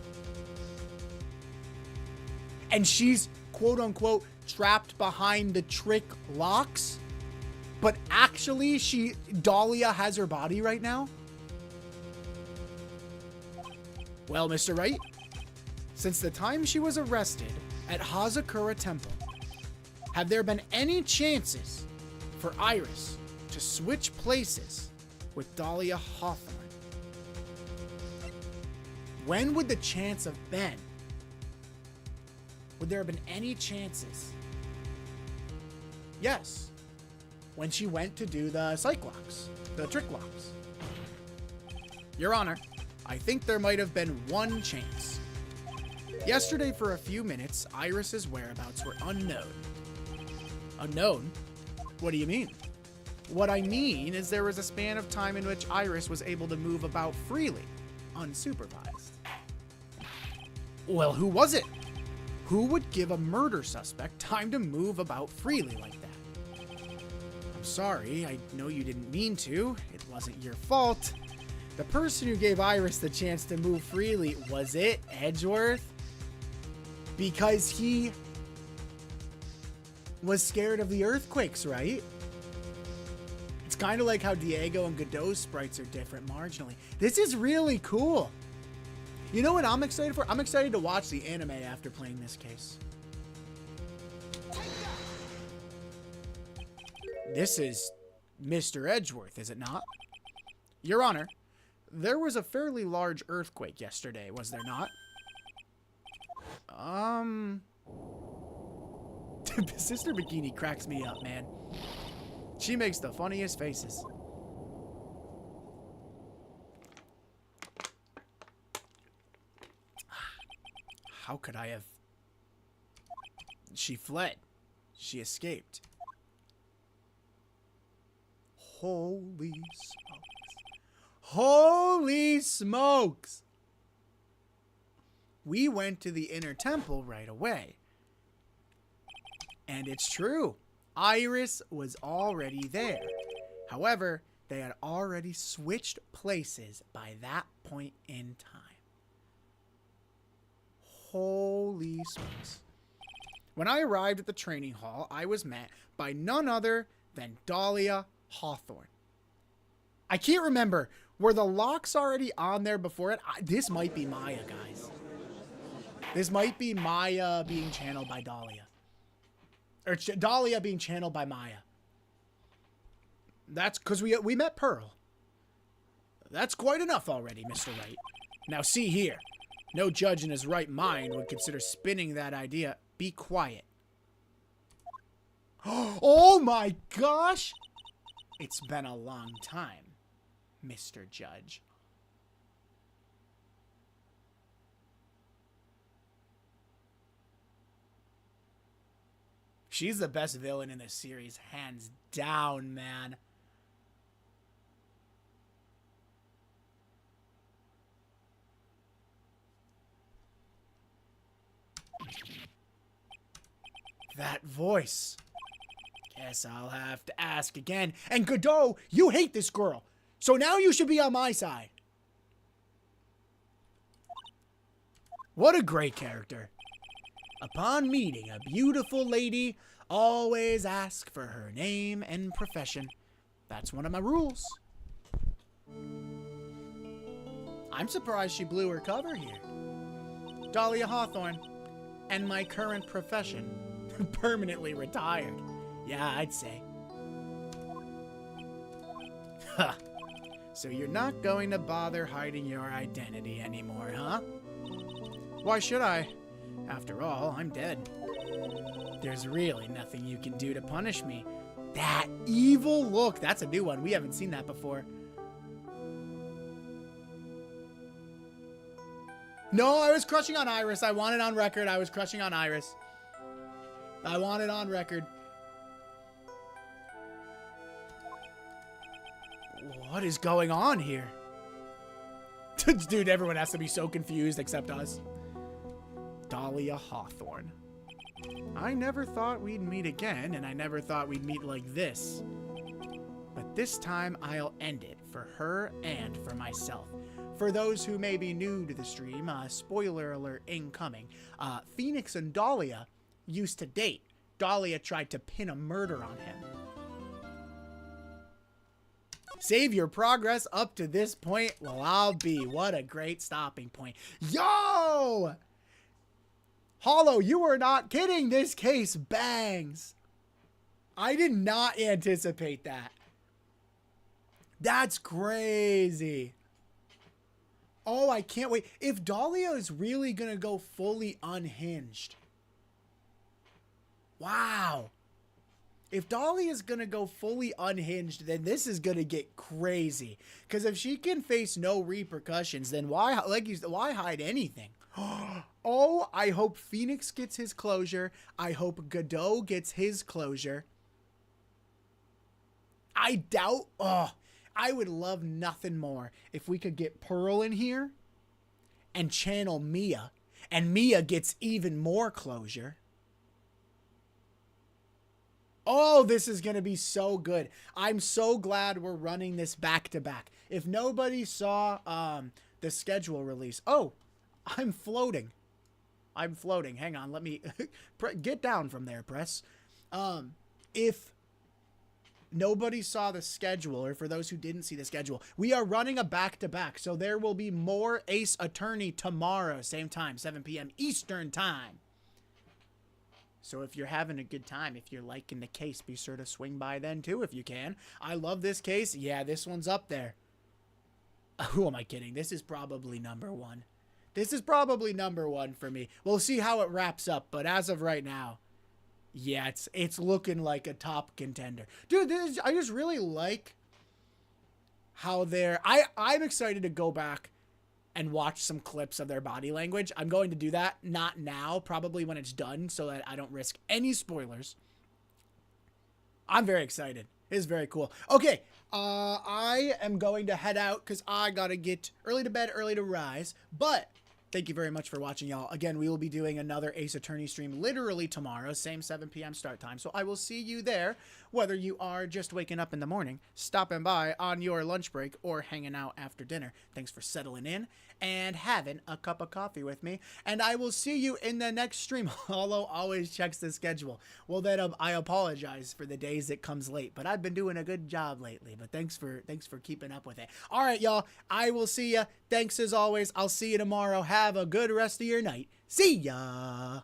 And she's, quote unquote, trapped behind the trick locks? But actually, Dahlia has her body right now? Well, Mr. Wright, since the time she was arrested at Hazakura Temple, have there been any chances for Iris to switch places with Dahlia Hawthorne? When would the chance have been? Would there have been any chances? Yes. When she went to do the psych locks, the trick locks. Your Honor, I think there might have been one chance. Yesterday, for a few minutes, Iris's whereabouts were unknown. Unknown? What do you mean? What I mean is there was a span of time in which Iris was able to move about freely, unsupervised. Well, who was it? Who would give a murder suspect time to move about freely like that? I'm sorry, I know you didn't mean to. It wasn't your fault. The person who gave Iris the chance to move freely, was it Edgeworth? Because he was scared of the earthquakes, right? It's kind of like how Diego and Godot's sprites are different marginally. This is really cool. You know what I'm excited for? I'm excited to watch the anime after playing this case. This is Mr. Edgeworth, is it not? Your Honor, there was a fairly large earthquake yesterday, was there not? Sister Bikini cracks me up, man. She makes the funniest faces. How could I have... She fled. She escaped. Holy smokes. Holy smokes! We went to the inner temple right away. And it's true. Iris was already there. However, they had already switched places by that point in time. Holy smokes. When I arrived at the training hall, I was met by none other than Dahlia Hawthorne. I can't remember. Were the locks already on there before it? This might be Maya, guys. This might be Maya being channeled by Dahlia. Or Dahlia being channeled by Maya. That's because we met Pearl. That's quite enough already, Mr. Wright. Now see here. No judge in his right mind would consider spinning that idea. Be quiet. Oh my gosh! It's been a long time, Mr. Judge. She's the best villain in this series, hands down, man. That voice. Guess I'll have to ask again. And Godot, you hate this girl. So now you should be on my side. What a great character. Upon meeting a beautiful lady, always ask for her name and profession. That's one of my rules. I'm surprised she blew her cover here. Dahlia Hawthorne. And my current profession. Permanently retired. Yeah, I'd say. Huh. So you're not going to bother hiding your identity anymore, huh? Why should I? After all, I'm dead. There's really nothing you can do to punish me. That evil look. That's a new one. We haven't seen that before. No, I was crushing on Iris. I want it on record. I was crushing on Iris. I want it on record. What is going on here? Dude, everyone has to be so confused except us. Dahlia Hawthorne. I never thought we'd meet again, and I never thought we'd meet like this. But this time, I'll end it for her and for myself. For those who may be new to the stream, spoiler alert incoming. Phoenix and Dahlia used to date. Dahlia tried to pin a murder on him. Save your progress up to this point. Well, I'll be. What a great stopping point. Yo! Hollow, you are not kidding. This case bangs. I did not anticipate that. That's crazy. Oh, I can't wait. If Dahlia is really going to go fully unhinged. Wow. If Dahlia is going to go fully unhinged, then this is going to get crazy. Because if she can face no repercussions, then why hide anything? Oh, I hope Phoenix gets his closure. I hope Godot gets his closure. I doubt... Oh, I would love nothing more if we could get Pearl in here and channel Mia, and Mia gets even more closure. Oh, this is going to be so good. I'm so glad we're running this back to back. If nobody saw the schedule release. Oh, I'm floating. I'm floating. Hang on. Let me get down from there, Press. If nobody saw the schedule, or for those who didn't see the schedule, we are running a back-to-back. So there will be more Ace Attorney tomorrow, same time, 7 p.m. Eastern time. So if you're having a good time, if you're liking the case, be sure to swing by then too if you can. I love this case. Yeah, this one's up there. Who am I kidding? This is probably number one. This is probably number one for me. We'll see how it wraps up, but as of right now, yeah, it's looking like a top contender. Dude, I just really like how I'm excited to go back and watch some clips of their body language. I'm going to do that, not now, probably when it's done, so that I don't risk any spoilers. I'm very excited. It is very cool. Okay, I am going to head out because I got to get early to bed, early to rise. But thank you very much for watching, y'all. Again, we will be doing another Ace Attorney stream literally tomorrow, same 7 p.m. start time. So I will see you there, whether you are just waking up in the morning, stopping by on your lunch break, or hanging out after dinner. Thanks for settling in and having a cup of coffee with me. And I will see you in the next stream. Hollow always checks the schedule. Well, then I apologize for the days it comes late, but I've been doing a good job lately. But thanks for keeping up with it. All right, y'all. I will see ya. Thanks as always. I'll see you tomorrow. Have a good rest of your night. See ya.